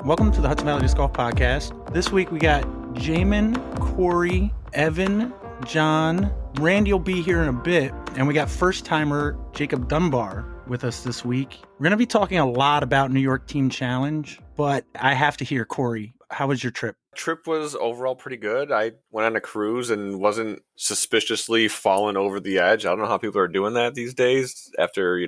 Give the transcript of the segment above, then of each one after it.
Welcome to the Hudson Valley Disc Golf Podcast. This week we got Jaimen, Corey, Evan, John, Randy will be here in a bit, and we got first-timer Jacob Dunbar with us this week. We're going to be talking a lot about New York Team Challenge, but I have to hear, Corey, how was your trip? Trip was overall pretty good. I went on a cruise and wasn't suspiciously falling over the edge. I don't know how people are doing that these days after,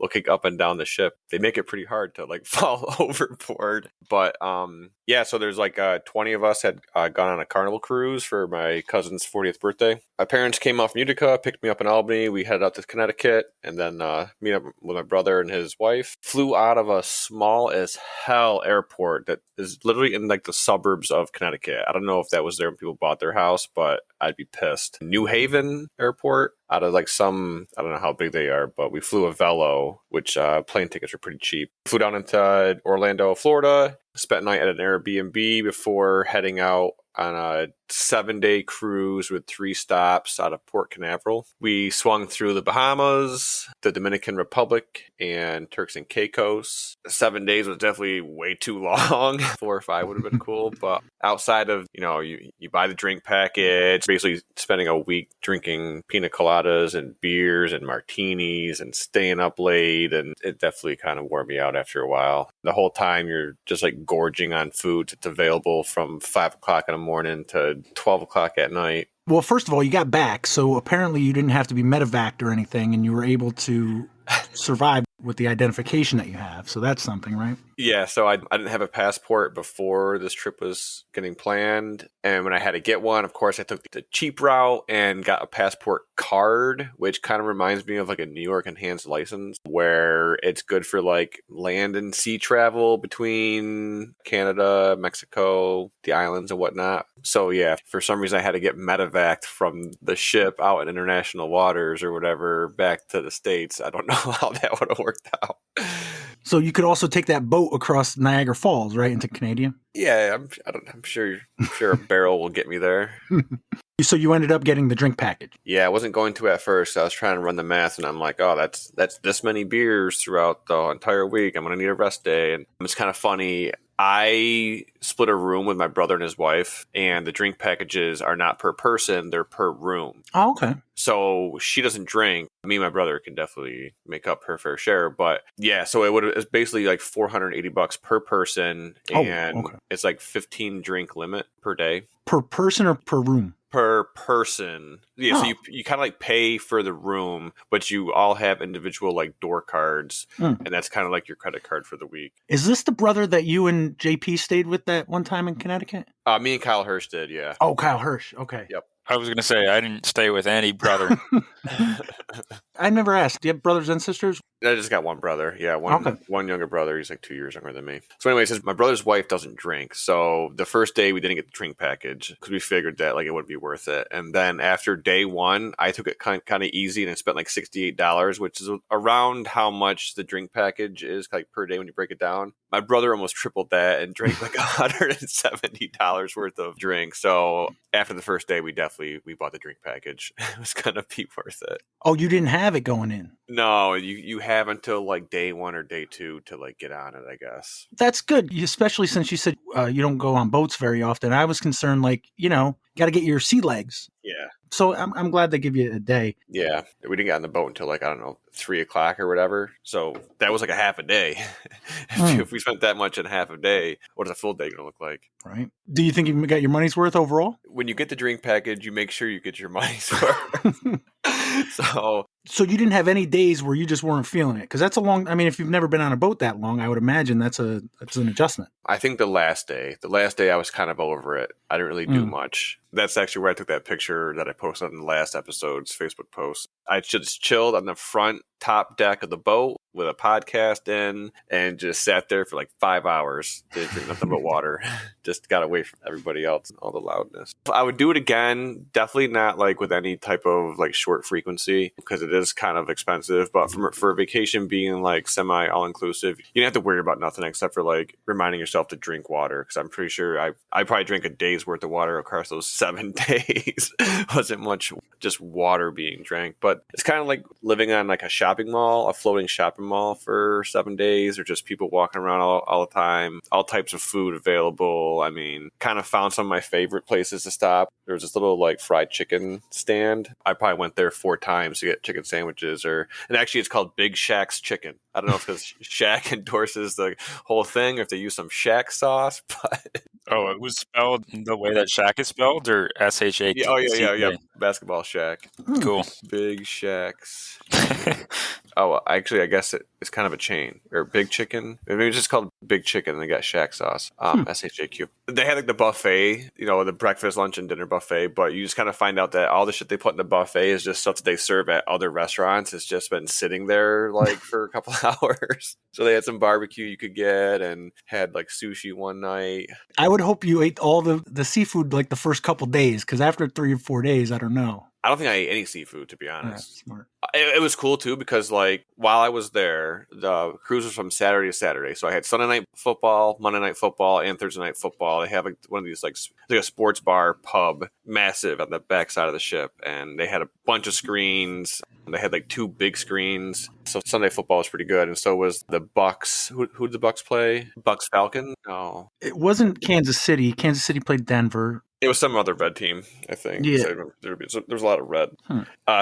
looking up and down the ship. They make it pretty hard to fall overboard. But so there's 20 of us had gone on a Carnival cruise for my cousin's 40th birthday. My parents came off from Utica, picked me up in Albany. We headed out to Connecticut and then meet up with my brother and his wife. Flew out of a small as hell airport that is literally in the suburbs of Connecticut. I don't know if that was there when people bought their house, but I'd be pissed. New Haven Airport, out of I don't know how big they are, but we flew a Velo, which plane tickets were pretty cheap. Flew down into Orlando, Florida, spent a night at an Airbnb before heading out on a 7-day cruise with 3 stops out of Port Canaveral. We swung through the Bahamas, the Dominican Republic, and Turks and Caicos. 7 days was definitely way too long. 4 or 5 would have been cool, but outside of, you buy the drink package, basically spending a week drinking pina coladas and beers and martinis and staying up late, and it definitely kind of wore me out after a while. The whole time you're just gorging on food that's available from 5 o'clock in the morning to 12 o'clock at night. Well, first of all, you got back, so apparently you didn't have to be medevaced or anything, and you were able to survive with the identification that you have. So that's something, right? Yeah, so I didn't have a passport before this trip was getting planned. And when I had to get one, of course, I took the cheap route and got a passport card, which kind of reminds me of a New York enhanced license, where it's good for land and sea travel between Canada, Mexico, the islands and whatnot. So yeah, for some reason I had to get medevaced from the ship out in international waters or whatever back to the States. I don't know how that would have worked out. So you could also take that boat across Niagara Falls, right, into Canada? Yeah, I'm sure a barrel will get me there. So you ended up getting the drink package? Yeah, I wasn't going to at first. I was trying to run the math, and I'm like, oh, that's this many beers throughout the entire week. I'm going to need a rest day. And it's kind of funny. I split a room with my brother and his wife, and the drink packages are not per person, they're per room. Oh, okay. So she doesn't drink. Me and my brother can definitely make up her fair share. But yeah, so it's basically $480 per person, and it's 15 drink limit per day. Per person or per room? Per person. Yeah, so you kind of pay for the room, but you all have individual door cards, and that's kind of your credit card for the week. Is this the brother that you and JP stayed with that one time in Connecticut? Me and Kyle Hirsch did, yeah. Oh, Kyle Hirsch, okay. Yep. I was going to say, I didn't stay with any brother. I never asked. Do you have brothers and sisters? I just got one brother. Yeah, one younger brother. He's 2 years younger than me. So anyway, it says my brother's wife doesn't drink. So the first day we didn't get the drink package because we figured that it wouldn't be worth it. And then after day 1, I took it kind of easy and I spent $68, which is around how much the drink package is per day when you break it down. My brother almost tripled that and drank $170 worth of drink. So after the first day, we bought the drink package. It was going to be worth it. Oh, you didn't have it going in? No, you have until day 1 or day 2 to get on it, I guess. That's good, especially since you said you don't go on boats very often. I was concerned, got to get your sea legs. Yeah. So I'm glad they give you a day. Yeah. We didn't get on the boat until 3 o'clock or whatever. So that was a half a day. If we spent that much in half a day, what is a full day going to look like? Right. Do you think you got your money's worth overall? When you get the drink package, you make sure you get your money's worth. So you didn't have any days where you just weren't feeling it? Because that's a long, if you've never been on a boat that long, I would imagine that's an adjustment. I think the last day I was kind of over it. I didn't really do much. That's actually where I took that picture that I posted on the last episode's Facebook post. I just chilled on the front top deck of the boat with a podcast in and just sat there for 5 hours. Didn't drink nothing but water. Just got away from everybody else and all the loudness. I would do it again. Definitely not with any type of short frequency because it is kind of expensive. But for a vacation being semi all-inclusive, you don't have to worry about nothing except for reminding yourself to drink water. Because I'm pretty sure I probably drank a day's worth of water across those 7 days. Wasn't much just water being drank. But it's kind of like living on a shop shopping mall, a floating shopping mall for 7 days, or just people walking around all the time, all types of food available. I mean, kind of found some of my favorite places to stop. There was this little like fried chicken stand. I probably went there 4 times to get chicken sandwiches, and actually it's called Big Shack's Chicken. I don't know if because Shack endorses the whole thing, or if they use some Shack sauce, but Oh, it was spelled the way that Shaq is spelled, or SHAK? yeah, yeah. Basketball Shack. Cool. Big Shacks. Oh, actually, I guess it's kind of a chain, or Big Chicken. Maybe it's just called Big Chicken, and they got Shack sauce. SHAQ. They had like the buffet, the breakfast, lunch, and dinner buffet, but you just kind of find out that all the shit they put in the buffet is just stuff that they serve at other restaurants. It's just been sitting there like for a couple hours. So they had some barbecue you could get, and had like sushi one night. I would hope you ate all the seafood like the first couple days, because after 3 or 4 days, I don't know. I don't think I ate any seafood, to be honest. That's smart. It was cool too because like while I was there, the cruise was from Saturday to Saturday. So I had Sunday night football, Monday night football, and Thursday night football. They have like one of these like a sports bar pub, massive on the backside of the ship, and they had a bunch of screens. They had like 2 big screens. So Sunday football was pretty good, and so was the Bucks. Who did the Bucks play? Bucks Falcon? No, It wasn't Kansas City. Kansas City played Denver. it was some other red team, I think. Yeah. So there was a lot of red.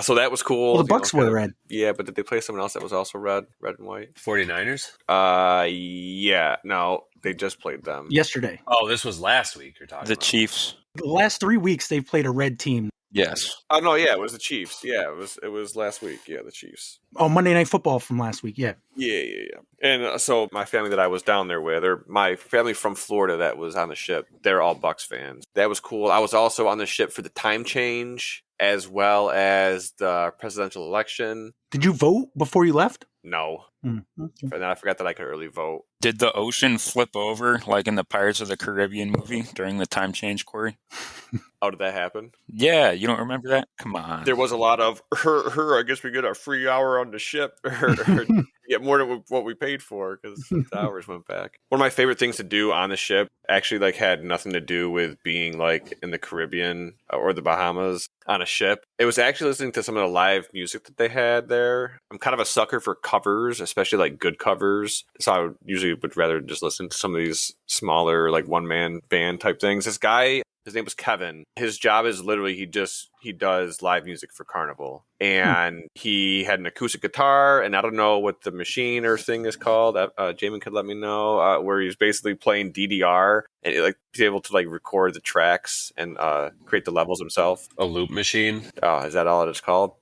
So that was cool. Well, the Bucks were red. Yeah, but did they play someone else that was also red and white? 49ers? Yeah. No, they just played them. Yesterday. Oh, this was last week you're talking The about. Chiefs. The last 3 weeks, they've played a red team. Yes. Oh no, yeah, it was the Chiefs. Yeah, it was last week. Yeah, the Chiefs. Oh, Monday Night Football from last week. Yeah. Yeah. And so my family that I was down there with, or my family from Florida that was on the ship, they're all Bucks fans. That was cool. I was also on the ship for the time change as well as the presidential election. Did you vote before you left? No. Okay. And then I forgot that I could early vote. Did the ocean flip over like in the Pirates of the Caribbean movie during the time change, Corey? How did that happen? Yeah, you don't remember that? Come on. There was a lot of I guess we get our free hour on the ship, or get more than what we paid for because the hours went back. One of my favorite things to do on the ship actually like had nothing to do with being like in the Caribbean or the Bahamas on a ship. It was actually listening to some of the live music that they had there. I'm kind of a sucker for covers, especially like good covers. So I would rather just listen to some of these smaller like one-man band type things. This guy, his name was Kevin. His job is literally he does live music for Carnival. And he had an acoustic guitar, and I don't know what the machine or thing is called. Jaimen could let me know. Where he's basically playing DDR, and he's able to like record the tracks and create the levels himself. A loop machine? Oh, is that all it's called?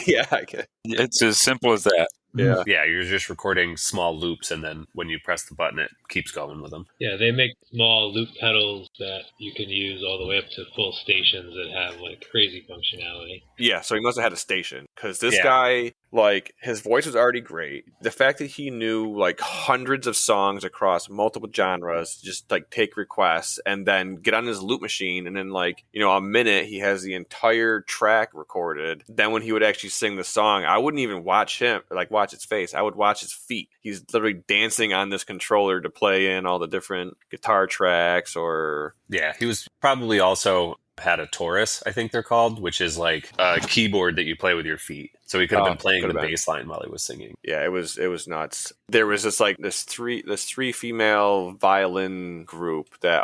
Yeah, I guess. It's as simple as that. Yeah. Yeah, you're just recording small loops, and then when you press the button, it keeps going with them. Yeah, they make small loop pedals that you can use all the way up to full stations that have like crazy functionality. Yeah, so he must have had a station because this guy, like, his voice was already great. The fact that he knew like hundreds of songs across multiple genres, just like take requests and then get on his loop machine, and then like a minute he has the entire track recorded. Then when he would actually sing the song, I wouldn't even watch his face. I would watch his feet. He's literally dancing on this controller to play in all the different guitar tracks. Or yeah, he was probably also had a Taurus, I think they're called, which is like a keyboard that you play with your feet. So he could have been playing the bass line while he was singing. Yeah, it was nuts. There was this three female violin group that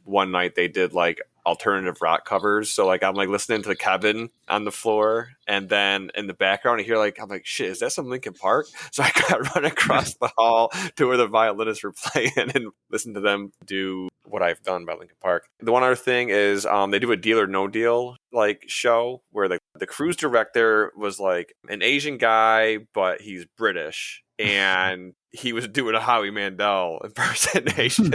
one night they did like alternative rock covers. So like I'm like listening to Kevin on the floor, and then in the background I hear I'm like, shit, is that some Linkin Park? So I got run across the hall to where the violinists were playing and listen to them do What I've Done by Linkin Park. The one other thing is they do a Deal or No Deal like show where the cruise director was like an Asian guy, but he's British, and he was doing a Howie Mandel impersonation.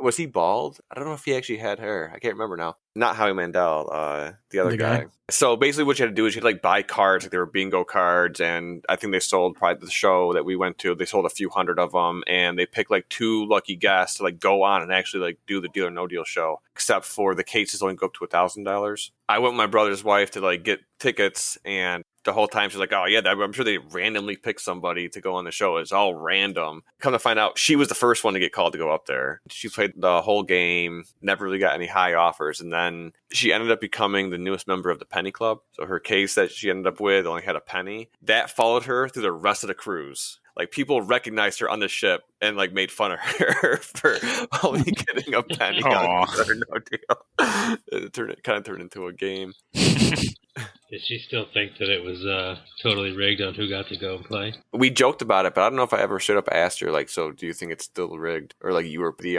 Was he bald? I don't know if he actually had hair. I can't remember now. Not Howie Mandel, the other guy. So basically what you had to do is you had to like buy cards, like they were bingo cards, and I think they sold probably the show that we went to, they sold a few hundred of them, and they picked like 2 lucky guests to like go on and actually like do the Deal or No Deal show, except for the cases only go up to $1,000. I went with my brother's wife to like get tickets, and the whole time she's like, oh yeah, I'm sure they randomly picked somebody to go on the show. It's all random. Come to find out, she was the first one to get called to go up there. She played the whole game, never really got any high offers, and then she ended up becoming the newest member of the Penny Club. So her case that she ended up with only had a penny. That followed her through the rest of the cruise. Like, people recognized her on the ship and like made fun of her for only getting a penny on her, no deal. It kind of turned into a game. Did she still think that it was totally rigged on who got to go and play? We joked about it, but I don't know if I ever straight up asked her, like, so do you think it's still rigged? Or like you were the,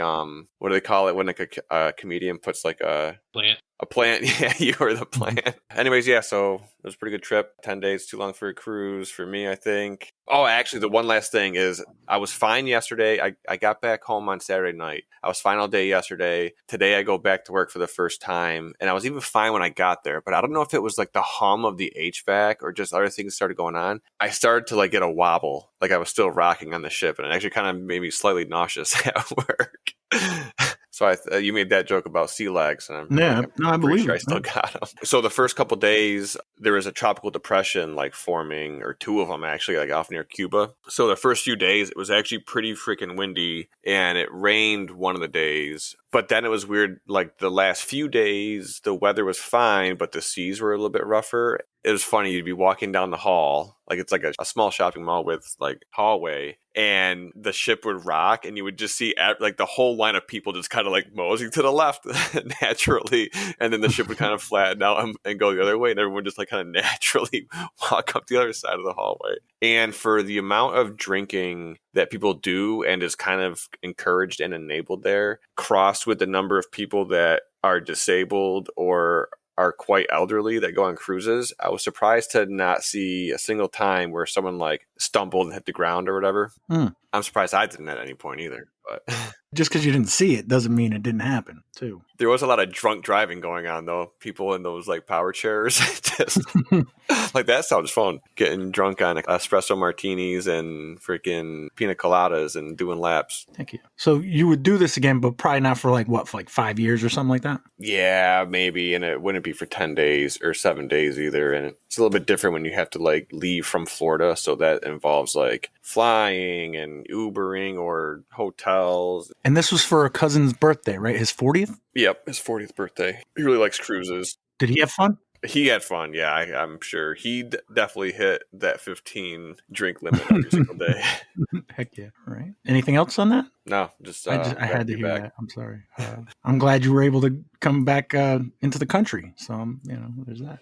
what do they call it when like a comedian puts like a plant? A plant. Yeah, you were the plant. Anyways, yeah, so it was a pretty good trip. 10 days too long for a cruise for me, I think. Oh, actually, the one last thing is I was fine yesterday. I got back home on Saturday night. I was fine all day yesterday. Today I go back to work for the first time, and I was even fine when I got there. But I don't know if it was like the hum of the HVAC or just other things started going on. I started to like get a wobble, like I was still rocking on the ship, and it actually kind of made me slightly nauseous at work. So you made that joke about sea legs, and I'm pretty sure I still got them. So the first couple days, there was a tropical depression like forming, or two of them actually, like off near Cuba. So the first few days, it was actually pretty freaking windy, and it rained one of the days. But then it was weird, like the last few days, the weather was fine, but the seas were a little bit rougher. It was funny, you'd be walking down the hall, like it's like a small shopping mall with like hallway, and the ship would rock, and you would just see like the whole line of people just kind of like moseying to the left naturally, and then the ship would kind of flatten out and go the other way, and everyone just like kind of naturally walk up the other side of the hallway. And for the amount of drinking that people do and is kind of encouraged and enabled there, crossed with the number of people that are disabled or are quite elderly that go on cruises, I was surprised to not see a single time where someone like stumbled and hit the ground or whatever. I'm surprised I didn't at any point either. But just because you didn't see it doesn't mean it didn't happen too. There was a lot of drunk driving going on though. People in those like power chairs, just like that sounds fun. Getting drunk on espresso martinis and freaking pina coladas and doing laps. Thank you. So you would do this again, but probably not for like 5 years or something like that? Yeah, maybe. And it wouldn't be for 10 days or 7 days either. And it's a little bit different when you have to like leave from Florida. So that involves like flying and Ubering or hotels. And this was for a cousin's birthday, right? His 40th? Yep, his 40th birthday. He really likes cruises. Did he have fun? He had fun, yeah, I'm sure. He definitely hit that 15 drink limit every single day. Heck yeah, right. Anything else on that? No, just I had to hear that. I'm sorry. I'm glad you were able to come back into the country. So, there's that.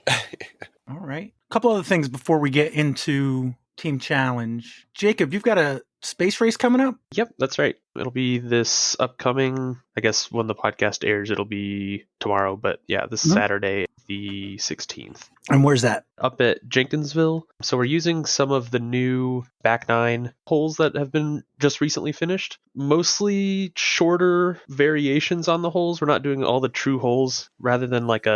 All right. A couple other things before we get into Team Challenge. Jacob, you've got a space race coming up? Yep, that's right. It'll be this upcoming, I guess when the podcast airs, it'll be tomorrow. But yeah, this Saturday, the 16th. And where's that? Up at Jenkinsville. So we're using some of the new back nine holes that have been just recently finished. Mostly shorter variations on the holes. We're not doing all the true holes rather than like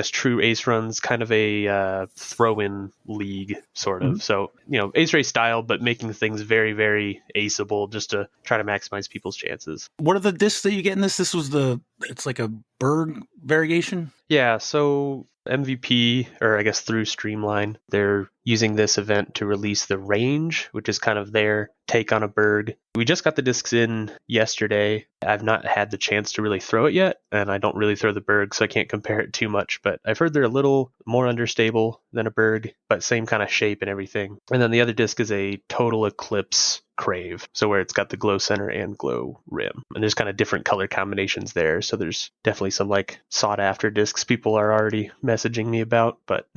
true ace runs, kind of a throw-in league sort of. So, ace race style, but making things very, very aceable just to try to maximize people's chances. What are the discs that you get in this? This was it's like a Berg variation? Yeah, so MVP, or I guess through Streamline, they're using this event to release the Range, which is kind of their take on a Berg. We just got the discs in yesterday. I've not had the chance to really throw it yet, and I don't really throw the Berg, so I can't compare it too much, but I've heard they're a little more understable than a Berg, but same kind of shape and everything. And then the other disc is a Total Eclipse Crave, so where it's got the glow center and glow rim, and there's kind of different color combinations there, so there's definitely some like sought after discs people are already messaging me about. But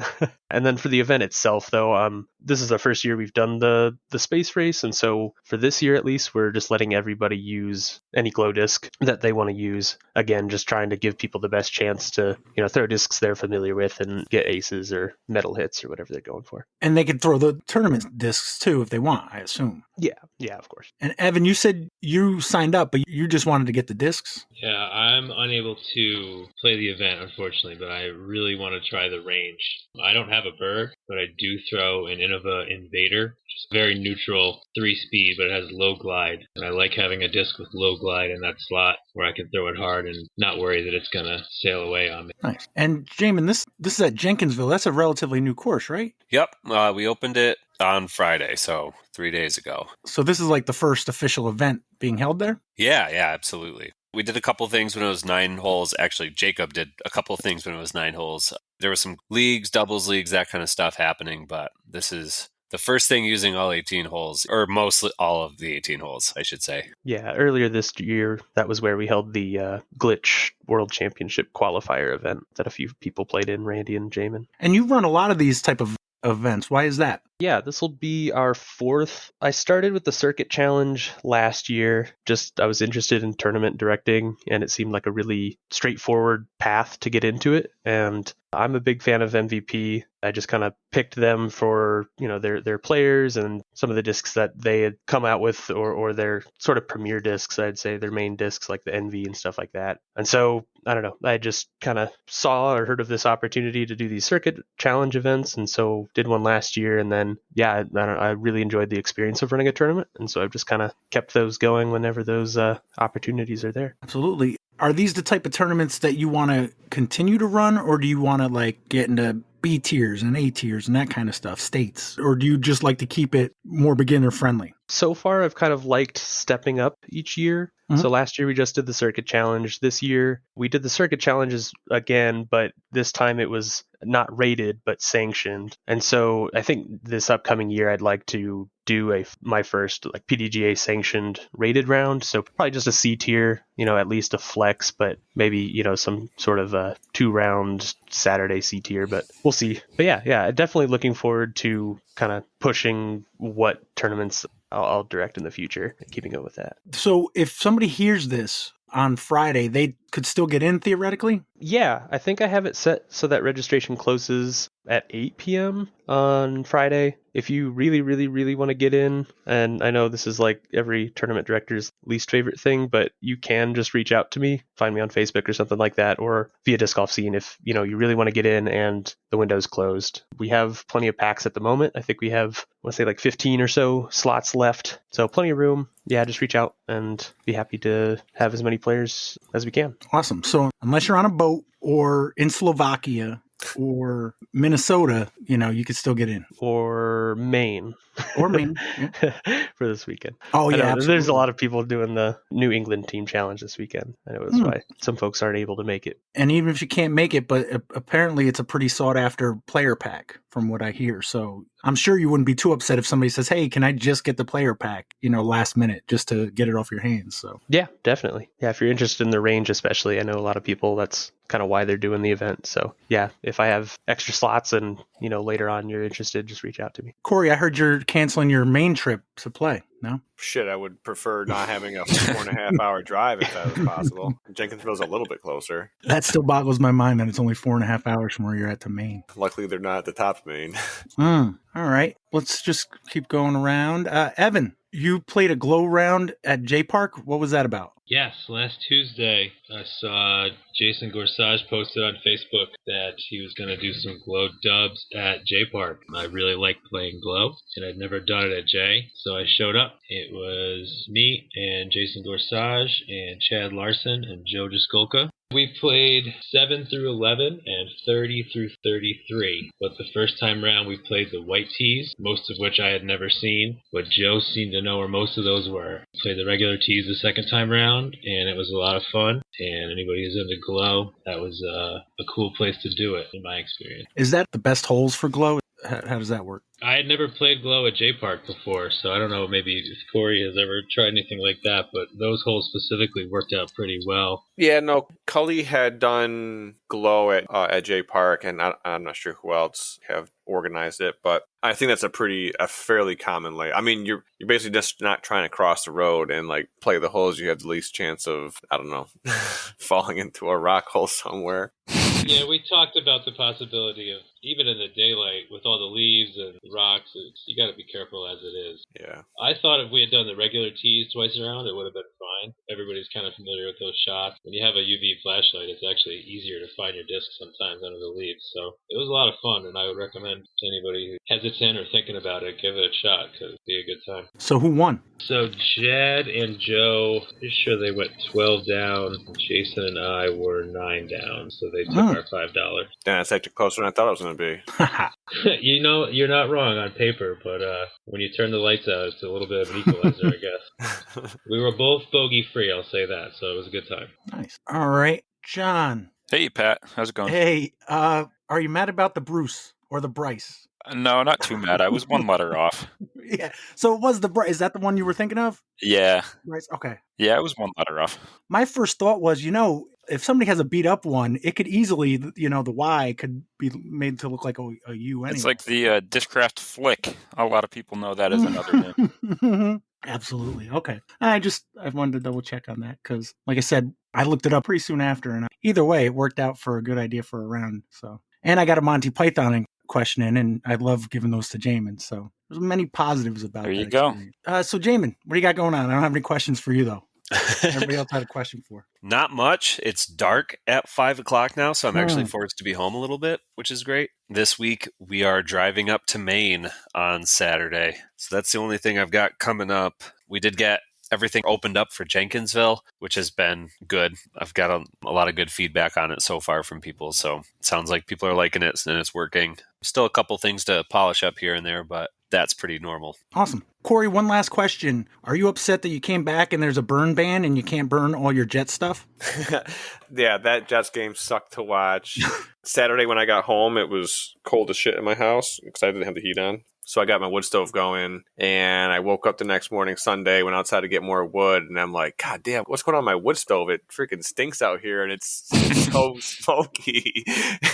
and then for the event itself though, this is our first year we've done the space race, and so for this year at least we're just letting everybody use any glow disc that they want to use. Again, just trying to give people the best chance to throw discs they're familiar with and get aces or metal hits or whatever they're going for. And they can throw the tournament discs too if they want, I assume. Yeah, of course. And Evan, you said you signed up, but you just wanted to get the discs? Yeah, I'm unable to play the event, unfortunately, but I really want to try the Range. I don't have a Berg, but I do throw an Innova Invader, which is very neutral, 3-speed, but it has low glide. And I like having a disc with low glide, and that slot where I can throw it hard and not worry that it's going to sail away on me. Nice. And Jaimen, this is at Jenkinsville. That's a relatively new course, right? Yep. We opened it on Friday, so 3 days ago. So this is like the first official event being held there? Yeah, absolutely. We did a couple things when it was 9 holes. Actually, Jacob did a couple things when it was 9 holes. There were some leagues, doubles leagues, that kind of stuff happening, but this is the first thing using all 18 holes, or mostly all of the 18 holes, I should say. Yeah, earlier this year, that was where we held the Glitch World Championship qualifier event that a few people played in, Randy and Jaimen. And you've run a lot of these type of events. Why is that? Yeah, this will be our 4th. I started with the Circuit Challenge last year. I was interested in tournament directing, and it seemed like a really straightforward path to get into it. And I'm a big fan of MVP. I just kind of picked them for, their players and some of the discs that they had come out with, or their sort of premier discs, I'd say, their main discs like the Envy and stuff like that. And so, I don't know, I just kind of saw or heard of this opportunity to do these Circuit Challenge events, and so did one last year. And then, I really enjoyed the experience of running a tournament, and so I've just kind of kept those going whenever those opportunities are there. Absolutely. Are these the type of tournaments that you want to continue to run, or do you want to like get into B tiers and A tiers and that kind of stuff, states, or do you just like to keep it more beginner friendly? So far, I've kind of liked stepping up each year. Mm-hmm. So last year we just did the Circuit Challenge. This year we did the Circuit Challenges again, but this time it was not rated but sanctioned. And so I think this upcoming year I'd like to do my first like PDGA sanctioned rated round. So probably just a C tier, at least a flex, but maybe, some sort of a 2-round Saturday C tier, but we'll see. But yeah, definitely looking forward to kind of pushing what tournaments I'll direct in the future and keeping up with that. So if somebody hears this on Friday, they could still get in theoretically? Yeah, I think I have it set so that registration closes at 8 p.m. on Friday. If you really, really, really want to get in, and I know this is like every tournament director's least favorite thing, but you can just reach out to me, find me on Facebook or something like that, or via Disc Golf Scene if you really want to get in and the window's closed. We have plenty of packs at the moment. I think we have, I want to say like 15 or so slots left, so plenty of room. Yeah, just reach out and be happy to have as many players as we can. Awesome. So unless you're on a boat or in Slovakia or Minnesota, you could still get in. Or Maine. Or Maine. Yeah. For this weekend. Oh, yeah. Absolutely. There's a lot of people doing the New England Team Challenge this weekend. I know that's why some folks aren't able to make it. And even if you can't make it, but apparently it's a pretty sought after player pack from what I hear. So I'm sure you wouldn't be too upset if somebody says, hey, can I just get the player pack, last minute just to get it off your hands. So yeah, definitely. Yeah, if you're interested in the range, especially, I know a lot of people, that's kind of why they're doing the event. So yeah, if I have extra slots and, later on you're interested, just reach out to me. Corey, I heard you're canceling your main trip to play. No? Shit, I would prefer not having a 4.5 hour drive if that was possible. Jenkinsville's a little bit closer. That still boggles my mind that it's only 4.5 hours from where you're at to Maine. Luckily, they're not at the top of Maine. All right. Let's just keep going around. Evan, you played a glow round at J Park. What was that about? Yes, last Tuesday I saw Jason Gorsage posted on Facebook that he was going to do some glow dubs at J Park. I really like playing glow, and I'd never done it at J, so I showed up. It was me and Jason Gorsage and Chad Larson and Joe Jaskolka. We played 7 through 11 and 30 through 33, but the first time round we played the white tees, most of which I had never seen, but Joe seemed to know where most of those were. We played the regular tees the second time round, and it was a lot of fun, and anybody who's into glow, that was a cool place to do it, in my experience. Is that the best holes for glow? How does that work? I had never played glow at J Park before, so I don't know maybe if Corey has ever tried anything like that, but those holes specifically worked out pretty well. Yeah, no, Cully had done glow at J Park, and I'm not sure who else have organized it, but I think that's a fairly common lay. I mean, you're basically just not trying to cross the road and like play the holes you have the least chance of, I don't know, falling into a rock hole somewhere. Yeah, we talked about the possibility of, even in the daylight, with all the leaves and rocks, you got to be careful as it is. Yeah. I thought if we had done the regular tees twice around, it would have been fine. Everybody's kind of familiar with those shots. When you have a UV flashlight, it's actually easier to find your disc sometimes under the leaves. So it was a lot of fun, and I would recommend to anybody who's hesitant or thinking about it, give it a shot, because it'd be a good time. So who won? So Jed and Joe, pretty sure they went 12 down. Jason and I were 9 down, so they took our $5. Damn, that's actually closer than I thought it was going to be. You know, you're not wrong on paper, but when you turn the lights out, it's a little bit of an equalizer, I guess. We were both bogey-free, I'll say that, so it was a good time. Nice. All right, John. Hey, Pat. How's it going? Hey, are you mad about the Bruce or the Bryce? No, not too mad. I was one letter off. Yeah. So it was the Bryce. Is that the one you were thinking of? Yeah. Bryce. Okay. Yeah, I was one letter off. My first thought was, if somebody has a beat up one, it could easily, the Y could be made to look like a U anyway. It's like the Discraft Flick. A lot of people know that as another name. Absolutely. Okay. I wanted to double check on that because, like I said, I looked it up pretty soon after, and either way, it worked out for a good idea for a round. So, and I got a Monty Python question in, and I love giving those to Jaimen. So there's many positives about that. There you go. So Jaimen, what do you got going on? I don't have any questions for you though. Everybody else had a question for. Not much. It's dark at 5 o'clock now, so I'm actually forced to be home a little bit, which is great. This week, we are driving up to Maine on Saturday. So that's the only thing I've got coming up. We did get everything opened up for Jenkinsville, which has been good. I've got a lot of good feedback on it so far from people. So it sounds like people are liking it and it's working. Still a couple things to polish up here and there, but that's pretty normal. Awesome. Corey, one last question. Are you upset that you came back and there's a burn ban and you can't burn all your Jets stuff? Yeah, that Jets game sucked to watch. Saturday when I got home, it was cold as shit in my house because I didn't have the heat on. So I got my wood stove going, and I woke up the next morning, Sunday, went outside to get more wood, and I'm like, God damn, what's going on with my wood stove? It freaking stinks out here, and it's so smoky.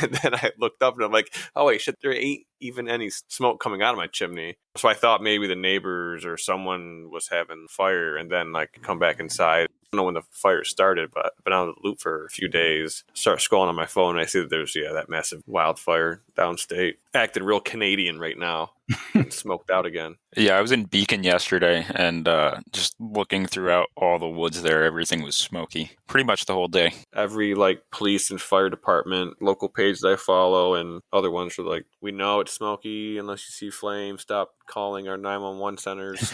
And then I looked up, and I'm like, oh, wait, shit, there ain't even any smoke coming out of my chimney. So I thought maybe the neighbors or someone was having fire, and then come back inside. I don't know when the fire started, but I've been out of the loop for a few days. Start scrolling on my phone, and I see that there's that massive wildfire downstate. Acting real Canadian right now. And smoked out again. Yeah, I was in Beacon yesterday, and just looking throughout all the woods there, everything was smoky. Pretty much the whole day. Every police and fire department, local page that I follow, and other ones are like, we know it's smoky unless you see flames. Stop calling our 911 centers.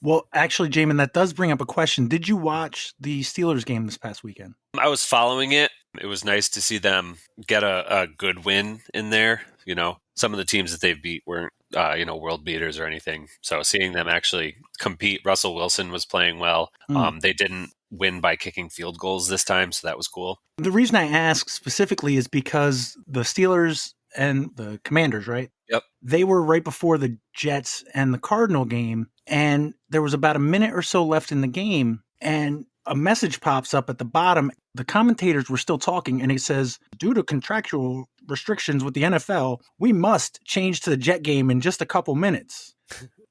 Well, actually, Jaimen, that does bring up a question. Did you watch the Steelers game this past weekend? I was following it. It was nice to see them get a good win in there. Some of the teams that they've beat weren't, world beaters or anything. So seeing them actually compete, Russell Wilson was playing well. They didn't win by kicking field goals this time, so that was cool. The reason I ask specifically is because the Steelers and the Commanders, right? Yep. They were right before the Jets and the Cardinal game, and there was about a minute or so left in the game, and a message pops up at the bottom. The commentators were still talking, and it says, due to contractual restrictions with the NFL, we must change to the Jet game in just a couple minutes.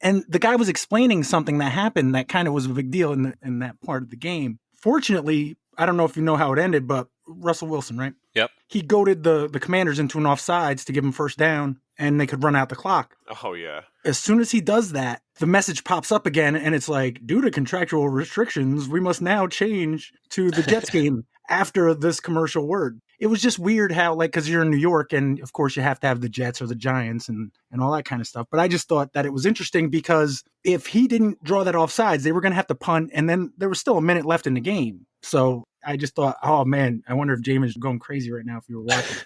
And the guy was explaining something that happened that kind of was a big deal in that part of the game. Fortunately, I don't know if you know how it ended, but Russell Wilson, right? Yep. He goaded the Commanders into an offsides to give him first down, and they could run out the clock. Oh, yeah. As soon as he does that, the message pops up again, and it's like, due to contractual restrictions, we must now change to the Jets game after this commercial word. It was just weird how, because you're in New York, and of course you have to have the Jets or the Giants and all that kind of stuff. But I just thought that it was interesting because if he didn't draw that offsides, they were going to have to punt, and then there was still a minute left in the game. So I just thought, oh man, I wonder if Jaimen's going crazy right now if you were watching.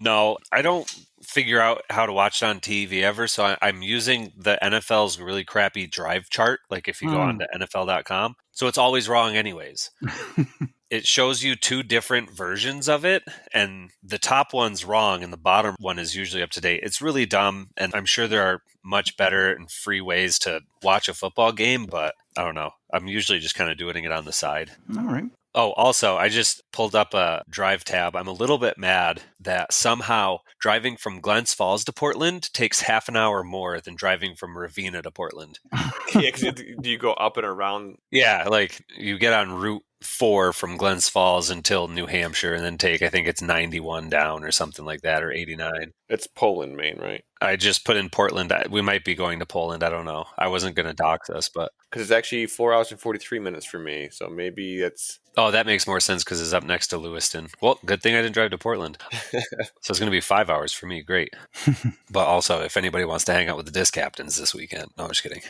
No, I don't figure out how to watch it on TV ever. So I'm using the NFL's really crappy drive chart. Like if you go on to NFL.com. So it's always wrong anyways. It shows you two different versions of it, and the top one's wrong and the bottom one is usually up to date. It's really dumb, and I'm sure there are much better and free ways to watch a football game, but I don't know. I'm usually just kind of doing it on the side. All right. Oh, also, I just pulled up a drive tab. I'm a little bit mad that somehow driving from Glens Falls to Portland takes half an hour more than driving from Ravenna to Portland. Yeah, because do you go up and around? Yeah, you get on Route 4 from Glens Falls until New Hampshire and then take, I think it's 91 down or something like that, or 89. It's Poland, Maine, right? I just put in Portland. We might be going to Poland. I don't know. I wasn't going to dox us, but... Because it's actually 4 hours and 43 minutes for me. So maybe it's... Oh, that makes more sense because it's up next to Lewiston. Well, good thing I didn't drive to Portland. So it's going to be 5 hours for me. Great. But also, if anybody wants to hang out with the disc captains this weekend. No, I'm just kidding.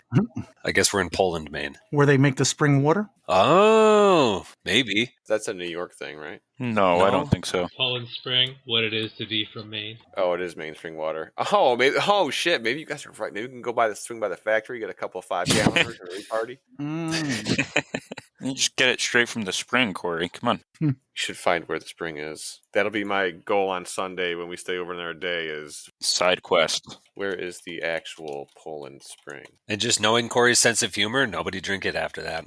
I guess we're in Poland, Maine. Where they make the spring water? Oh, maybe. That's a New York thing, right? No, I don't think so. Poland Spring, what it is to be from Maine. Oh, it is Maine spring water. Oh, maybe. Oh, shit. Maybe you guys are right. Maybe we can go swing by the factory, get a couple of 5-galloners and a party. You just get it straight from the spring, Corey. Come on. You should find where the spring is. That'll be my goal on Sunday when we stay over there a day is Side quest. where is the actual Poland spring? And just knowing Corey's sense of humor, nobody drink it after that.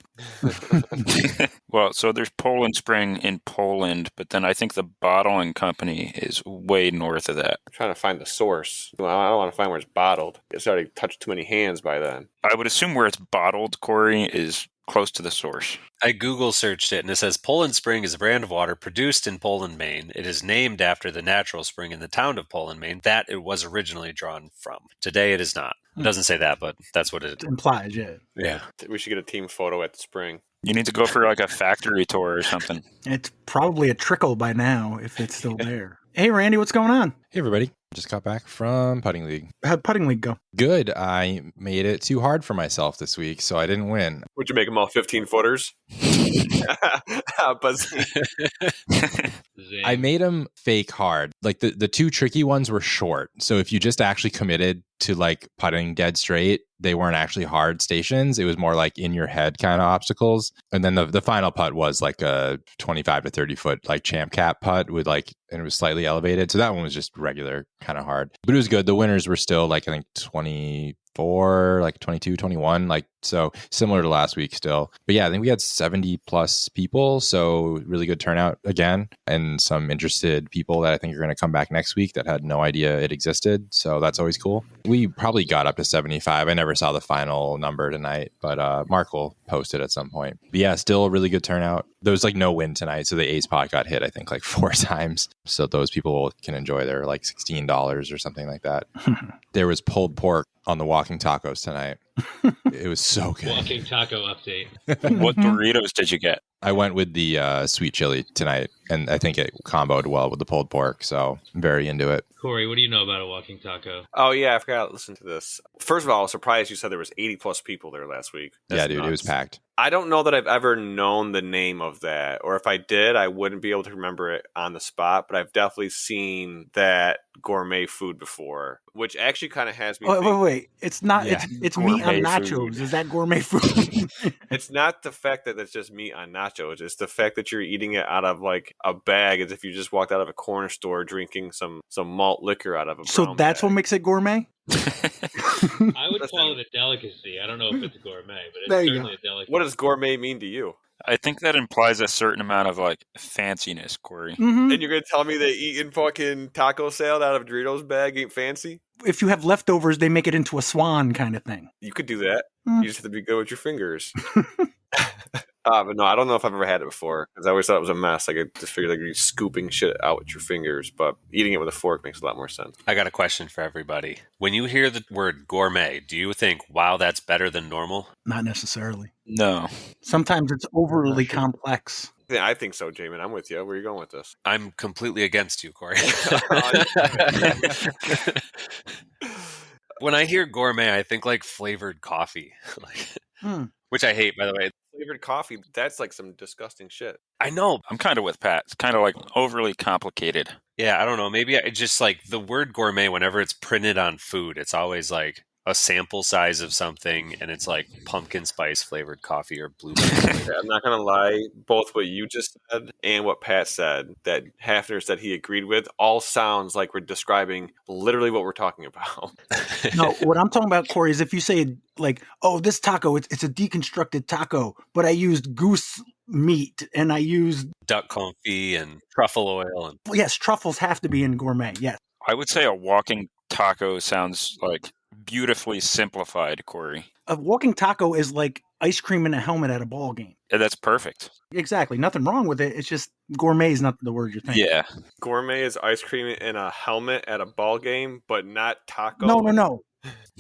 Well, so there's Poland Spring in Poland, but then I think the bottling company is way north of that. I'm trying to find the source. Well, I don't want to find where it's bottled. It's already touched too many hands by then. I would assume where it's bottled, Corey, is close to the source. I Google searched it and it says Poland Spring is a brand of water produced in Poland, Maine. It is named after the natural spring in the town of Poland, Maine, that it was originally drawn from. Today it is not. It doesn't say that, but that's what it Implies, yeah. Yeah. We should get a team photo at the spring. You need to go for like a factory tour or something. It's probably a trickle by now if it's still there. Hey, Randy, what's going on? Hey, everybody. Just got back from putting league. How'd putting league go? Good. I made it too hard for myself this week, so I didn't win. Would you make them all 15-footers? I made them fake hard. Like the two tricky ones were short. So if you just actually committed to like putting dead straight, they weren't actually hard stations. It was more like in your head kind of obstacles. And then the final putt was like a 25 to 30 foot like champ cap putt with like, and it was slightly elevated. So that one was just regular kind of hard, but it was good. The winners were still like, I think 24, like 22, 21, like, so similar to last week still. But yeah, I think we had 70 plus people. So really good turnout again, and some interested people that I think are going to come back next week that had no idea it existed. So that's always cool. We probably got up to 75. I never saw the final number tonight, but Mark will post it at some point. But yeah, still a really good turnout. There was like no win tonight. So the ace pot got hit, I think like 4 times. So those people can enjoy their like $16 or something like that. There was pulled pork on the walking tacos tonight. It was so good. Walking taco update. What Doritos did you get? I went with the sweet chili tonight, and I think it comboed well with the pulled pork, so I'm very into it. Corey, what do you know about a walking taco? Oh, yeah, I forgot to listen to this. First of all, I was surprised you said there was 80 plus people there last week. That's yeah, dude, nuts. It was packed. I don't know that I've ever known the name of that, or if I did, I wouldn't be able to remember it on the spot, but I've definitely seen that gourmet food before, which actually kind of has me Wait. It's not, Yeah. it's meat on Gourmet nachos. food. Is that gourmet food? It's not the fact that it's just meat on nachos. It's the fact that you're eating it out of like a bag as if you just walked out of a corner store drinking some malt liquor out of a So brown that's bag. what makes it gourmet? I would call it a delicacy. I don't know if it's gourmet, but it's There you certainly a delicacy. What does gourmet mean to you? I think that implies a certain amount of like fanciness, Corey. Mm-hmm. And you're going to tell me that eating fucking taco salad out of a Doritos bag ain't fancy? If you have leftovers, they make it into a swan kind of thing. You could do that. Mm. You just have to be good with your fingers. But no, I don't know if I've ever had it before because I always thought it was a mess. Like I just figured like you're scooping shit out with your fingers, but eating it with a fork makes a lot more sense. I got a question for everybody. When you hear the word gourmet, do you think, wow, that's better than normal? Not necessarily. No. Sometimes it's overly complex. Yeah, I think so, Jaimen. I'm with you. Where are you going with this? I'm completely against you, Corey. When I hear gourmet, I think like flavored coffee, which I hate, by the way. Flavored coffee, that's like some disgusting shit. I know. I'm kind of with Pat. It's kind of like overly complicated. Yeah, I don't know. Maybe I just like the word gourmet, whenever it's printed on food, it's always like a sample size of something, and it's like pumpkin spice flavored coffee or blueberry. I'm not going to lie. Both what you just said and what Pat said, that Hafner said he agreed with, all sounds like we're describing literally what we're talking about. No, what I'm talking about, Corey, is if you say like, oh, this taco, it's a deconstructed taco, but I used goose meat and I used... Duck confit and truffle oil. And Yes, truffles have to be in gourmet, yes. I would say a walking taco sounds like beautifully simplified, Corey. A walking taco is like ice cream in a helmet at a ball game. Yeah, that's perfect. Exactly. Nothing wrong with it. It's just gourmet is not the word you're thinking. Yeah. Gourmet is ice cream in a helmet at a ball game, but not taco. No.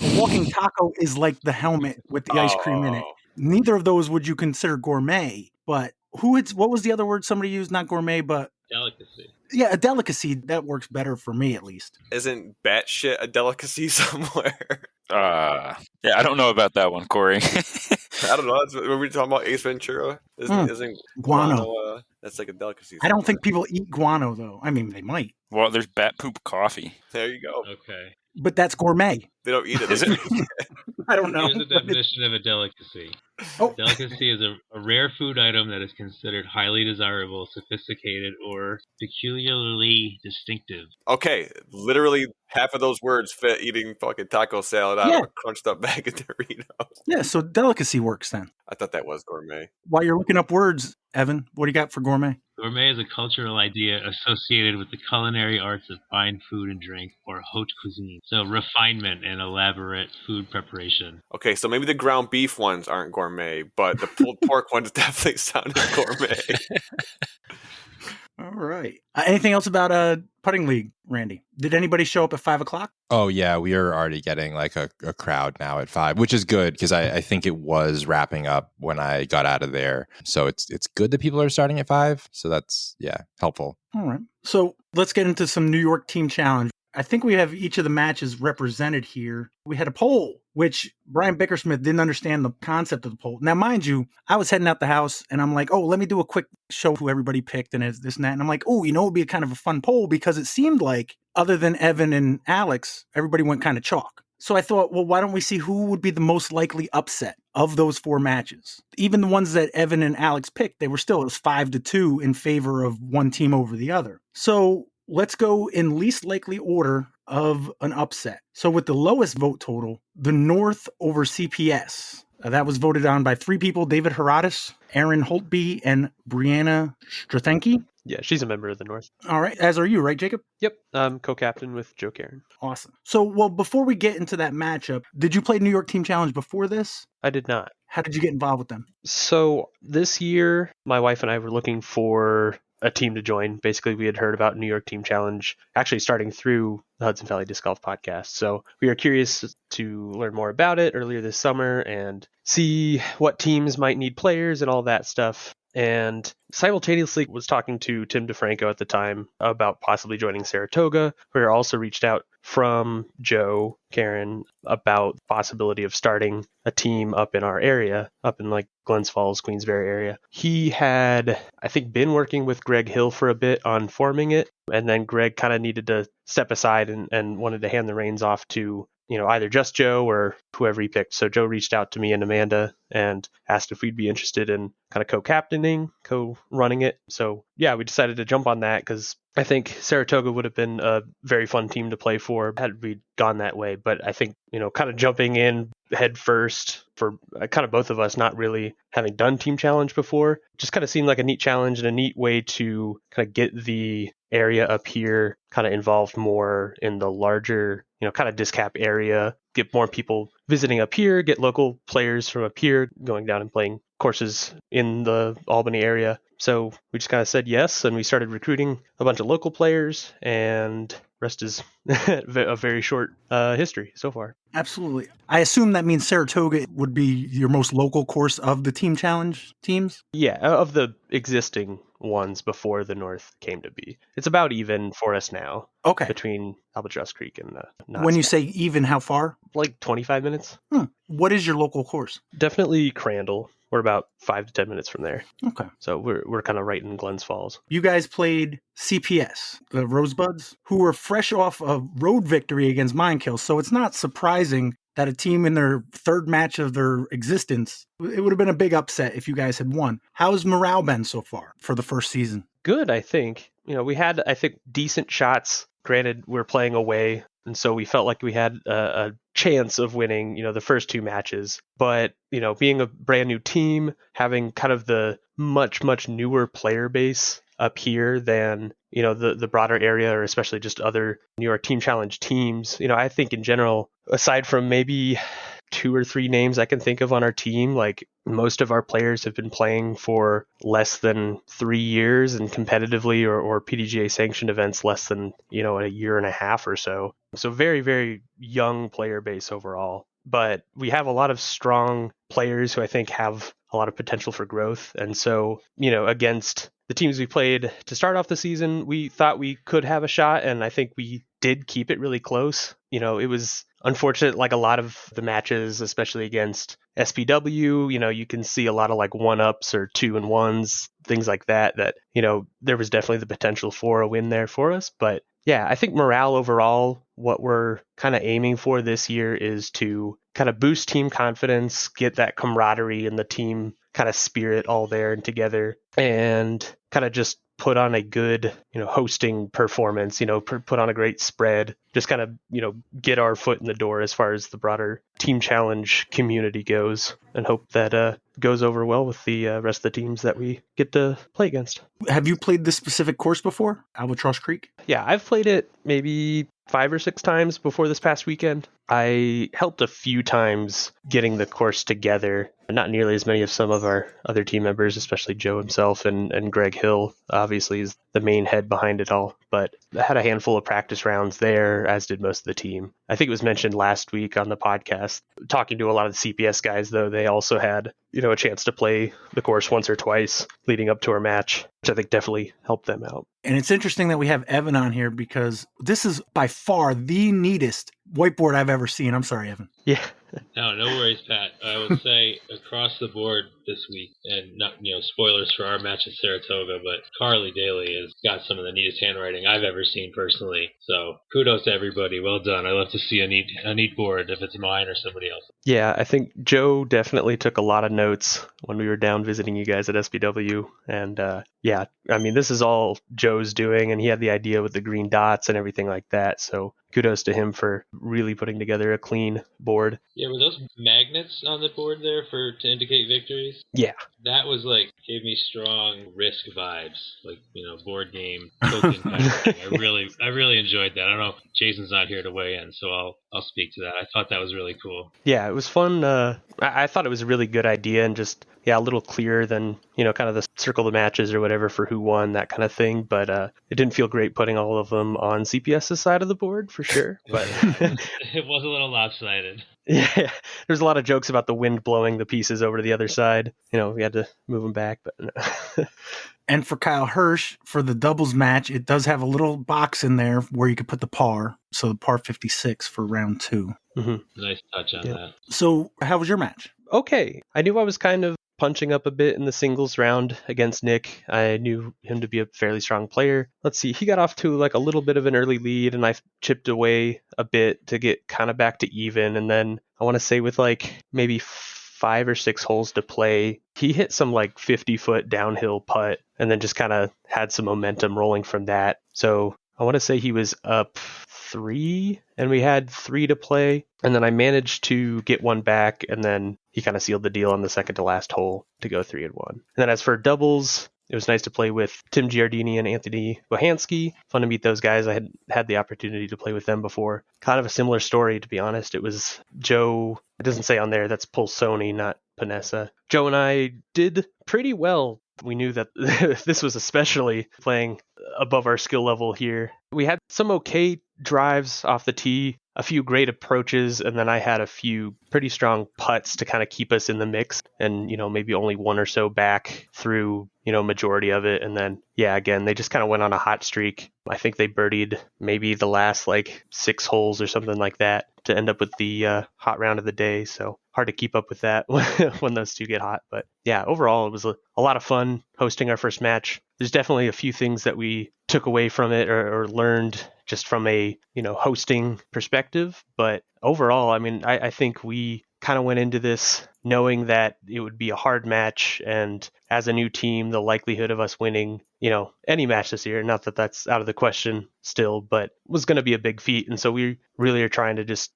A walking taco is like the helmet with the ice cream in it. Oh. Neither of those would you consider gourmet, but what was the other word somebody used? Not gourmet, but Delicacy. yeah, a delicacy. That works better for me, at least. Isn't batshit a delicacy somewhere? Yeah, I don't know about that one, Corey. I don't know. That's what we're talking about. Ace Ventura isn't Guano. That's like a delicacy. I don't think people eat guano, though. I mean, they might, Well, there's bat poop coffee. There you go. Okay. but that's gourmet. They don't eat it. Is it? I don't know. Here's the definition of a delicacy. Oh. Delicacy is a rare food item that is considered highly desirable, sophisticated, or peculiarly distinctive. Okay, literally half of those words fit eating fucking taco salad out of a crunched up bag of Doritos. Yeah, so delicacy works then. I thought that was gourmet. While you're looking up words, Evan, what do you got for gourmet? Gourmet is a cultural idea associated with the culinary arts of fine food and drink, or haute cuisine. So refinement and elaborate food preparation. Okay, so maybe the ground beef ones aren't gourmet, but the pulled pork ones definitely sounded gourmet. All right. Anything else about putting league, Randy? Did anybody show up at 5:00? Oh, yeah. We are already getting like a crowd now at 5, which is good because I think it was wrapping up when I got out of there. So it's good that people are starting at 5. So that's, helpful. All right. So let's get into some New York Team Challenge. I think we have each of the matches represented here. We had a poll, which Brian Bickersmith didn't understand the concept of the poll. Now, mind you, I was heading out the house and I'm like, oh, let me do a quick show who everybody picked and this and that. And I'm like, oh, it would be a kind of a fun poll because it seemed like other than Evan and Alex, everybody went kind of chalk. So I thought, well, why don't we see who would be the most likely upset of those 4 matches? Even the ones that Evan and Alex picked, it was 5-2 in favor of one team over the other. So let's go in least likely order of an upset. So with the lowest vote total, the North over CPS. That was voted on by 3 people, David Herodes, Aaron Holtby, and Brianna Strathenke. Yeah, she's a member of the North. All right, as are you, right, Jacob? Yep, I'm co-captain with Joe Karen. Awesome. So, well, before we get into that matchup, did you play New York Team Challenge before this? I did not. How did you get involved with them? So this year, my wife and I were looking for a team to join. Basically, we had heard about New York Team Challenge actually starting through the Hudson Valley Disc Golf Podcast. So we were curious to learn more about it earlier this summer and see what teams might need players and all that stuff. And simultaneously was talking to Tim DeFranco at the time about possibly joining Saratoga. We were also reached out from Joe Karen about the possibility of starting a team up in our area, up in like Glens Falls, Queensbury area. He had, I think, been working with Greg Hill for a bit on forming it. And then Greg kind of needed to step aside and wanted to hand the reins off to, either just Joe or whoever he picked. So Joe reached out to me and Amanda and asked if we'd be interested in kind of co-captaining, co-running it. So yeah, we decided to jump on that because I think Saratoga would have been a very fun team to play for had we gone that way. But I think, kind of jumping in head first for kind of both of us, not really having done Team Challenge before, just kind of seemed like a neat challenge and a neat way to kind of get the area up here kind of involved more in the larger, kind of disc cap area, get more people visiting up here, get local players from up here going down and playing courses in the Albany area. So we just kind of said yes, and we started recruiting a bunch of local players, and rest is a very short history so far. Absolutely. I assume that means Saratoga would be your most local course of the Team Challenge teams? Yeah, of the existing ones before the North came to be. It's about even for us now. Okay. Between Albatross Creek and the When you say even, how far? Like 25 minutes. What is your local course? Definitely Crandall. We're about 5 to 10 minutes from there. Okay. So we're kind of right in Glens Falls. You guys played CPS, the Rosebuds, who were fresh off a road victory against Mindkill. So it's not surprising that a team in their 3rd match of their existence, it would have been a big upset if you guys had won. How's morale been so far for the first season? Good, I think. We had, I think, decent shots. Granted, we're playing away, and so we felt like we had a chance of winning, the first 2 matches. But, being a brand new team, having kind of the much, much newer player base up here than, the broader area, or especially just other New York Team Challenge teams, I think in general, aside from maybe 2 or 3 names I can think of on our team, like most of our players have been playing for less than 3 years and competitively or PDGA sanctioned events less than, a year and a half or so. So very, very young player base overall. But we have a lot of strong players who I think have a lot of potential for growth. And so, against the teams we played to start off the season, we thought we could have a shot, and I think we did keep it really close. It was unfortunate, like a lot of the matches, especially against SPW, you can see a lot of like 1-ups or 2-1s, things like that, there was definitely the potential for a win there for us. But yeah, I think morale overall, what we're kind of aiming for this year is to kind of boost team confidence, get that camaraderie and the team kind of spirit all there and together, and kind of just put on a good, hosting performance, put on a great spread, just kind of, get our foot in the door as far as the broader team challenge community goes, and hope that goes over well with the rest of the teams that we get to play against. Have you played this specific course before, Albatross Creek? Yeah, I've played it maybe 5 or 6 times before this past weekend. I helped a few times getting the course together. Not nearly as many of some of our other team members, especially Joe himself and Greg Hill, obviously, is the main head behind it all. But I had a handful of practice rounds there, as did most of the team. I think it was mentioned last week on the podcast. Talking to a lot of the CPS guys, though, they also had, a chance to play the course once or twice leading up to our match, which I think definitely helped them out. And it's interesting that we have Evan on here because this is by far the neatest whiteboard I've ever seen. I'm sorry, Evan. Yeah. No worries, Pat. I would say across the board this week, and not, spoilers for our match at Saratoga, but Carly Daly has got some of the neatest handwriting I've ever seen personally. So kudos to everybody. Well done. I love to see a neat board if it's mine or somebody else. Yeah, I think Joe definitely took a lot of notes when we were down visiting you guys at SPW. And yeah, I mean, this is all Joe's doing, and he had the idea with the green dots and everything like that. So kudos to him for really putting together a clean board. Yeah, were those magnets on the board there to indicate victories? Yeah. That was gave me strong Risk vibes, board game token kind of thing. I really enjoyed that. I don't know, Jason's not here to weigh in, so I'll speak to that. I thought that was really cool. Yeah, it was fun. I thought it was a really good idea, and just a little clearer than kind of the circle the matches or whatever for who won, that kind of thing. But it didn't feel great putting all of them on CPS's side of the board for sure. But it was a little lopsided. Yeah, there's a lot of jokes about the wind blowing the pieces over to the other side. We had to move them back, but no. And for Kyle Hirsch, for the doubles match, it does have a little box in there where you could put the par. So the par 56 for round 2. Mm-hmm. Nice touch on that. So how was your match? Okay. I knew I was kind of punching up a bit in the singles round against Nick. I knew him to be a fairly strong player. Let's see, he got off to a little bit of an early lead, and I chipped away a bit to get kind of back to even. And then I want to say with maybe 5 or 6 holes to play, he hit some 50-foot downhill putt and then just kind of had some momentum rolling from that. So I want to say he was up 3 and we had 3 to play. And then I managed to get one back, and then he kind of sealed the deal on the second to last hole to go 3-1. And then as for doubles, it was nice to play with Tim Giardini and Anthony Bohansky. Fun to meet those guys. I had the opportunity to play with them before. Kind of a similar story, to be honest. It was Joe. It doesn't say on there, that's Pulsoni, not Panessa. Joe and I did pretty well. We knew that this was especially playing above our skill level here. We had some okay drives off the tee, a few great approaches, and then I had a few pretty strong putts to kind of keep us in the mix, and maybe only one or so back through majority of it. And then again, they just kind of went on a hot streak. I think they birdied maybe the last 6 holes or something like that to end up with the hot round of the day. So hard to keep up with that when those two get hot. But yeah, overall it was a lot of fun hosting our first match. There's definitely a few things that we took away from it or learned just from a hosting perspective. But overall, I mean, I think we kind of went into this knowing that it would be a hard match, and as a new team, the likelihood of us winning, any match this year, not that that's out of the question still, but was going to be a big feat. And so we really are trying to just,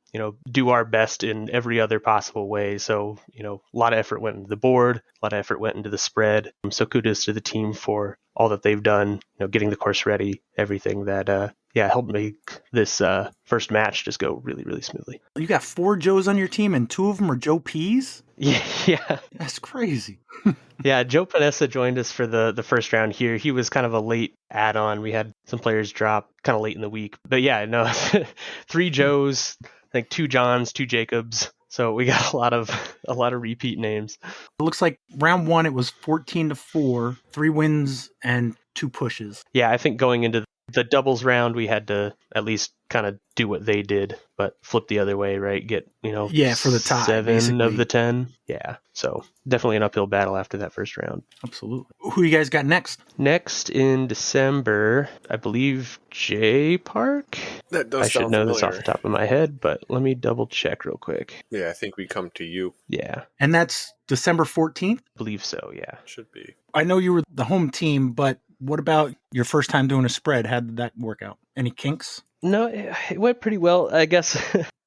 do our best in every other possible way. So, a lot of effort went into the board, a lot of effort went into the spread. So kudos to the team for all that they've done, getting the course ready, everything that, yeah, helped make this first match just go really, really smoothly. You got 4 Joes on your team, and 2 of them are Joe P's? Yeah. That's crazy. Yeah, Joe Panessa joined us for the first round here. He was kind of a late add-on. We had some players drop kind of late in the week. But yeah, no, 3 Joes, I think 2 Johns, 2 Jacobs. So we got a lot of repeat names. It looks like round 1 it was 14-4, 3 wins and 2 pushes. Yeah, I think going into the doubles round, we had to at least kind of do what they did, but flip the other way, right? Get, for the tie, 7 basically. of the 10. Yeah, so definitely an uphill battle after that first round. Absolutely. Who you guys got next? Next in December, I believe J Park. That does I should sound know this familiar. off the top of my head, but let me double check real quick. Yeah, I think we come to you. Yeah, And that's December 14th? I believe so, yeah. Should be. I know you were the home team, but what about your first time doing a spread? How did that work out? Any kinks? No, it went pretty well. I guess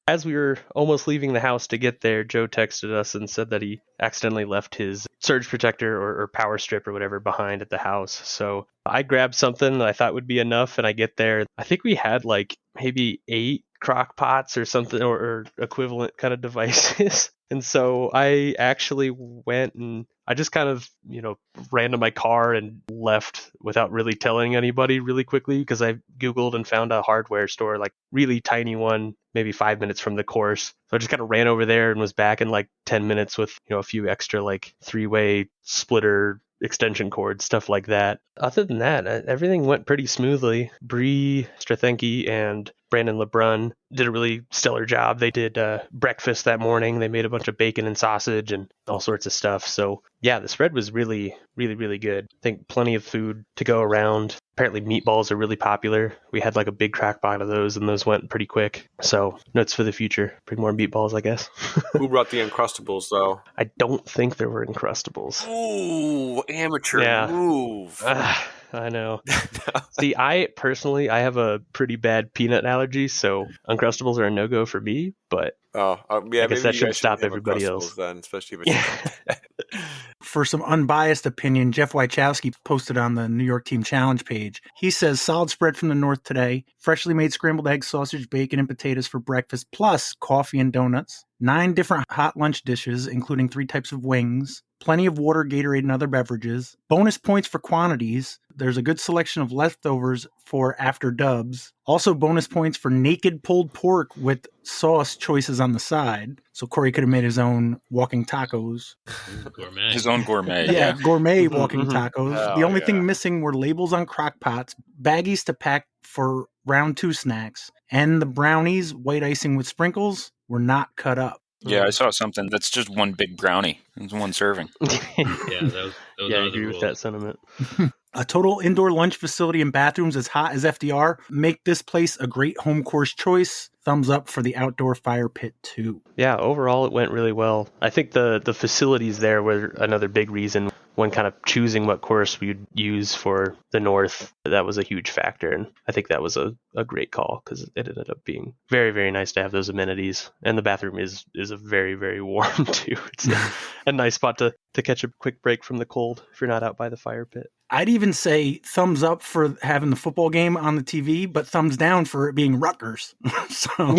as we were almost leaving the house to get there, Joe texted us and said that he accidentally left his surge protector or power strip or whatever behind at the house. So I grabbed something that I thought would be enough, and I get there. I think we had like maybe 8 crock pots or something or equivalent kind of devices. And so I actually went and I just kind of, ran to my car and left without really telling anybody really quickly, because I Googled and found a hardware store, like really tiny one, maybe 5 minutes from the course. So I just kind of ran over there and was back in like 10 minutes with, a few extra like 3-way splitter extension cords, stuff like that. Other than that, everything went pretty smoothly. Bree Strathenke and Brandon LeBrun did a really stellar job. They did breakfast that morning. They made a bunch of bacon and sausage and all sorts of stuff. So yeah, the spread was really, really, really good. I think plenty of food to go around. Apparently meatballs are really popular. We had like a big crack pot of those, and those went pretty quick. So notes for the future. Bring more meatballs, I guess. Who brought the Uncrustables, though? I don't think there were Uncrustables. Ooh, amateur move. I know. See, I have a pretty bad peanut allergy, so Uncrustables are a no-go for me, but yeah, I guess maybe that you should guys stop have everybody Uncrustables else. then, especially if it's For some unbiased opinion, Jeff Wachowski posted on the New York Team Challenge page. He says, solid spread from the north today. Freshly made scrambled eggs, sausage, bacon, and potatoes for breakfast, plus coffee and donuts. 9 different hot lunch dishes, including 3 types of wings. Plenty of water, Gatorade, and other beverages. Bonus points for quantities. There's a good selection of leftovers for after dubs. Also bonus points for naked pulled pork with sauce choices on the side. So Corey could have made his own walking tacos. Gourmet. His own gourmet. Yeah, gourmet Mhm, walking mhm. tacos. Oh, The only yeah. thing missing were labels on crock pots, baggies to pack for round 2 snacks, and the brownies, white icing with sprinkles, were not cut up. Yeah, I saw something that's just one big brownie. It's one serving. Yeah, those Yeah, I are the agree with rules. that sentiment. A total indoor lunch facility and bathrooms as hot as FDR make this place a great home course choice. Thumbs up for the outdoor fire pit too. Yeah, overall it went really well. I think the facilities there were another big reason when kind of choosing what course we'd use for the north. That was a huge factor, and I think that was a great call because it ended up being very, very nice to have those amenities. And the bathroom is a very, very warm too. It's a nice spot to catch a quick break from the cold if you're not out by the fire pit. I'd even say thumbs up for having the football game on the TV, but thumbs down for it being Rutgers. So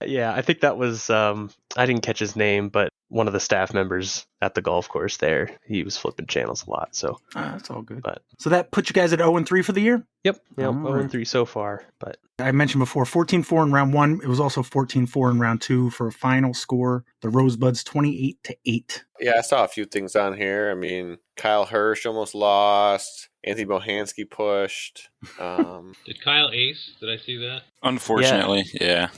Yeah, I think that was, I didn't catch his name, but one of the staff members at the golf course there, he was flipping channels a lot. So, that's all good. but So that puts you guys at 0-3 for the year? yep, All right. 0-3 so far. But I mentioned before, 14-4 in round 1. It was also 14-4 in round 2 for a final score. The Rosebuds 28-8. Yeah, I saw a few things on here. I mean, Kyle Hirsch almost lost. Anthony Bohanski pushed. Did Kyle ace? Did I see that? Unfortunately, yeah.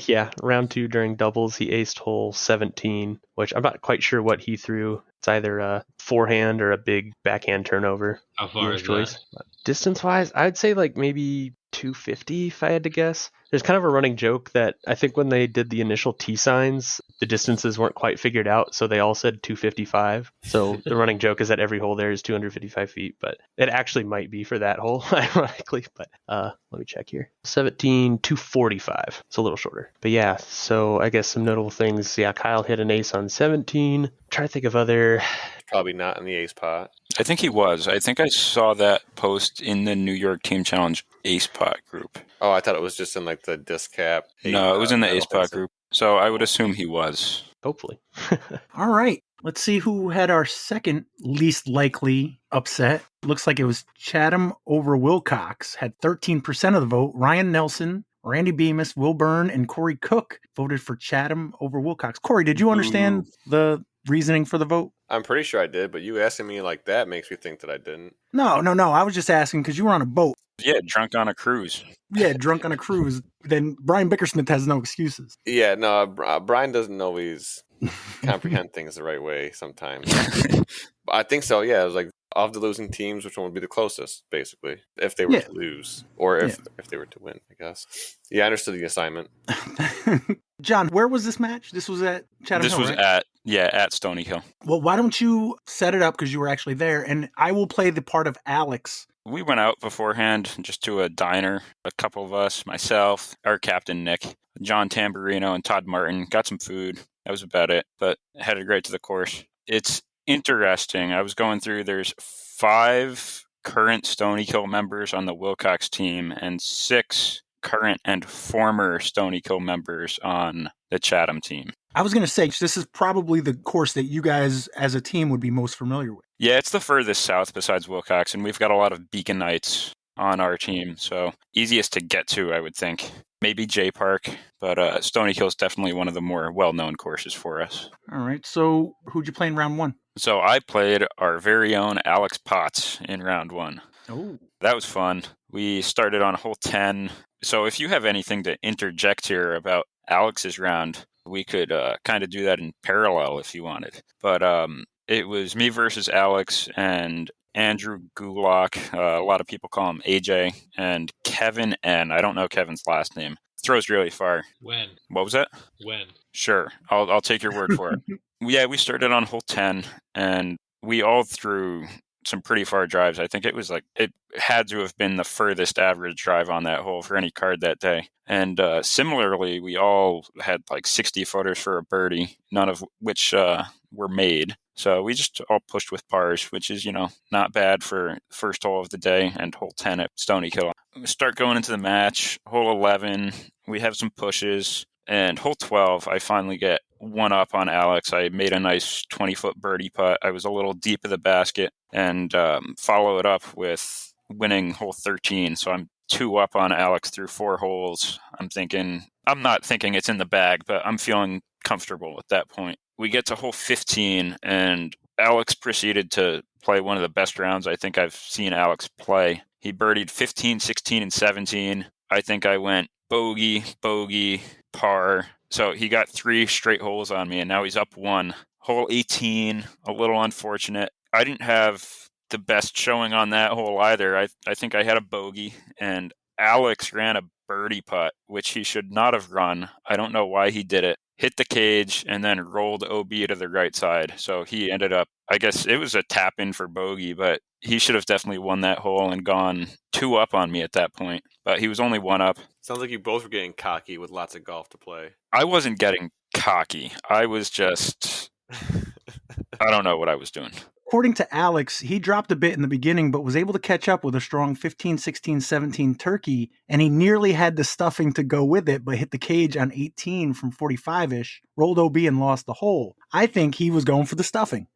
yeah, round 2 during doubles, he aced hole 17, which I'm not quite sure what he threw. It's either a forehand or a big backhand turnover. How far Dealer's is choice. Distance-wise, I'd say like maybe 250 if I had to guess. There's kind of a running joke that I think when they did the initial T signs, the distances weren't quite figured out, so they all said 255. So the running joke is that every hole there is 255 feet, but it actually might be for that hole, ironically. But let me check here. 245. It's a little shorter. But yeah, so I guess some notable things. Yeah, Kyle hit an ace on 17. Try to think of other probably not in the ace pot. I think he was. I think I saw that post in the New York Team Challenge Ace Pot group. Oh, I thought it was just in like the disc cap. No, it was in the I don't Ace think Pot so. group. So I would assume he was. Hopefully. All right. Let's see who had our second least likely upset. Looks like it was Chatham over Wilcox, had 13% of the vote. Ryan Nelson, Randy Bemis, Will Byrne, and Corey Cook voted for Chatham over Wilcox. Corey, did you understand the reasoning for the vote? I'm pretty sure I did, but you asking me like that makes me think that I didn't. No. I was just asking because you were on a boat. Yeah, drunk on a cruise. Yeah, drunk on a cruise. Then Brian Bickersmith has no excuses. Yeah, no, Brian doesn't always comprehend things the right way sometimes. But I think so, yeah. It was like, of the losing teams, which one would be the closest, basically, if they were to lose, or if they were to win, I guess. Yeah, I understood the assignment. John, where was this match? This was at Chatham This Hill, was right? at Stony Hill. Well, why don't you set it up because you were actually there, and I will play the part of Alex. We went out beforehand just to a diner, a couple of us, myself, our captain Nick, John Tamburino, and Todd Martin. Got some food. That was about it, but headed right to the course. It's interesting. I was going through, there's 5 current Stony Hill members on the Wilcox team and 6 current and former Stony Hill members on the Chatham team. I was going to say, this is probably the course that you guys as a team would be most familiar with. Yeah, it's the furthest south besides Wilcox, and we've got a lot of Beaconites on our team, so easiest to get to, I would think. Maybe J Park, but Stony Hill is definitely one of the more well-known courses for us. All right, so who'd you play in round 1? So I played our very own Alex Potts in round 1. Oh. That was fun. We started on hole 10. So if you have anything to interject here about Alex's round, we could kind of do that in parallel if you wanted. But it was me versus Alex and Andrew Gulak. A lot of people call him AJ. And Kevin N. I don't know Kevin's last name. Throws really far. When? What was that? When? Sure. I'll take your word for it. Yeah, we started on hole 10, and we all threw some pretty far drives. I think it had to have been the furthest average drive on that hole for any card that day. And similarly, we all had like 60 footers for a birdie, none of which were made. So we just all pushed with pars, which is, not bad for first hole of the day and hole 10 at Stony Hill. We start going into the match. Hole 11, we have some pushes. And hole 12, I finally get one up on Alex. I made a nice 20-foot birdie putt. I was a little deep in the basket and follow it up with winning hole 13. So I'm 2 up on Alex through 4 holes. I'm not thinking it's in the bag, but I'm feeling comfortable at that point. We get to hole 15, and Alex proceeded to play one of the best rounds I think I've seen Alex play. He birdied 15, 16, and 17. I think I went bogey, par. So he got 3 straight holes on me, and now he's up 1. Hole 18, a little unfortunate. I didn't have the best showing on that hole either. I think I had a bogey, and Alex ran a birdie putt, which he should not have run. I don't know why he did it. Hit the cage and then rolled OB to the right side. So he ended up, I guess it was a tap in for bogey, but he should have definitely won that hole and gone 2 up on me at that point. But he was only 1 up. Sounds like you both were getting cocky with lots of golf to play. I wasn't getting cocky. I was just, I don't know what I was doing. According to Alex, he dropped a bit in the beginning, but was able to catch up with a strong 15, 16, 17 turkey, and he nearly had the stuffing to go with it, but hit the cage on 18 from 45-ish, rolled OB and lost the hole. I think he was going for the stuffing.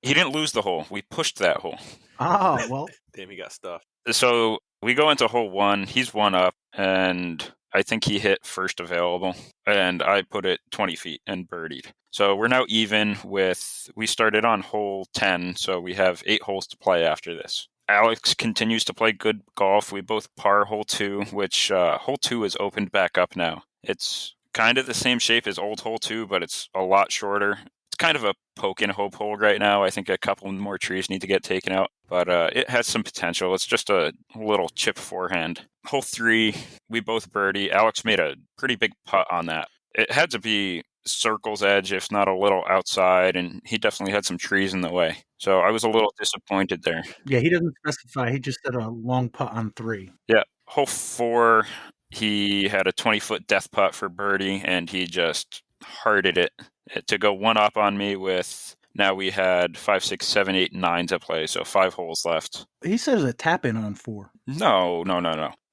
He didn't lose the hole. We pushed that hole. Oh, well. Damn, he got stuffed. So we go into hole 1. He's 1 up, and I think he hit first available, and I put it 20 feet and birdied. So we're now even with, we started on hole 10, so we have 8 holes to play after this. Alex continues to play good golf. We both par hole 2, which hole 2 is opened back up now. It's kind of the same shape as old hole 2, but it's a lot shorter. It's kind of a poke and hope hole right now. I think a couple more trees need to get taken out, but it has some potential. It's just a little chip forehand. Hole 3, we both birdie. Alex made a pretty big putt on that. It had to be circle's edge, if not a little outside, and he definitely had some trees in the way. So I was a little disappointed there. Yeah, he doesn't specify. He just said a long putt on 3. Yeah. Hole 4, he had a 20-foot death putt for birdie, and he just hearted it to go 1 up on me with Now we had 5, 6, 7, 8, 9 to play, so 5 holes left. He says a tap in on 4. No.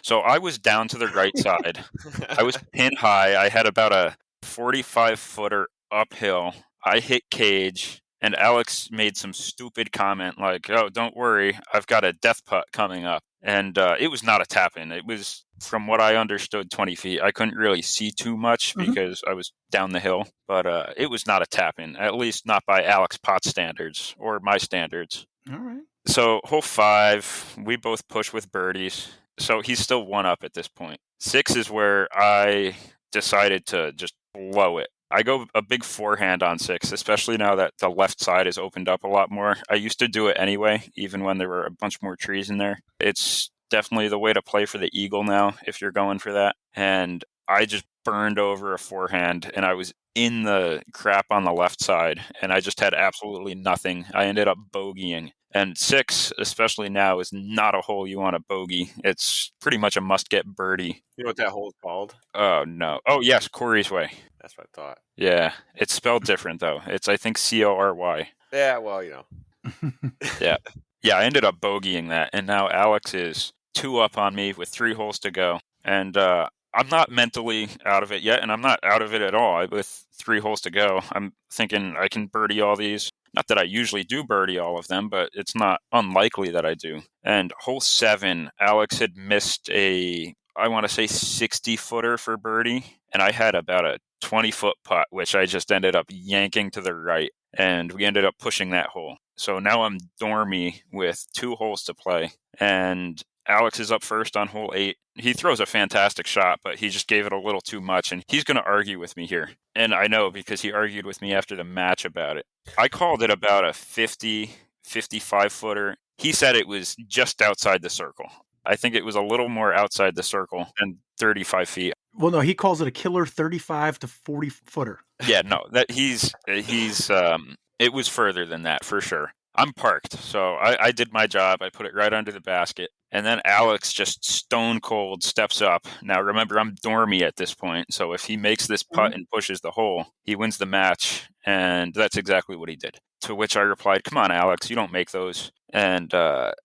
So I was down to the right side. I was pin high. I had about a 45-footer uphill. I hit cage, and Alex made some stupid comment like, "Oh, don't worry, I've got a death putt coming up." And it was not a tap-in. It was, from what I understood, 20 feet. I couldn't really see too much because I was down the hill, but it was not a tap-in, at least not by Alex Potts standards or my standards. All right. So hole 5, we both push with birdies. So he's still 1 up at this point. 6 is where I decided to just blow it. I go a big forehand on 6, especially now that the left side has opened up a lot more. I used to do it anyway, even when there were a bunch more trees in there. It's definitely the way to play for the eagle now, if you're going for that. And I just burned over a forehand, and I was in the crap on the left side, and I just had absolutely nothing. I ended up bogeying. And 6, especially now, is not a hole you want to bogey. It's pretty much a must-get birdie. You know what that hole's called? Oh, no. Oh, yes, Corey's Way. That's what I thought. Yeah, it's spelled different, though. It's, I think, Cory. Yeah, well, you know. Yeah, I ended up bogeying that, and now Alex is 2 up on me with 3 holes to go. And I'm not mentally out of it yet, and I'm not out of it at all. With 3 holes to go, I'm thinking I can birdie all these. Not that I usually do birdie all of them, but it's not unlikely that I do. And hole 7, Alex had missed a, I want to say, 60-footer for birdie, and I had about a 20-foot putt, which I just ended up yanking to the right, and we ended up pushing that hole. So now I'm dormy with 2 holes to play, and Alex is up first on hole 8. He throws a fantastic shot, but he just gave it a little too much, and he's going to argue with me here. And I know, because he argued with me after the match about it. I called it about a 50, 55-footer. He said it was just outside the circle. I think it was a little more outside the circle than 35 feet. Well, no, he calls it a killer 35 to 40-footer. Yeah, no, that he's it was further than that for sure. I'm parked, so I did my job. I put it right under the basket. And then Alex just stone cold steps up. Now, remember, I'm dormy at this point, so if he makes this putt and pushes the hole, he wins the match, and that's exactly what he did. To which I replied, "Come on, Alex, you don't make those." And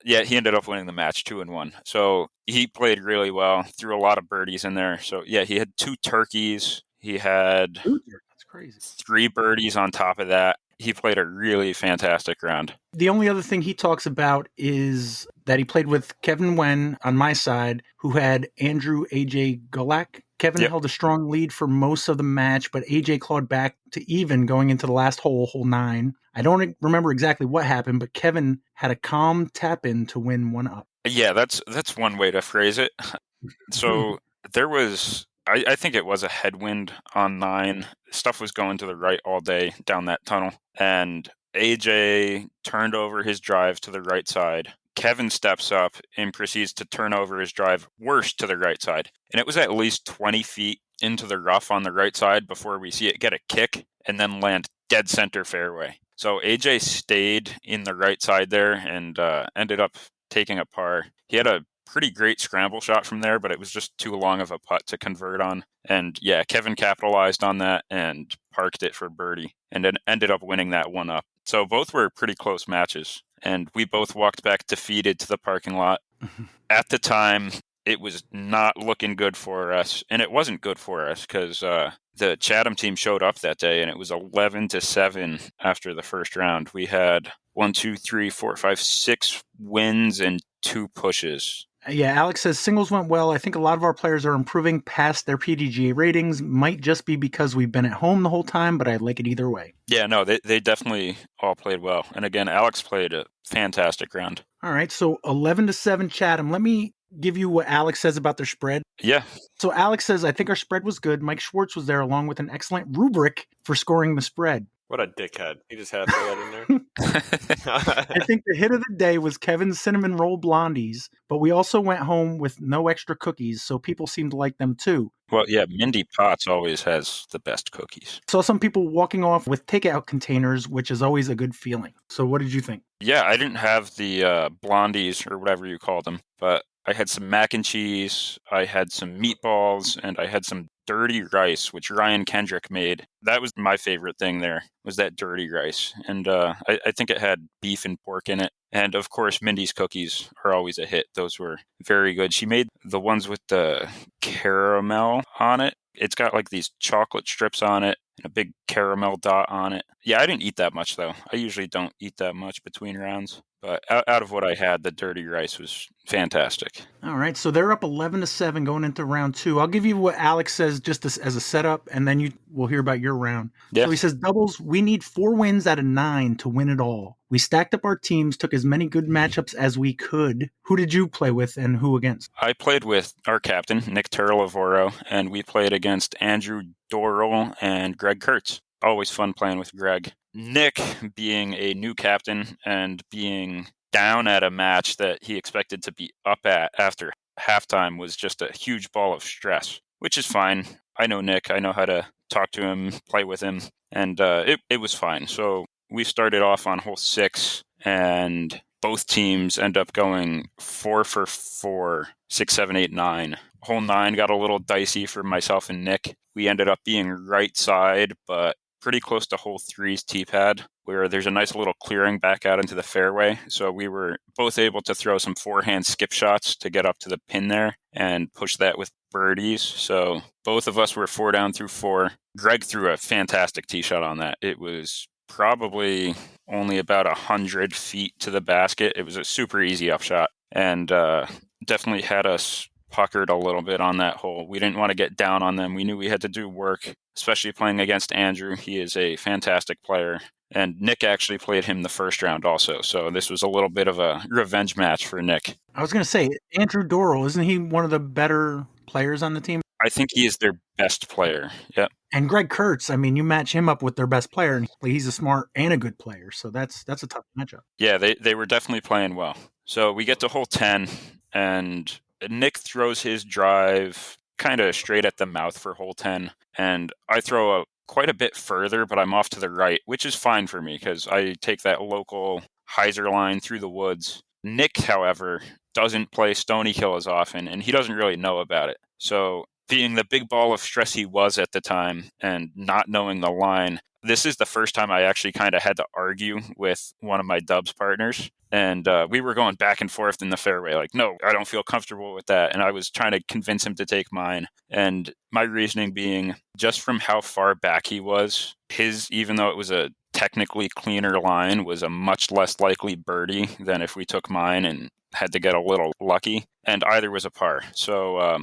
yeah, he ended up winning the match 2-1. So he played really well, threw a lot of birdies in there. So yeah, he had 2 turkeys. He had That's crazy. 3 birdies on top of that. He played a really fantastic round. The only other thing he talks about is that he played with Kevin Wen on my side, who had Andrew A.J. Gulak. Kevin held a strong lead for most of the match, but A.J. clawed back to even going into the last hole, hole 9. I don't remember exactly what happened, but Kevin had a calm tap-in to win 1 up. Yeah, that's one way to phrase it. So there was... I think it was a headwind on 9. Stuff was going to the right all day down that tunnel. And AJ turned over his drive to the right side. Kevin steps up and proceeds to turn over his drive worse to the right side. And it was at least 20 feet into the rough on the right side before we see it get a kick and then land dead center fairway. So AJ stayed in the right side there and ended up taking a par. He had a pretty great scramble shot from there, but it was just too long of a putt to convert on. And yeah, Kevin capitalized on that and parked it for birdie and then ended up winning that 1 up. So both were pretty close matches, and we both walked back defeated to the parking lot. At the time, it was not looking good for us, and it wasn't good for us because the Chatham team showed up that day, and it was 11-7 after the first round. We had 6 wins and 2 pushes. Yeah, Alex says singles went well. I think a lot of our players are improving past their PDGA ratings. Might just be because we've been at home the whole time, but I like it either way. Yeah, no, they definitely all played well. And again, Alex played a fantastic round. All right, so 11-7 Chatham. Let me give you what Alex says about their spread. Yeah. So Alex says, I think our spread was good. Mike Schwartz was there along with an excellent rubric for scoring the spread. What a dickhead. He just had to throw that in there. I think the hit of the day was Kevin's cinnamon roll blondies, but we also went home with no extra cookies, so people seemed to like them too. Well, yeah, Mindy Potts always has the best cookies. Saw some people walking off with takeout containers, which is always a good feeling. So what did you think? Yeah, I didn't have the blondies or whatever you call them, but I had some mac and cheese, I had some meatballs, and I had some dirty rice, which Ryan Kendrick made. That was my favorite thing there, was that dirty rice. And I think it had beef and pork in it. And of course, Mindy's cookies are always a hit. Those were very good. She made the ones with the caramel on it. It's got like these chocolate strips on it and a big caramel dot on it. Yeah, I didn't eat that much though. I usually don't eat that much between rounds. But out of what I had, the dirty rice was fantastic. All right, so they're up 11-7 going into round 2. I'll give you what Alex says just as a setup, and then we'll hear about your round. Yeah. So he says, doubles, we need 4 wins out of 9 to win it all. We stacked up our teams, took as many good matchups as we could. Who did you play with and who against? I played with our captain, Nick Terravoro, and we played against Andrew Dorrell and Greg Kurtz. Always fun playing with Greg. Nick, being a new captain and being down at a match that he expected to be up at after halftime, was just a huge ball of stress, which is fine. I know Nick. I know how to talk to him, play with him, and it was fine. So we started off on hole 6, and both teams end up going 4 for 4, 6, 7, 8, 9. Hole 9 got a little dicey for myself and Nick. We ended up being right side, but pretty close to hole 3's tee pad, where there's a nice little clearing back out into the fairway. So we were both able to throw some forehand skip shots to get up to the pin there and push that with birdies. So both of us were 4 down through 4. Greg threw a fantastic tee shot on that. It was probably only about 100 feet to the basket. It was a super easy upshot, and definitely had us puckered a little bit on that hole. We didn't want to get down on them. We knew we had to do work, especially playing against Andrew. He is a fantastic player. And Nick actually played him the first round also. So this was a little bit of a revenge match for Nick. I was going to say, Andrew Dorrell, isn't he one of the better players on the team? I think he is their best player. Yep. And Greg Kurtz, I mean, you match him up with their best player, and he's a smart and a good player. So that's a tough matchup. Yeah, they were definitely playing well. So we get to hole 10, and Nick throws his drive kind of straight at the mouth for hole 10, and I throw quite a bit further, but I'm off to the right, which is fine for me because I take that local hyzer line through the woods. Nick, however, doesn't play Stony Hill as often, and he doesn't really know about it. So being the big ball of stress he was at the time and not knowing the line, this is the first time I actually kind of had to argue with one of my dubs partners. And we were going back and forth in the fairway, like, no, I don't feel comfortable with that. And I was trying to convince him to take mine. And my reasoning being, just from how far back he was, his, even though it was a technically cleaner line, was a much less likely birdie than if we took mine and had to get a little lucky. And either was a par. So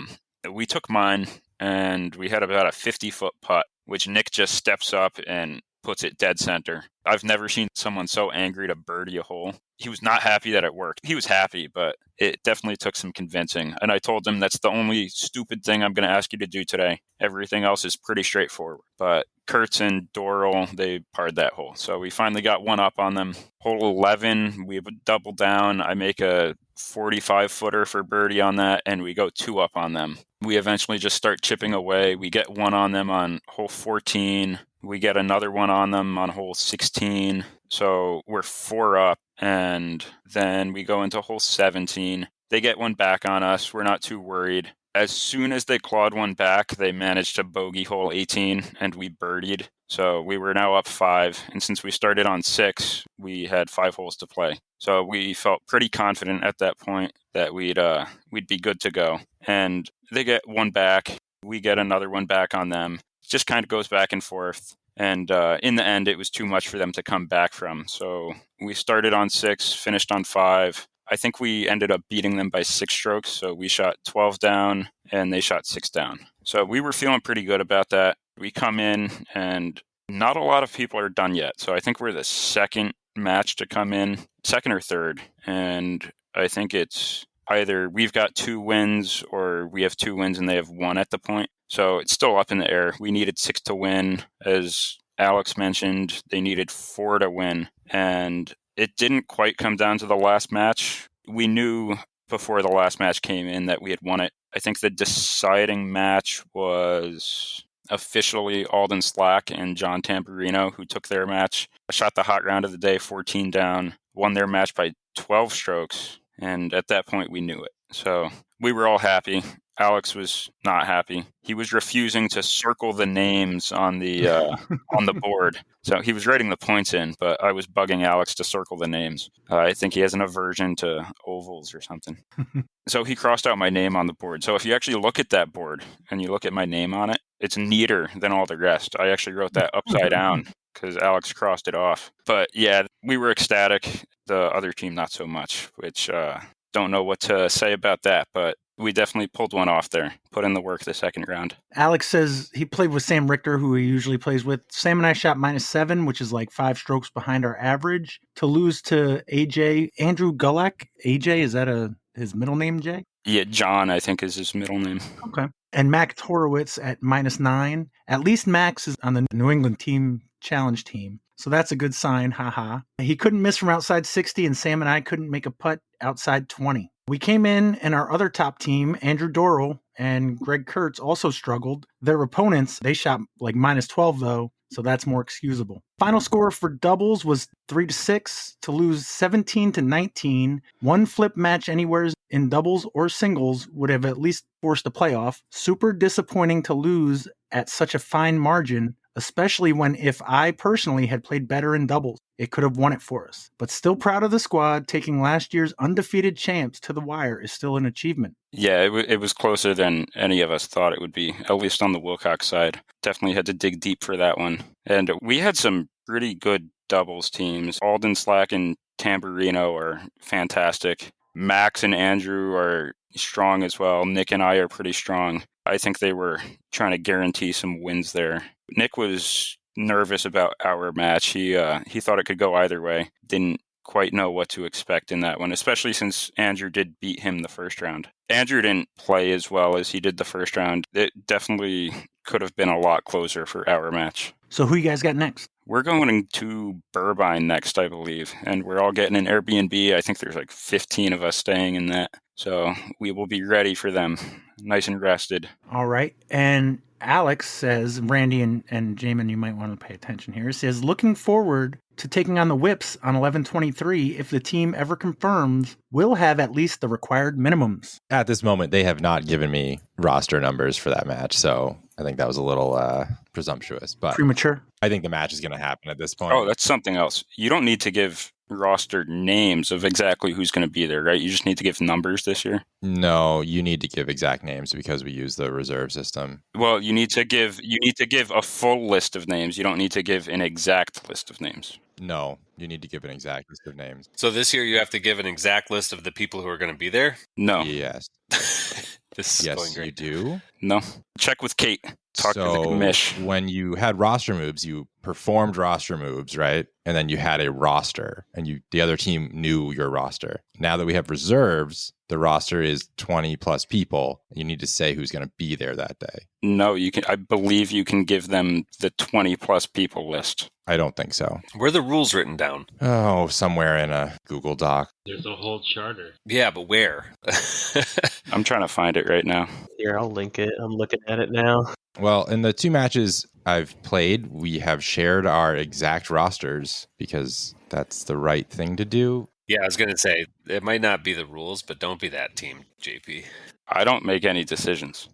we took mine, and we had about a 50-foot putt, which Nick just steps up and puts it dead center. I've never seen someone so angry to birdie a hole. He was not happy that it worked. He was happy, but it definitely took some convincing. And I told him that's the only stupid thing I'm going to ask you to do today. Everything else is pretty straightforward. But Kurtz and Dorrell, they parred that hole. So we finally got one up on them. Hole 11, we double down. I make a 45-footer for birdie on that, and we go 2 up on them. We eventually just start chipping away. We get one on them on hole 14. We get another one on them on hole 16. So we're 4 up, and then we go into hole 17. They get one back on us. We're not too worried. As soon as they clawed one back, they managed to bogey hole 18, and we birdied. So we were now up 5, and since we started on 6, we had 5 holes to play. So we felt pretty confident at that point that we'd be good to go. And they get one back. We get another one back on them. It just kind of goes back and forth. And in the end, it was too much for them to come back from. So we started on 6, finished on 5. I think we ended up beating them by 6 strokes. So we shot 12 down, and they shot 6 down. So we were feeling pretty good about that. We come in, and not a lot of people are done yet. So I think we're the second match to come in, second or third. And I think it's either we've got 2 wins or we have 2 wins and they have 1 at the point. So it's still up in the air. We needed 6 to win. As Alex mentioned, they needed 4 to win. And it didn't quite come down to the last match. We knew before the last match came in that we had won it. I think the deciding match was officially Alden Slack and John Tamburino, who took their match. Shot the hot round of the day, 14 down, won their match by 12 strokes. And at that point, we knew it. So we were all happy. Alex was not happy. He was refusing to circle the names on the board. So he was writing the points in, but I was bugging Alex to circle the names. I think he has an aversion to ovals or something. So he crossed out my name on the board. So if you actually look at that board and you look at my name on it, it's neater than all the rest. I actually wrote that upside down because Alex crossed it off. But yeah, we were ecstatic. The other team, not so much, which don't know what to say about that, but we definitely pulled one off there, put in the work the second round. Alex says he played with Sam Richter, who he usually plays with. Sam and I shot -7, which is like 5 strokes behind our average. To lose to AJ, Andrew Gullak. AJ, is that his middle name, Jay? Yeah, John, I think, is his middle name. Okay. And Mac Torowitz at -9. At least Max is on the New England team challenge team. So that's a good sign, haha. He couldn't miss from outside 60, and Sam and I couldn't make a putt outside 20. We came in, and our other top team, Andrew Dorrell and Greg Kurtz, also struggled. Their opponents, they shot like -12, though, so that's more excusable. Final score for doubles was 3-6 to lose 17-19. One flip match anywhere in doubles or singles would have at least forced a playoff. Super disappointing to lose at such a fine margin, especially when if I personally had played better in doubles, it could have won it for us. But still proud of the squad. Taking last year's undefeated champs to the wire is still an achievement. Yeah, it was closer than any of us thought it would be, at least on the Wilcox side. Definitely had to dig deep for that one. And we had some pretty good doubles teams. Alden Slack and Tamburino are fantastic. Max and Andrew are strong as well. Nick and I are pretty strong. I think they were trying to guarantee some wins there. Nick was nervous about our match. He thought it could go either way. Didn't quite know what to expect in that one, especially since Andrew did beat him the first round. Andrew didn't play as well as he did the first round. It definitely could have been a lot closer for our match. So who you guys got next? We're going to Burbine next, I believe, and we're all getting an Airbnb. I think there's like 15 of us staying in that. So we will be ready for them, nice and rested. All right. And Alex says, Randy and Jaimen, you might want to pay attention here, says, looking forward to taking on the Whips on 11/23. If the team ever confirms, we'll have at least the required minimums. At this moment, they have not given me roster numbers for that match, so I think that was a little presumptuous. But Premature. I think the match is going to happen at this point. Oh, that's something else. You don't need to give roster names of exactly who's going to be there, right? You just need to give numbers this year. No, you need to give exact names because we use the reserve system. Well, you need to give a full list of names. You don't need to give an exact list of names. No, you need to give an exact list of names. So this year you have to give an exact list of the people who are going to be there? No. Yes. This is going great. You do? No. Check with Kate. Talk to the commish. When you had roster moves, you performed roster moves, right? And then you had a roster, and the other team knew your roster. Now that we have reserves, the roster is 20 plus people. You need to say who's going to be there that day. No, you can. I believe you can give them the 20 plus people list. I don't think so. Where are the rules written down? Oh, somewhere in a Google Doc. There's a whole charter. Yeah, but where? I'm trying to find it right now. Here, I'll link it. I'm looking at it now. Well, in the 2 matches I've played, we have shared our exact rosters because that's the right thing to do. Yeah, I was going to say, it might not be the rules, but don't be that team, JP. I don't make any decisions.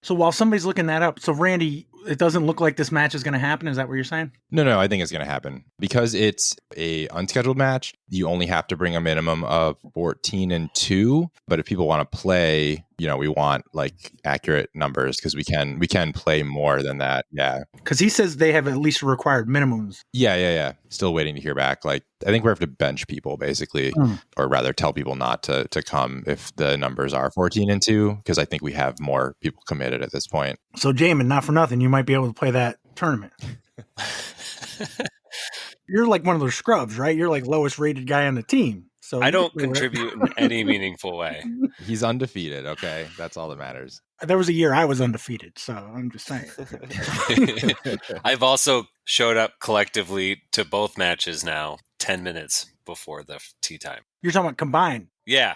So while somebody's looking that up, so Randy, it doesn't look like this match is going to happen. Is that what you're saying? No, I think it's going to happen. Because it's a unscheduled match, you only have to bring a minimum of 14 and 2. But if people want to play, we want like accurate numbers because we can play more than that. Yeah. Because he says they have at least required minimums. Yeah. Still waiting to hear back. Like, I think we have to bench people basically, or rather tell people not to come if the numbers are 14 and 2, because I think we have more people committed at this point. So Jaimen, not for nothing, you might be able to play that tournament. You're like one of those scrubs, right? You're like lowest rated guy on the team. So I don't contribute in any meaningful way. He's undefeated, okay? That's all that matters. There was a year I was undefeated, so I'm just saying. I've also showed up collectively to both matches now 10 minutes before the tee time. You're talking about combined. Yeah.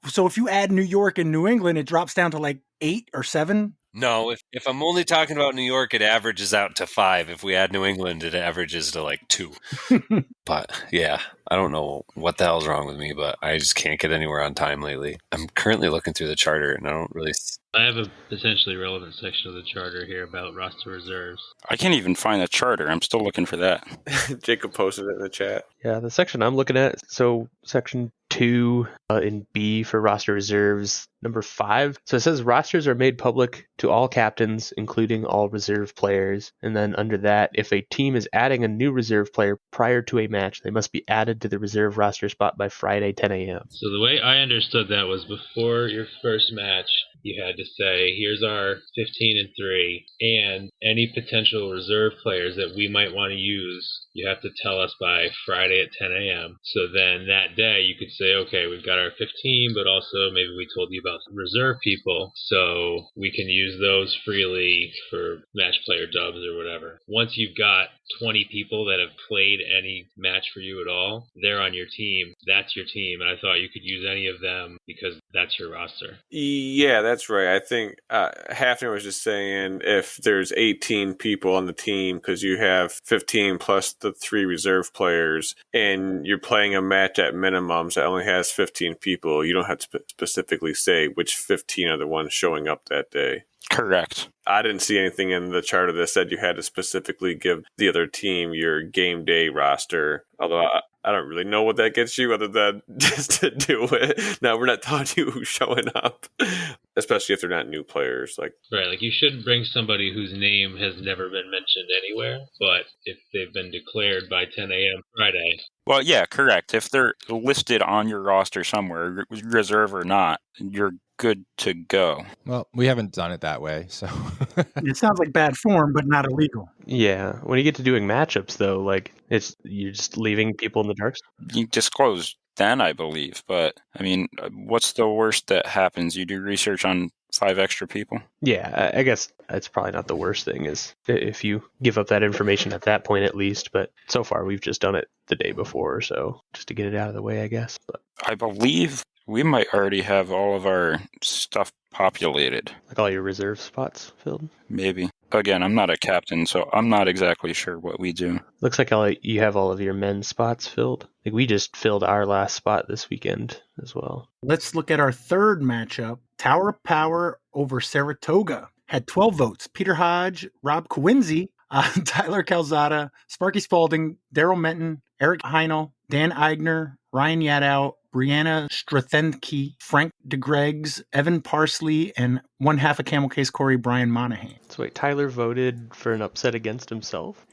So if you add New York and New England, it drops down to like 8 or 7 No, if I'm only talking about New York, it averages out to 5. If we add New England, it averages to like 2. But yeah, I don't know what the hell's wrong with me, but I just can't get anywhere on time lately. I'm currently looking through the charter, and I don't really... I have a potentially relevant section of the charter here about roster reserves. I can't even find the charter. I'm still looking for that. Jacob posted it in the chat. Yeah, the section I'm looking at, so section 2 in B for roster reserves, number 5. So it says rosters are made public to all captains, including all reserve players. And then under that, if a team is adding a new reserve player prior to a match, they must be added to the reserve roster spot by Friday, 10 a.m. So the way I understood that was before your first match, you had to say, here's our 15 and 3, and any potential reserve players that we might want to use, you have to tell us by Friday at 10 a.m. So then that day you could say, okay, we've got our 15, but also maybe we told you about reserve people, so we can use those freely for match player dubs or whatever. Once you've got 20 people that have played any match for you at all, they're on your team. That's your team, and I thought you could use any of them because that's your roster. Yeah, that's right. I think Hafner was just saying if there's 18 people on the team because you have 15 plus the 3 reserve players and you're playing a match at minimums that only has 15 people, you don't have to specifically say which 15 are the ones showing up that day. Correct. I didn't see anything in the charter that said you had to specifically give the other team your game day roster, although I don't really know what that gets you other than just to do it. Now, we're not telling you who's showing up, especially if they're not new players. Right, like you shouldn't bring somebody whose name has never been mentioned anywhere, but if they've been declared by 10 a.m. Friday. Well, yeah, correct. If they're listed on your roster somewhere, reserve or not, you're good to go. Well, we haven't done it that way, so It sounds like bad form, but not illegal. Yeah, when you get to doing matchups, though, like you're just leaving people in the dark. You disclose then, I believe. But, I mean, what's the worst that happens? You do research on 5 extra people? Yeah, I guess that's probably not the worst thing is if you give up that information at that point at least. But so far, we've just done it the day before or so just to get it out of the way, I guess. But I believe we might already have all of our stuff populated. like all your reserve spots filled? Maybe. Again, I'm not a captain, so I'm not exactly sure what we do. Looks like you have all of your men's spots filled. Like we just filled our last spot this weekend as well. Let's look at our third matchup. Tower of Power over Saratoga. Had 12 votes. Peter Hodge, Rob Cowinsey, Tyler Calzada, Sparky Spalding, Daryl Menton, Eric Heinel, Dan Eigner, Ryan Yadow, Brianna Strathenke, Frank DeGreggs, Evan Parsley, and one half a camel case Corey Brian Monahan. So wait, Tyler voted for an upset against himself?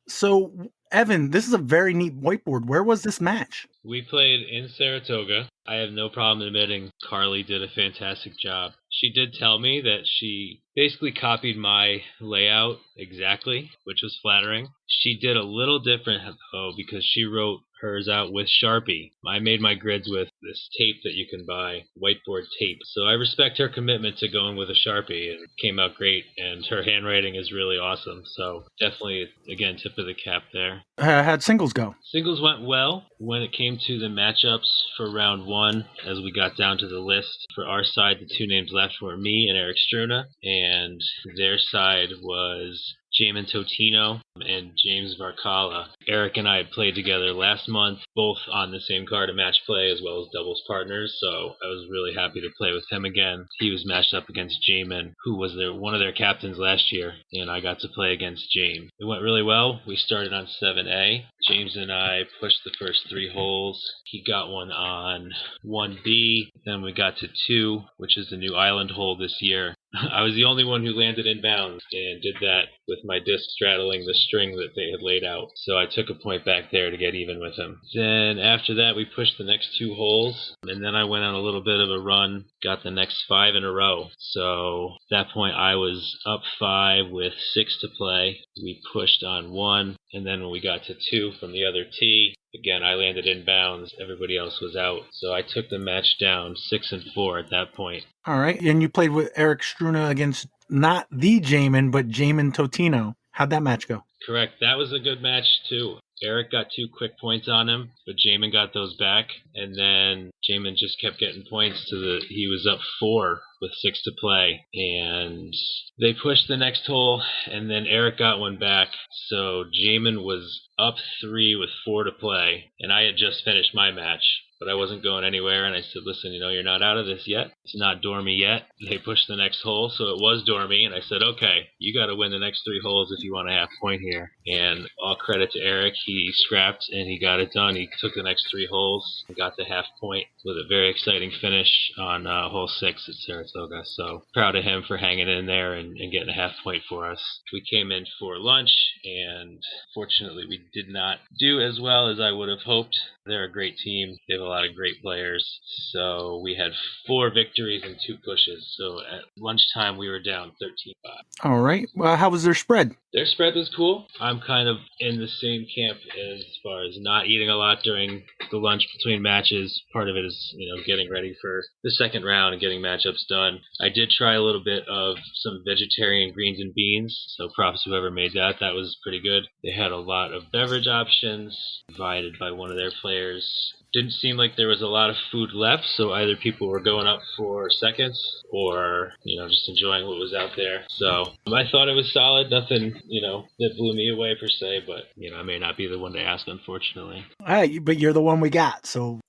So, Evan, this is a very neat whiteboard. Where was this match? We played in Saratoga. I have no problem admitting Carly did a fantastic job. She did tell me that she basically copied my layout exactly, which was flattering. She did a little different, though, because she wrote hers out with Sharpie. I made my grids with this tape that you can buy, whiteboard tape. So I respect her commitment to going with a Sharpie, and it came out great, and her handwriting is really awesome. So definitely, again, tip of the cap there. How'd singles go? Singles went well when it came to the matchups for round 1. As we got down to the list, for our side, the 2 names left were me and Eric Struna, and their side was Jaimen Totino and James Varkala. Eric and I had played together last month, both on the same card of match play as well as doubles partners, so I was really happy to play with him again. He was matched up against Jaimen, who was one of their captains last year, and I got to play against James. It went really well. We started on 7A. James and I pushed the first 3 holes. He got one on 1B. Then we got to 2, which is the new island hole this year. I was the only one who landed in bounds and did that with my disc straddling the string that they had laid out. So I took a point back there to get even with him. Then after that, we pushed the next 2 holes, and then I went on a little bit of a run, got the next 5 in a row. So at that point, I was up 5 with 6 to play. We pushed on 1, and then when we got to 2 from the other tee, again, I landed in bounds. Everybody else was out. So I took the match down 6-4 at that point. All right. And you played with Eric Struna against not the Jaimen, but Jaimen Totino. How'd that match go? Correct. That was a good match, too. Eric got 2 quick points on him, but Jaimen got those back, and then Jaimen just kept getting points he was up 4 with 6 to play, and they pushed the next hole, and then Eric got one back, so Jaimen was up 3 with 4 to play, and I had just finished my match. But I wasn't going anywhere, and I said, listen, you're not out of this yet. It's not dormy yet. They pushed the next hole, so it was dormy, and I said, okay, you got to win the next 3 holes if you want a half point here. And all credit to Eric. He scrapped, and he got it done. He took the next 3 holes and got the half point with a very exciting finish on hole 6 at Saratoga. So proud of him for hanging in there and getting a half point for us. We came in for lunch, and fortunately we did not do as well as I would have hoped. They're a great team. They have a lot of great players. So we had 4 victories and 2 pushes. So at lunchtime, we were down 13-5. All right. Well, how was their spread? Their spread was cool. I'm kind of in the same camp as far as not eating a lot during the lunch between matches. Part of it is, getting ready for the second round and getting matchups done. I did try a little bit of some vegetarian greens and beans. So props whoever made that. That was pretty good. They had a lot of beverage options provided by one of their players. Didn't seem like there was a lot of food left, so either people were going up for seconds or, just enjoying what was out there. So I thought it was solid. Nothing, that blew me away per se, but, I may not be the one to ask, unfortunately. But you're the one we got, so.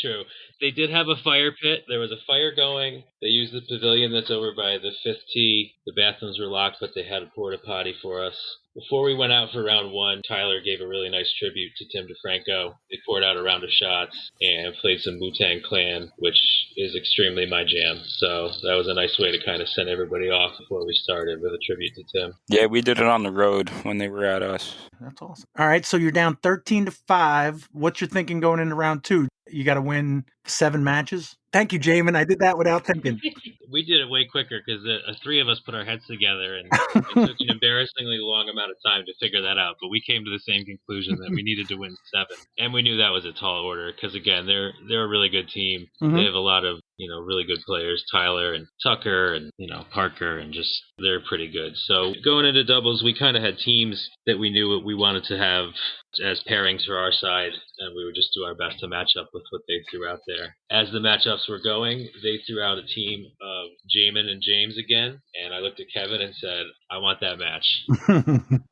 True. They did have a fire pit. There was a fire going. They used the pavilion that's over by the 5th tee. The bathrooms were locked, but they had a porta potty for us. Before we went out for round 1, Tyler gave a really nice tribute to Tim DeFranco. They poured out a round of shots and played some Wu-Tang Clan, which is extremely my jam. So that was a nice way to kind of send everybody off before we started with a tribute to Tim. Yeah, we did it on the road when they were at us. That's awesome. All right, so you're down 13-5. What's your thinking going into round 2? You got to win 7 matches? Thank you, Jaimen. I did that without thinking. We did it way quicker because 3 of us put our heads together, and it took an embarrassingly long amount of time to figure that out. But we came to the same conclusion that we needed to win 7, and we knew that was a tall order because, again, they're a really good team. Mm-hmm. They have a lot of really good players, Tyler and Tucker and Parker, and just they're pretty good. So going into doubles, we kind of had teams that we knew what we wanted to have as pairings for our side, and we would just do our best to match up with what they threw out there. As the matchups were going, they threw out a team of Jaimen and James again, and I looked at Kevin and said, I want that match.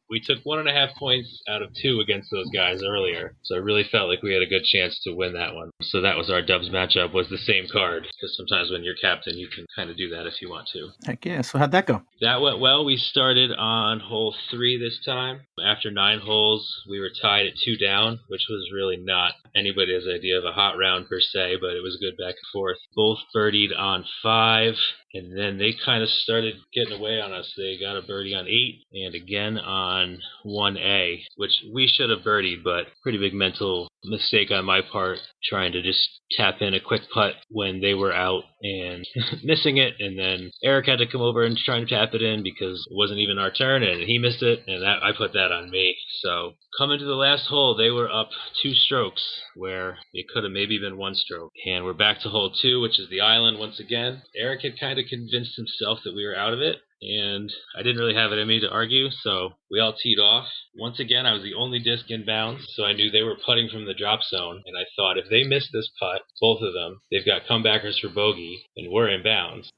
We took 1.5 points out of 2 against those guys earlier, so I really felt like we had a good chance to win that one. So that was our dubs matchup, was the same card, because sometimes when you're captain, you can kind of do that if you want to. Heck yeah. So how'd that go? That went well. We started on hole 3 this time. After 9 holes, we were tied at 2 down, which was really not anybody's idea of a hot round per se, but it was good back and forth. Both birdied on 5. And then they kind of started getting away on us. They got a birdie on 8 and again on 1A, which we should have birdied, but pretty big mental mistake on my part, trying to just tap in a quick putt when they were out and missing it. And then Eric had to come over and try to tap it in because it wasn't even our turn, and he missed it, and I put that on me. So coming to the last hole, they were up 2 strokes where it could have maybe been 1 stroke. And we're back to hole 2, which is the island once again. Eric had kind of convinced himself that we were out of it, and I didn't really have it in me to argue, so we all teed off. Once again, I was the only disc inbounds, so I knew they were putting from the drop zone, and I thought if they miss this putt, both of them, they've got comebackers for bogey, and we're inbounds.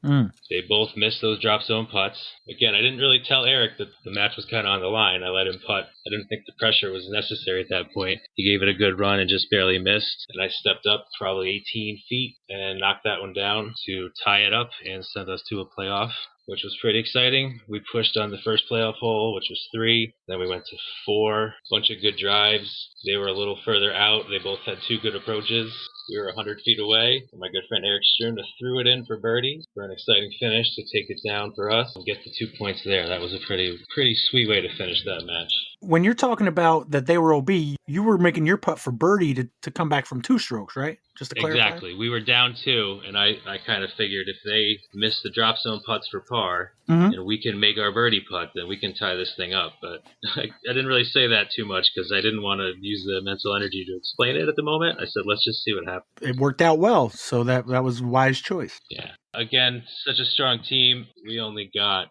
They both missed those drop zone putts. Again, I didn't really tell Eric that the match was kind of on the line. I let him putt. I didn't think the pressure was necessary at that point. He gave it a good run and just barely missed, and I stepped up probably 18 feet and knocked that one down to tie it up and send us to a playoff, which was pretty exciting. We pushed on the first playoff hole, which was 3. Then we went to 4. Bunch of good drives. They were a little further out. They both had 2 good approaches. We were 100 feet away. My good friend Eric Stern threw it in for birdie for an exciting finish to take it down for us and get the 2 points there. That was a pretty sweet way to finish that match. When you're talking about that they were OB, you were making your putt for birdie to come back from 2 strokes, right? Just to clarify. Exactly. We were down 2, and I kind of figured if they miss the drop zone putts for par, and we can make our birdie putt, then we can tie this thing up. But I didn't really say that too much because I didn't want to use the mental energy to explain it at the moment. I said, let's just see what happens. it worked out well. So that was a wise choice. Yeah. Again, such a strong team. We only got,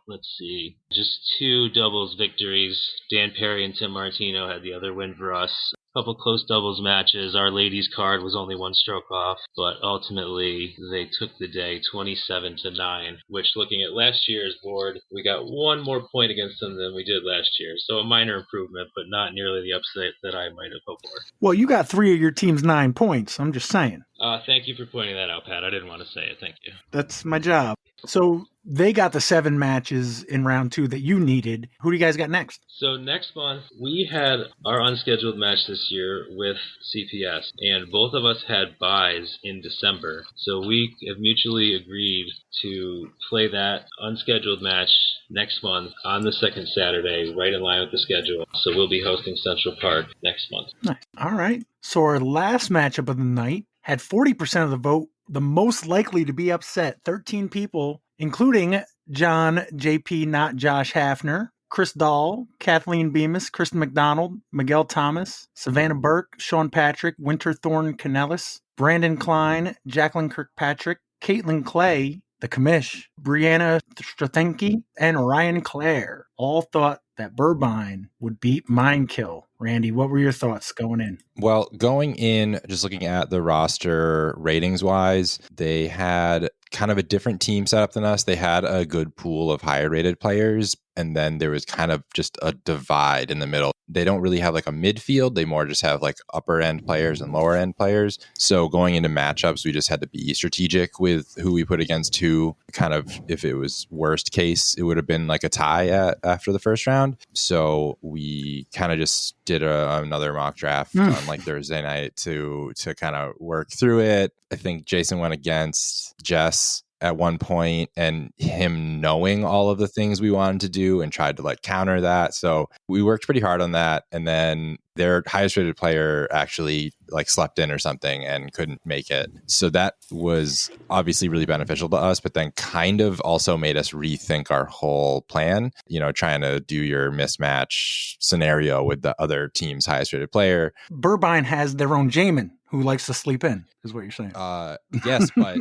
just 2 doubles victories. Dan Perry and Tim Martino had the other win for us. A couple close doubles matches. Our ladies' card was only 1 stroke off, but ultimately they took the day 27-9, which, looking at last year's board, we got 1 more point against them than we did last year. So a minor improvement, but not nearly the upset that I might have hoped for. Well, you got 3 of your team's 9 points. I'm just saying. Thank you for pointing that out, Pat. I didn't want to say it. Thank you. That's my job. So they got the 7 matches in round 2 that you needed. Who do you guys got next? So next month, we had our unscheduled match this year with CPS, and both of us had buys in December. So we have mutually agreed to play that unscheduled match next month on the second Saturday, right in line with the schedule. So we'll be hosting Central Park next month. Nice. All right. So our last matchup of the night had 40% of the vote, the most likely to be upset. 13 people, including John JP, not Josh Hafner, Chris Dahl, Kathleen Bemis, Kristen McDonald, Miguel Thomas, Savannah Burke, Sean Patrick, Winter Thorne Canellis, Brandon Klein, Jacqueline Kirkpatrick, Caitlin Clay, the Commish, Brianna Strathenke, and Ryan Clare all thought that Burbine would beat Mindkill. Randy, what were your thoughts going in? Well, going in, just looking at the roster ratings wise, they had kind of a different team setup than us. They had a good pool of higher rated players, and then there was kind of just a divide in the middle. They don't really have like a midfield. They more just have like upper end players and lower end players. So going into matchups, we just had to be strategic with who we put against who. Kind of, if it was worst case, it would have been like a tie after the first round. So we kind of just did another mock draft on like Thursday night to kind of work through it. I think Jason went against Jess at one point, and him knowing all of the things we wanted to do and tried to like counter that. So we worked pretty hard on that. And then their highest rated player actually like slept in or something and couldn't make it. So that was obviously really beneficial to us, but then kind of also made us rethink our whole plan, trying to do your mismatch scenario with the other team's highest rated player. Burbine has their own Jaimen who likes to sleep in, is what you're saying. Yes, but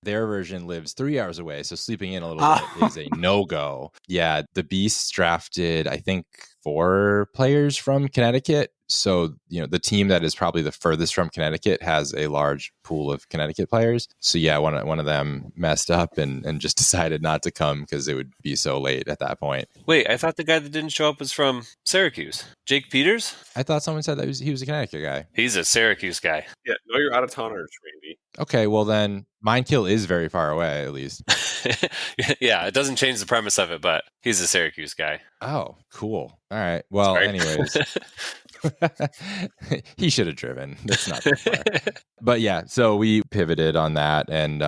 their version lives 3 hours away, so sleeping in a little bit is a no-go. Yeah, the Beasts drafted, I think, 4 players from Connecticut. So, the team that is probably the furthest from Connecticut has a large pool of Connecticut players. So, yeah, one of them messed up and just decided not to come because it would be so late at that point. Wait, I thought the guy that didn't show up was from Syracuse. Jake Peters? I thought someone said that he was a Connecticut guy. He's a Syracuse guy. Yeah, know your out-of-towners, Randy. Okay, well then, Mindkill is very far away, at least. Yeah, it doesn't change the premise of it, but he's a Syracuse guy. Oh, cool. All right. Well, Sorry. anyways. He should have driven. That's not that far. But yeah, so we pivoted on that, and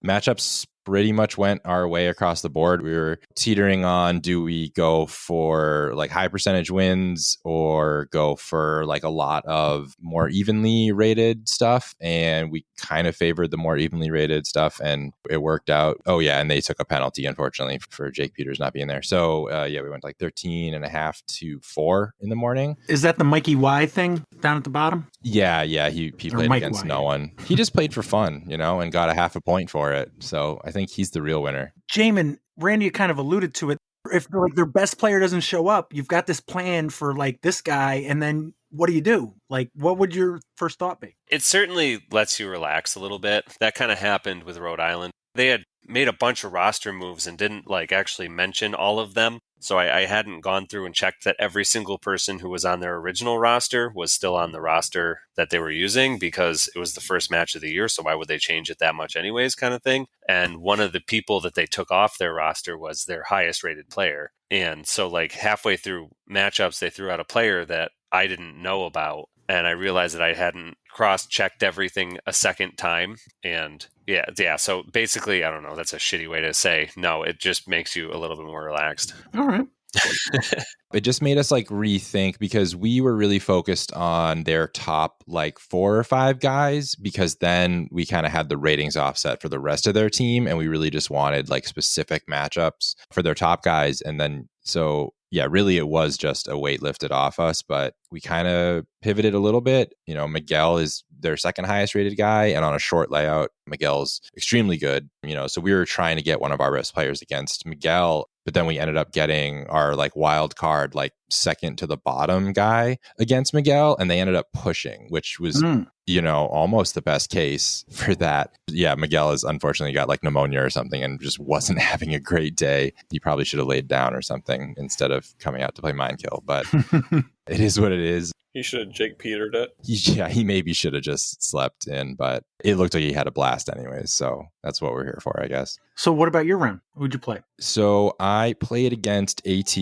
matchups pretty much went our way across the board. We were teetering on, do we go for like high percentage wins or go for like a lot of more evenly rated stuff? And we kind of favored the more evenly rated stuff, and it worked out. Oh yeah, and they took a penalty, unfortunately, for Jake Peters not being there. So yeah, we went like 13.5 to 4 in the morning. Is that the Mikey Y thing down at the bottom? Yeah, he played Mike against White. no one. He just played for fun, and got a half a point for it. So I think he's the real winner. Jaimen, Randy kind of alluded to it. If like their best player doesn't show up, you've got this plan for like this guy, and then what do you do? Like, what would your first thought be? It certainly lets you relax a little bit. That kind of happened with Rhode Island. They had made a bunch of roster moves and didn't like actually mention all of them. So I hadn't gone through and checked that every single person who was on their original roster was still on the roster that they were using, because it was the first match of the year. So why would they change it that much anyways, kind of thing. And one of the people that they took off their roster was their highest rated player. And so like halfway through matchups, they threw out a player that I didn't know about. And I realized that I hadn't cross-checked everything a second time. And yeah. So basically, I don't know. That's a shitty way to say no. It just makes you a little bit more relaxed. All right. It just made us like rethink, because we were really focused on their top like 4 or 5 guys, because then we kind of had the ratings offset for the rest of their team, and we really just wanted like specific matchups for their top guys. And then so yeah, really it was just a weight lifted off us, but we kind of pivoted a little bit. Miguel is their second highest rated guy. And on a short layout, Miguel's extremely good. So we were trying to get one of our best players against Miguel, but then we ended up getting our like wild card, like second to the bottom guy against Miguel. And they ended up pushing, which was, almost the best case for that. Yeah, Miguel has unfortunately got like pneumonia or something and just wasn't having a great day. He probably should have laid down or something instead of coming out to play Mindkill, but it is what it is. He should have Jake Petered it. He maybe should have just slept in, but it looked like he had a blast anyways. So that's what we're here for, I guess. So what about your round? Who'd you play? So I played against AT,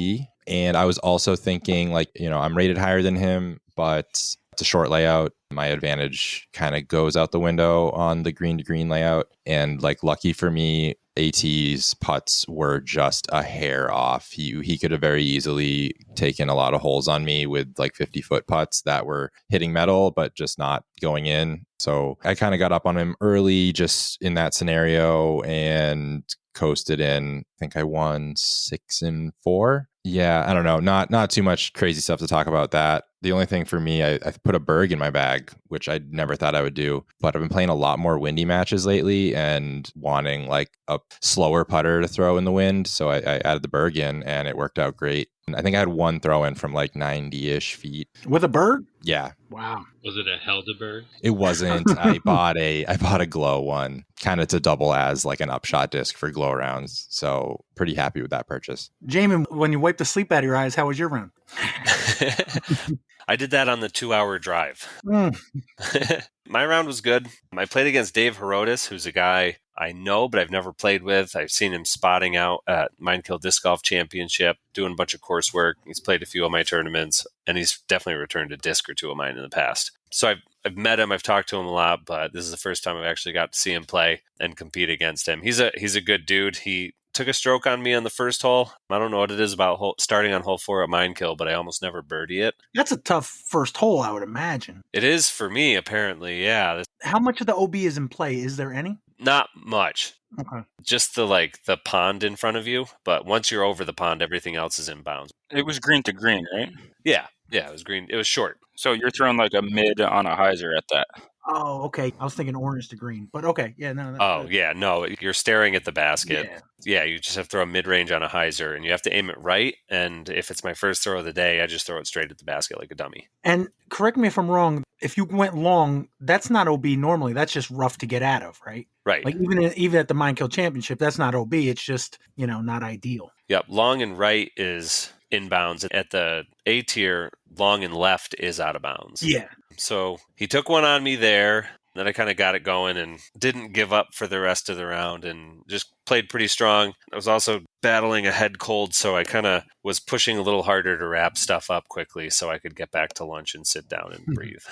and I was also thinking like, I'm rated higher than him, but it's a short layout. My advantage kind of goes out the window on the green to green layout. And like lucky for me, AT's putts were just a hair off. He could have very easily taken a lot of holes on me with like 50-foot putts that were hitting metal, but just not going in. So I kind of got up on him early just in that scenario and coasted in. I think I won 6-4. Yeah, I don't know. Not too much crazy stuff to talk about that. The only thing for me, I put a berg in my bag, which I never thought I would do. But I've been playing a lot more windy matches lately and wanting like a slower putter to throw in the wind. So I added the berg in and it worked out great. And I think I had one throw in from like 90-ish feet. With a berg? Yeah. Wow. Was it a Heldeberg? It wasn't. I bought a glow one, kind of to double as like an upshot disc for glow rounds. So pretty happy with that purchase. Jaimen, when you wiped the sleep out of your eyes, how was your round? I did that on the 2-hour drive. My round was good. I played against Dave Herodes, who's a guy I know, but I've never played with. I've seen him spotting out at Mindkill Disc Golf Championship, doing a bunch of coursework. He's played a few of my tournaments, and he's definitely returned a disc or two of mine in the past. So I've met him, I've talked to him a lot, but this is the first time I've actually got to see him play and compete against him. He's a good dude. He took a stroke on me on the first hole. I don't know what it is about starting on hole 4 at Mindkill, but I almost never birdie it. That's a tough first hole, I would imagine. It is for me, apparently, yeah. How much of the OB is in play? Is there any? Not much. Okay. Just the pond in front of you, but once you're over the pond, everything else is inbounds. It was green to green, right? Yeah, it was green. It was short. So you're throwing like a mid on a hyzer at that. Oh, okay. I was thinking orange to green, but okay. Yeah, no. Yeah, no. You're staring at the basket. Yeah. Yeah, you just have to throw a mid-range on a hyzer, and you have to aim it right. And if it's my first throw of the day, I just throw it straight at the basket like a dummy. And correct me if I'm wrong, if you went long, that's not OB normally. That's just rough to get out of, right? Right. Like even at the Mindkill Championship, that's not OB. It's just, not ideal. Yep. Long and right is inbounds. At the A tier, long and left is out of bounds. Yeah. So he took one on me there. Then I kind of got it going and didn't give up for the rest of the round and just played pretty strong. I was also battling a head cold, so I kind of was pushing a little harder to wrap stuff up quickly so I could get back to lunch and sit down and breathe.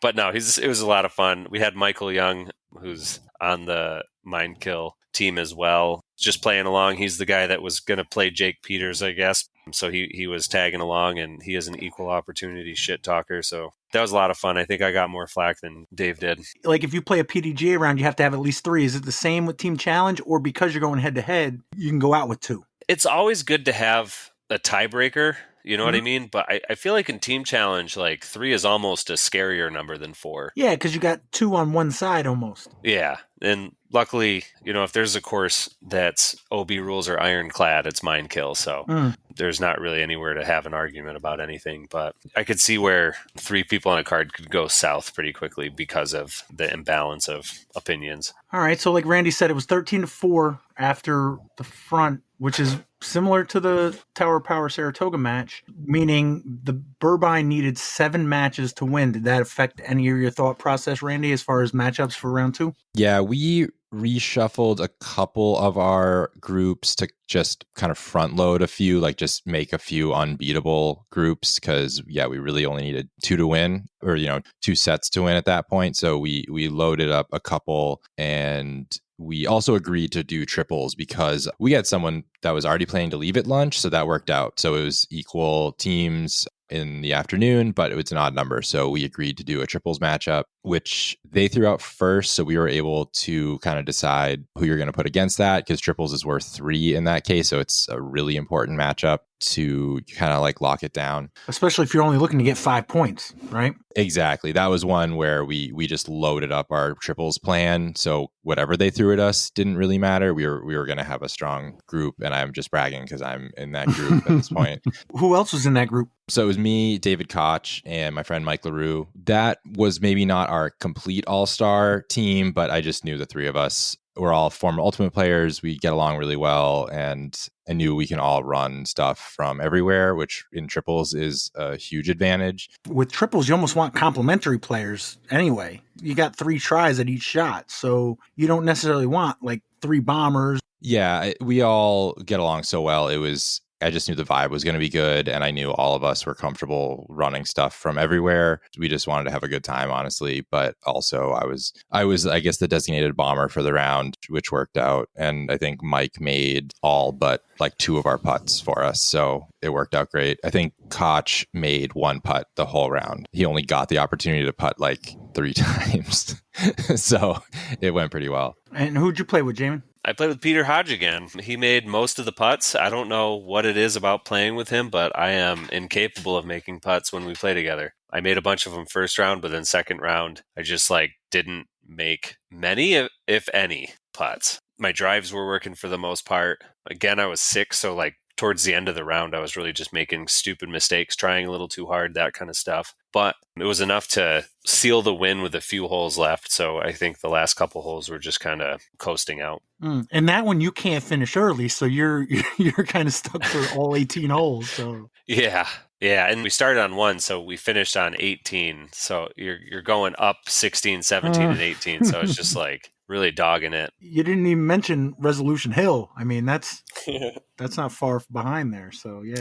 But no, it was a lot of fun. We had Michael Young, who's on the Mindkill team as well, just playing along. He's the guy that was going to play Jake Peters, I guess. So he was tagging along, and he is an equal opportunity shit talker. So that was a lot of fun. I think I got more flack than Dave did. Like if you play a PDGA round, you have to have at least 3. Is it the same with Team Challenge, or because you're going head to head, you can go out with 2? It's always good to have a tiebreaker. You know what I mean? But I feel like in Team Challenge, like 3 is almost a scarier number than 4. Yeah, because you got 2 on one side almost. Yeah. And luckily, if there's a course that's OB rules are ironclad, it's Mindkill. So there's not really anywhere to have an argument about anything. But I could see where 3 people on a card could go south pretty quickly because of the imbalance of opinions. All right. So like Randy said, it was 13-4 after the front, which is similar to the Tower Power Saratoga match, meaning the Burbine needed 7 matches to win. Did that affect any of your thought process, Randy, as far as matchups for round 2? Yeah, we reshuffled a couple of our groups to just kind of front load a few, like just make a few unbeatable groups because, we really only needed 2 to win or, 2 sets to win at that point. So we loaded up a couple, and we also agreed to do triples because we had someone that was already planning to leave at lunch. So that worked out. So it was equal teams in the afternoon, but it was an odd number. So we agreed to do a triples matchup, which they threw out first. So we were able to kind of decide who you're going to put against that because triples is worth 3 in that case. So it's a really important matchup. to kind of like lock it down. Especially if you're only looking to get 5 points, right? Exactly. That was one where we just loaded up our triples plan. So whatever they threw at us didn't really matter. We were going to have a strong group, and I'm just bragging because I'm in that group at this point. Who else was in that group? So it was me, David Koch, and my friend Mike LaRue. That was maybe not our complete all-star team, but I just knew the three of us were all former Ultimate players. We get along really well, and I knew we can all run stuff from everywhere, which in triples is a huge advantage. With triples, you almost want complementary players anyway. You got 3 tries at each shot, so you don't necessarily want like 3 bombers. Yeah, we all get along so well. I just knew the vibe was going to be good, and I knew all of us were comfortable running stuff from everywhere. We just wanted to have a good time, honestly. But also, I was, I guess, the designated bomber for the round, which worked out. And I think Mike made all but like 2 of our putts for us, so it worked out great. I think Koch made 1 putt the whole round. He only got the opportunity to putt like 3 times, so it went pretty well. And who'd you play with, Jaimen? I played with Peter Hodge again. He made most of the putts. I don't know what it is about playing with him, but I am incapable of making putts when we play together. I made a bunch of them first round, but then second round, I just didn't make many, if any, putts. My drives were working for the most part. Again, I was sick, so towards the end of the round, I was really just making stupid mistakes, trying a little too hard, that kind of stuff. But it was enough to seal the win with a few holes left. So I think the last couple holes were just kind of coasting out. And that one you can't finish early, so you're kind of stuck for all 18 holes. So yeah, and we started on 1, so we finished on 18. So you're going up 16, 17, and 18. So it's just really dogging it. You didn't even mention Resolution Hill. I mean, that's not far behind there. So yeah.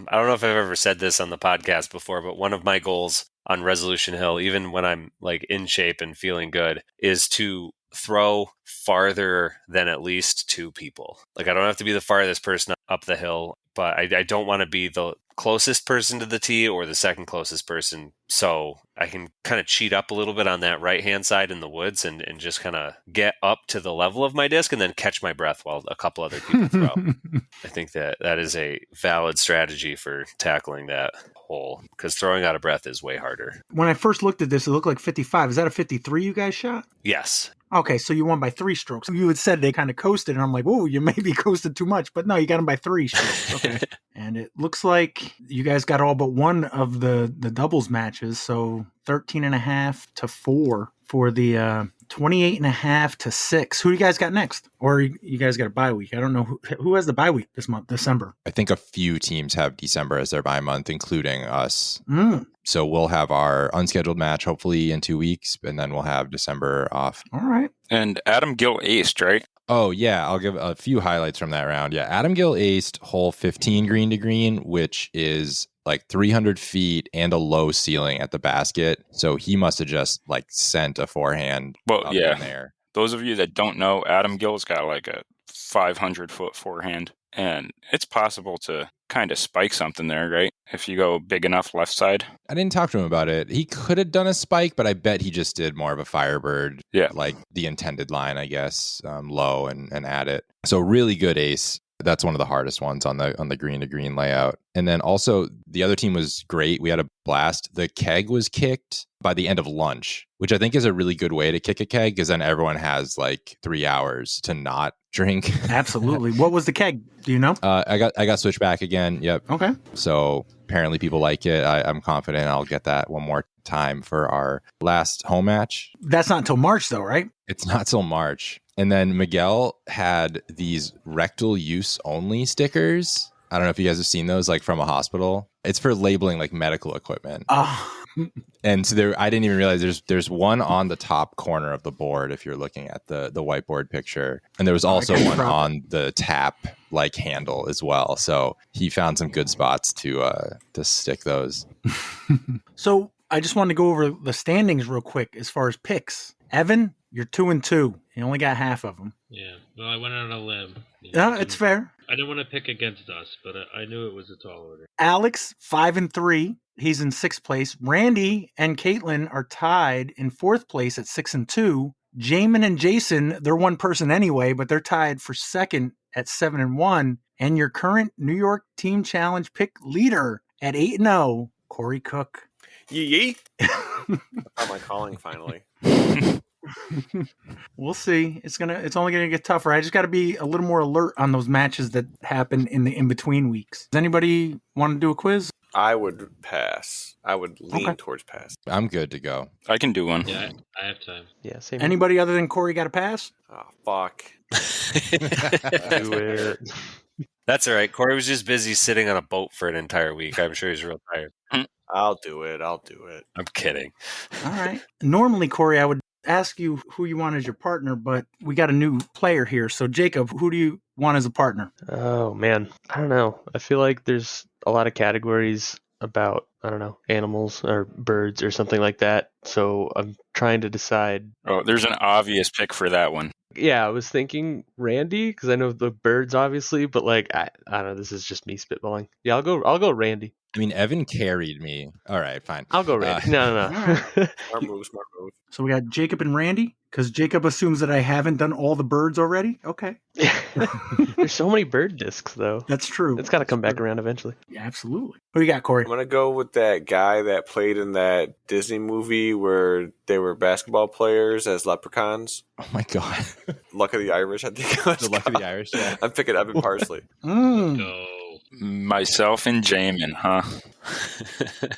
I don't know if I've ever said this on the podcast before, but one of my goals on Resolution Hill, even when I'm in shape and feeling good, is to throw farther than at least 2 people. I don't have to be the farthest person up the hill, but I don't want to be the closest person to the tee or the second closest person. So I can kind of cheat up a little bit on that right-hand side in the woods and just kind of get up to the level of my disc and then catch my breath while a couple other people throw. I think that is a valid strategy for tackling that hole, because throwing out of breath is way harder. When I first looked at this, it looked like 55. Is that a 53 you guys shot? Yes. Okay, so you won by 3 strokes. You had said they kind of coasted, and I'm like, whoa, you maybe coasted too much. But no, you got them by 3 strokes. Okay. And it looks like you guys got all but one of the doubles matches, so 13.5 to 4 for the 28.5 to 6. Who do you guys got next? Or you guys got a bye week? I don't know. Who has the bye week this month, December? I think a few teams have December as their bye month, including us. So we'll have our unscheduled match hopefully in 2 weeks, and then we'll have December off. All right. And Adam Gill aced, right? Oh, yeah. I'll give a few highlights from that round. Yeah. Adam Gill aced hole 15 green to green, which is 300 feet and a low ceiling at the basket. So he must have just sent a forehand up in there. Those of you that don't know, Adam Gill's got a 500-foot forehand, and it's possible to kind of spike something there, right? If you go big enough left side. I didn't talk to him about it. He could have done a spike, but I bet he just did more of a Firebird. Yeah. The intended line, I guess, low and at it. So really good ace. That's one of the hardest ones on the green to green layout. And then also the other team was great. We had a blast. The keg was kicked by the end of lunch, which I think is a really good way to kick a keg, because then everyone has 3 hours to not drink. Absolutely. What was the keg? Do you know? I got switchback again. Yep. Okay. So apparently people like it. I'm confident I'll get that one more time for our last home match. That's not until March though, right? It's not till March. And then Miguel had these rectal use only stickers. I don't know if you guys have seen those from a hospital. It's for labeling medical equipment. Oh. And so I didn't even realize there's one on the top corner of the board if you're looking at the whiteboard picture. And there was also one on the tap handle as well. So he found some good spots to stick those. So I just wanted to go over the standings real quick as far as picks. Evan, you're 2-2. You only got half of them. Yeah. Well, I went on a limb. Yeah, it's fair. I didn't want to pick against us, but I knew it was a tall order. Alex, 5-3. He's in 6th place. Randy and Caitlin are tied in 4th place at 6-2. Jaimen and Jason, they're one person anyway, but they're tied for second at 7-1. And your current New York Team Challenge pick leader at 8-0, Corey Cook. Yee. Found my calling finally. We'll see. It's only gonna get tougher. I just got to be a little more alert on those matches that happen in the in-between weeks. Does anybody want to do a quiz? I would pass. I would lean towards pass. I'm good to go. I can do one. Yeah, I have time. Yeah, same. Anybody other than Corey got a pass? Oh, fuck. Do it. That's all right. Corey was just busy sitting on a boat for an entire week. I'm sure he's real tired. I'll do it. I'm kidding. All right. Normally, Corey, I would ask you who you want as your partner, but we got a new player here. So, Jacob, who do you want as a partner? Oh, man. I don't know. I feel like there's a lot of categories about, I don't know, animals or birds or something like that. So I'm trying to decide. Oh, there's an obvious pick for that one. Yeah, I was thinking Randy because I know the birds, obviously, but like I don't know. This is just me spitballing. Yeah, I'll go Randy. I mean, Evan carried me. All right, fine. I'll go Randy. No. Smart move. So we got Jacob and Randy, because Jacob assumes that I haven't done all the birds already. Okay. There's so many bird discs, though. That's true. It's got to come back around eventually. Yeah, absolutely. Who you got, Corey? I'm gonna go with that guy that played in that Disney movie where they were basketball players as leprechauns. Oh my god. Luck of the Irish, I think it was. The Luck of the Irish, yeah. I'm picking Evan Parsley. Go. Myself and Jaimen, huh? Let's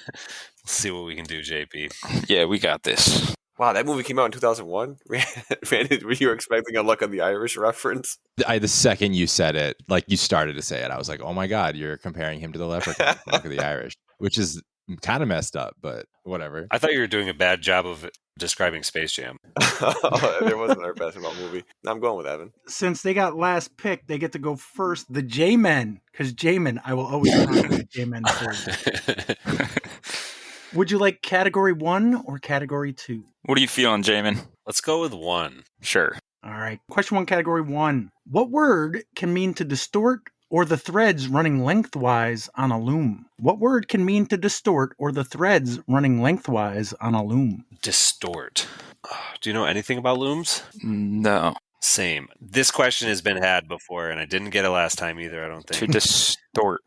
see what we can do, JP. Yeah, we got this. Wow, that movie came out in 2001. Randy, were you expecting a Luck of the Irish reference? The second you said it, like you started to say it, I was like, oh my god, you're comparing him to the leprechaun from Luck of the Irish, which is kind of messed up, but whatever. I thought you were doing a bad job of describing Space Jam. There wasn't our basketball movie. I'm going with Evan. Since they got last pick, they get to go first. The Jaimen, because Jaimen, I will always nominate Jaimen for you. Would you like category 1 or category 2? What are you feeling, Jaimen? Let's go with 1. Sure. All right. Question 1, category 1. What word can mean to distort or the threads running lengthwise on a loom? What word can mean to distort or the threads running lengthwise on a loom? Distort. Do you know anything about looms? No. Same. This question has been had before, and I didn't get it last time either, I don't To think. distort.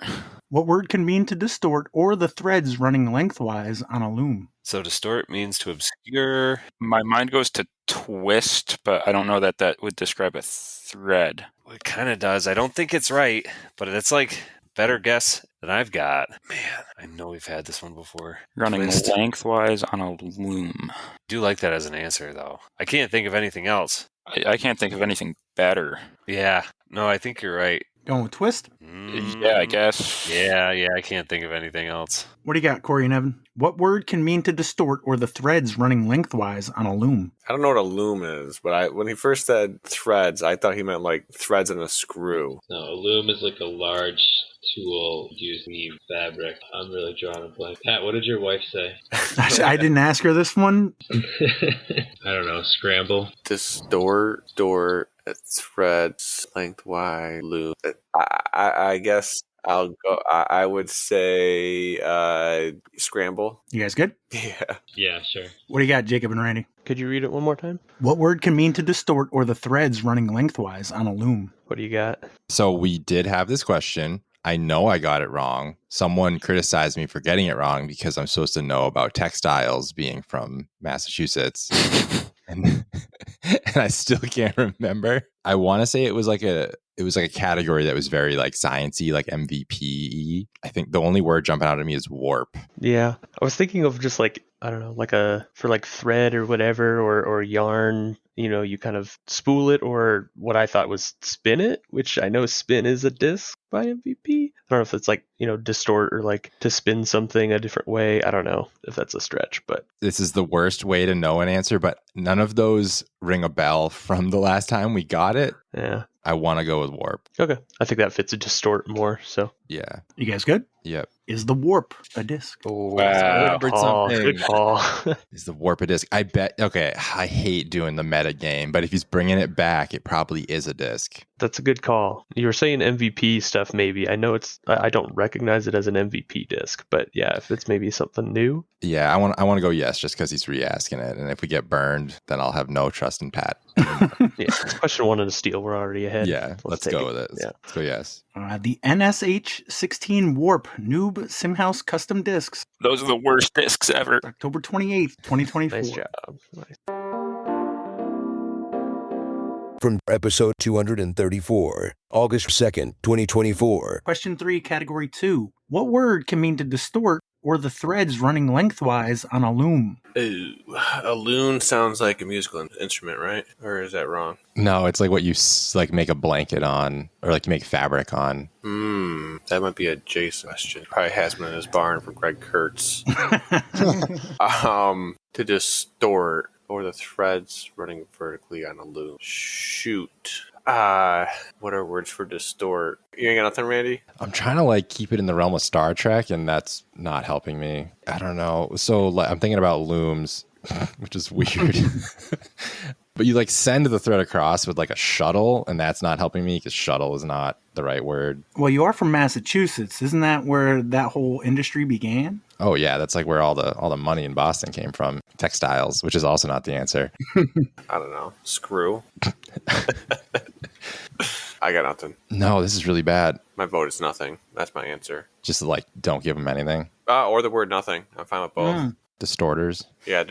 What word can mean to distort or the threads running lengthwise on a loom? So distort means to obscure. My mind goes to twist, but I don't know that that would describe a thread. Well, it kind of does. I don't think it's right, but it's like better guess than I've got. Man, I know we've had this one before. Running Twist. lengthwise on a loom. I do like that as an answer, though. I can't think of anything else. I can't think of anything better. Yeah. No, I think you're right. Going with twist? Yeah, I guess. Yeah, I can't think of anything else. What do you got, Corey and Evan? What word can mean to distort or the threads running lengthwise on a loom? I don't know what a loom is, but when he first said threads, I thought he meant like threads in a screw. No, a loom is like a large tool used to weave fabric. I'm really drawing a blank. Pat, what did your wife say? I didn't ask her this one. I don't know. Scramble. Distort, threads, lengthwise, loom. I guess I'll go. I would say scramble. You guys good? Yeah. Yeah, sure. What do you got, Jacob and Randy? Could you read it one more time? What word can mean to distort or the threads running lengthwise on a loom? What do you got? So we did have this question. I know I got it wrong. Someone criticized me for getting it wrong because I'm supposed to know about textiles being from Massachusetts. and I still can't remember. I want to say it was like a category that was very like sciencey, like MVP. I think the only word jumping out at me is warp. Yeah. I was thinking of just like, I don't know, like for like thread or whatever, or yarn, you kind of spool it, or what I thought was spin it, which I know spin is a disc by MVP. I don't know if it's like, distort or like to spin something a different way. I don't know if that's a stretch, but This is the worst way to know an answer, but none of those ring a bell from the last time we got it. yeah. I want to go with warp. Okay. I think that fits a distort more. So Yeah. You guys good? Yep. Is the warp a disc? Oh, Wow. good call. Good call. Is the warp a disc? I bet. Okay, I hate doing the meta game, but if he's bringing it back, it probably is a disc. That's a good call. You were saying MVP stuff, maybe. I know I don't recognize it as an MVP disc, but yeah, if it's maybe something new. Yeah, I want to go yes, just because he's re-asking it, and if we get burned, then I'll have no trust in Pat. Yeah, it's question 1 and a steal. We're already ahead. Yeah, let's go with it. Yeah. Let's go yes. The NSH16 Warp Noob Simhouse Custom Discs, Those are the worst discs ever. October 28th, 2024. Nice job. Nice. From episode 234, August 2nd, 2024. Question 3, category 2. What word can mean to distort or the threads running lengthwise on a loom? Ooh, a loon sounds like a musical instrument, right? Or is that wrong? No, it's like what you like make a blanket on, or like you make fabric on. That might be a Jason question. Probably has one in his barn from Greg Kurtz. To distort, or the threads running vertically on a loom. Shoot. What are words for distort? You ain't got nothing, Randy? I'm trying to like keep it in the realm of Star Trek, and that's not helping me. I don't know. So like, I'm thinking about looms, which is weird. But you like send the thread across with like a shuttle, and that's not helping me because shuttle is not the right word. Well, you are from Massachusetts. Isn't that where that whole industry began? Oh yeah, that's like where all the money in Boston came from. Textiles, which is also not the answer. I don't know. Screw. I got nothing. No, this is really bad. My vote is nothing. That's my answer. Just like don't give them anything. Or the word nothing. I'm fine with both. Distorters. Yeah,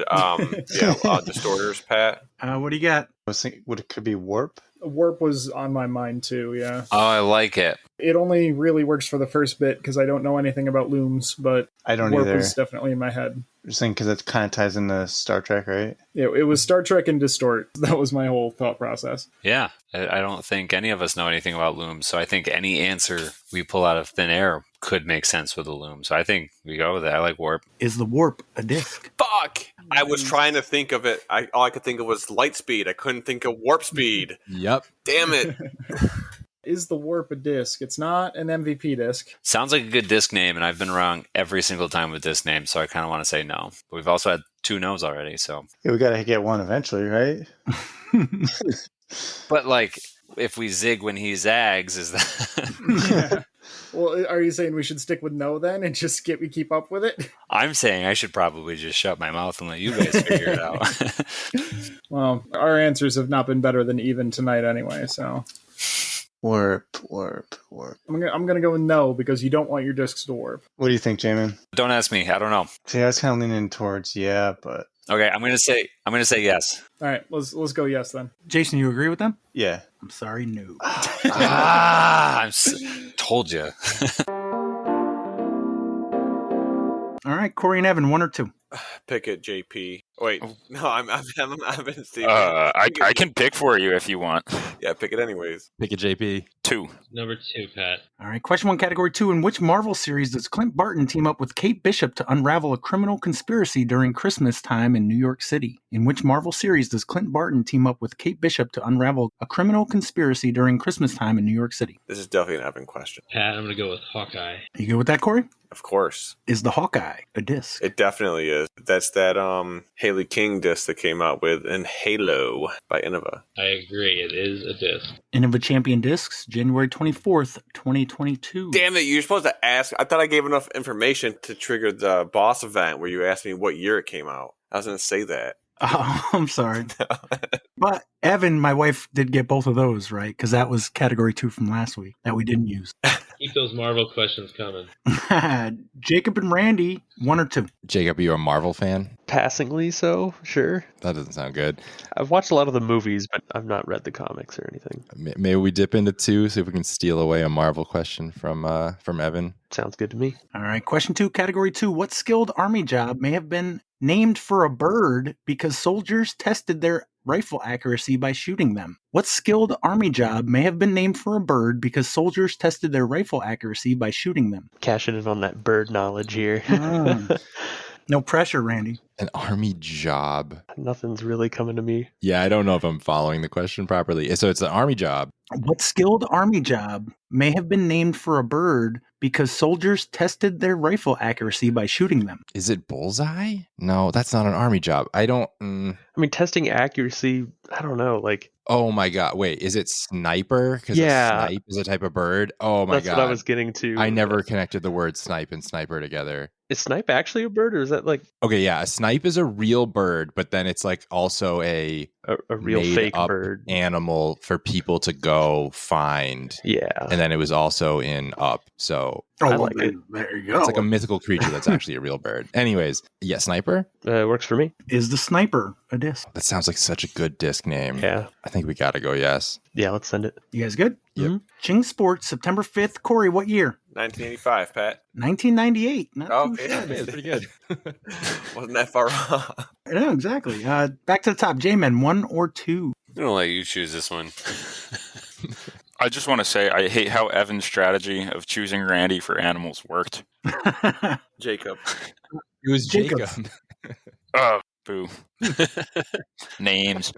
distorters, Pat. What do you got? I was thinking, it could be warp? Warp was on my mind too, yeah. Oh, I like it. It only really works for the first bit because I don't know anything about looms, but I don't warp either. was definitely in my head. Just thinking because it kind of ties into Star Trek, right? Yeah, it was Star Trek and distort. That was my whole thought process. Yeah, I don't think any of us know anything about looms, so I think any answer we pull out of thin air could make sense with a loom. So I think we go with that. I like warp. Is the warp a disc? Fuck! I was trying to think of it. All I could think of was light speed. I couldn't think of warp speed. Yep. Damn it. Is the warp a disc? It's not an MVP disc. Sounds like a good disc name, and I've been wrong every single time with this name, so I kind of want to say no. But we've also had 2 no's already, so. Yeah, we got to get one eventually, right? But like, if we zig when he zags, is that? Yeah. Well, are you saying we should stick with no then and just keep up with it? I'm saying I should probably just shut my mouth and let you guys figure it out. Well, our answers have not been better than even tonight anyway, so. Warp. I'm gonna go with no because you don't want your discs to warp. What do you think, Jaimen? Don't ask me. I don't know. See, I was kind of leaning towards yeah, but Okay, I'm gonna say yes. All right, let's go yes then. Jason, you agree with them? yeah. I'm sorry, no. Told you. All right, Corey and Evan, 1 or 2. Pick it, JP. Wait, no, I've been Steve. I can pick for you if you want. Yeah, pick it anyways. Pick a JP. 2. Number 2, Pat. All right, question 1, category 2. In which Marvel series does Clint Barton team up with Kate Bishop to unravel a criminal conspiracy during Christmas time in New York City? In which Marvel series does Clint Barton team up with Kate Bishop to unravel a criminal conspiracy during Christmas time in New York City? This is definitely an Evan question. Pat, I'm going to go with Hawkeye. You good with that, Corey? Of course. Is the Hawkeye a disc? It definitely is. That's that Haley King disc that came out with in Halo by Innova. I agree. It is a disc. Innova Champion Discs, January 24th, 2022. Damn it, you're supposed to ask. I thought I gave enough information to trigger the boss event where you asked me what year it came out. I was going to say that. Oh, I'm sorry. But Evan, my wife, did get both of those, right? Because that was category 2 from last week that we didn't use. Keep those Marvel questions coming. Jacob and Randy, 1 or 2. Jacob, are you a Marvel fan? Passingly so, sure. That doesn't sound good. I've watched a lot of the movies, but I've not read the comics or anything. Maybe we dip into 2, see if we can steal away a Marvel question from Evan. Sounds good to me. All right, question 2, category 2. What skilled army job may have been named for a bird because soldiers tested their rifle accuracy by shooting them? What skilled army job may have been named for a bird because soldiers tested their rifle accuracy by shooting them? Cashing in on that bird knowledge here. No pressure, Randy. An army job. Nothing's really coming to me. Yeah, I don't know if I'm following the question properly. So it's an army job. What skilled army job may have been named for a bird because soldiers tested their rifle accuracy by shooting them? Is it bullseye? No, that's not an army job. I don't. I mean, testing accuracy, I don't know. Like, Oh my God. Wait, is it sniper? Because Yeah. a snipe is a type of bird. Oh my that's God. what I was getting to. I never connected the word snipe and sniper together. Is snipe actually a bird, or is that like Okay, yeah, a snipe is a real bird, but then it's like also a a real made fake up bird? animal for people to go find. Yeah. And then it was also in Up. So Oh, I well, like it. then there you go. it's like a mythical creature that's actually a real bird. Anyways, yeah, sniper? Works for me. Is the sniper a disc? That sounds like such a good disc name. Yeah. I think we gotta go yes. Yeah, let's send it. You guys good? Yep. Mhm. Ching Sports, September 5th. Corey, what year? 1985, Pat. 1998. Not Oh, too yeah, shabby. it's pretty good. Wasn't that far off. Yeah, exactly. Back to the top. J-Men, 1 or 2? I'm going to let you choose this one. I just want to say I hate how Evan's strategy of choosing Randy for animals worked. Jacob. It was Jacob. Jacob. Oh, boo. Names.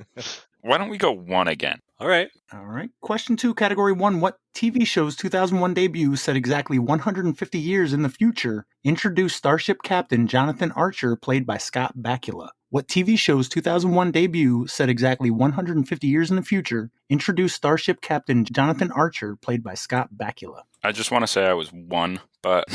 Why don't we go 1 again? All right. All right. Question 2, category 1. What TV show's 2001 debut, set exactly 150 years in the future, introduced Starship Captain Jonathan Archer, played by Scott Bakula? What TV show's 2001 debut, set exactly 150 years in the future, introduced Starship Captain Jonathan Archer, played by Scott Bakula? I just want to say I was 1, but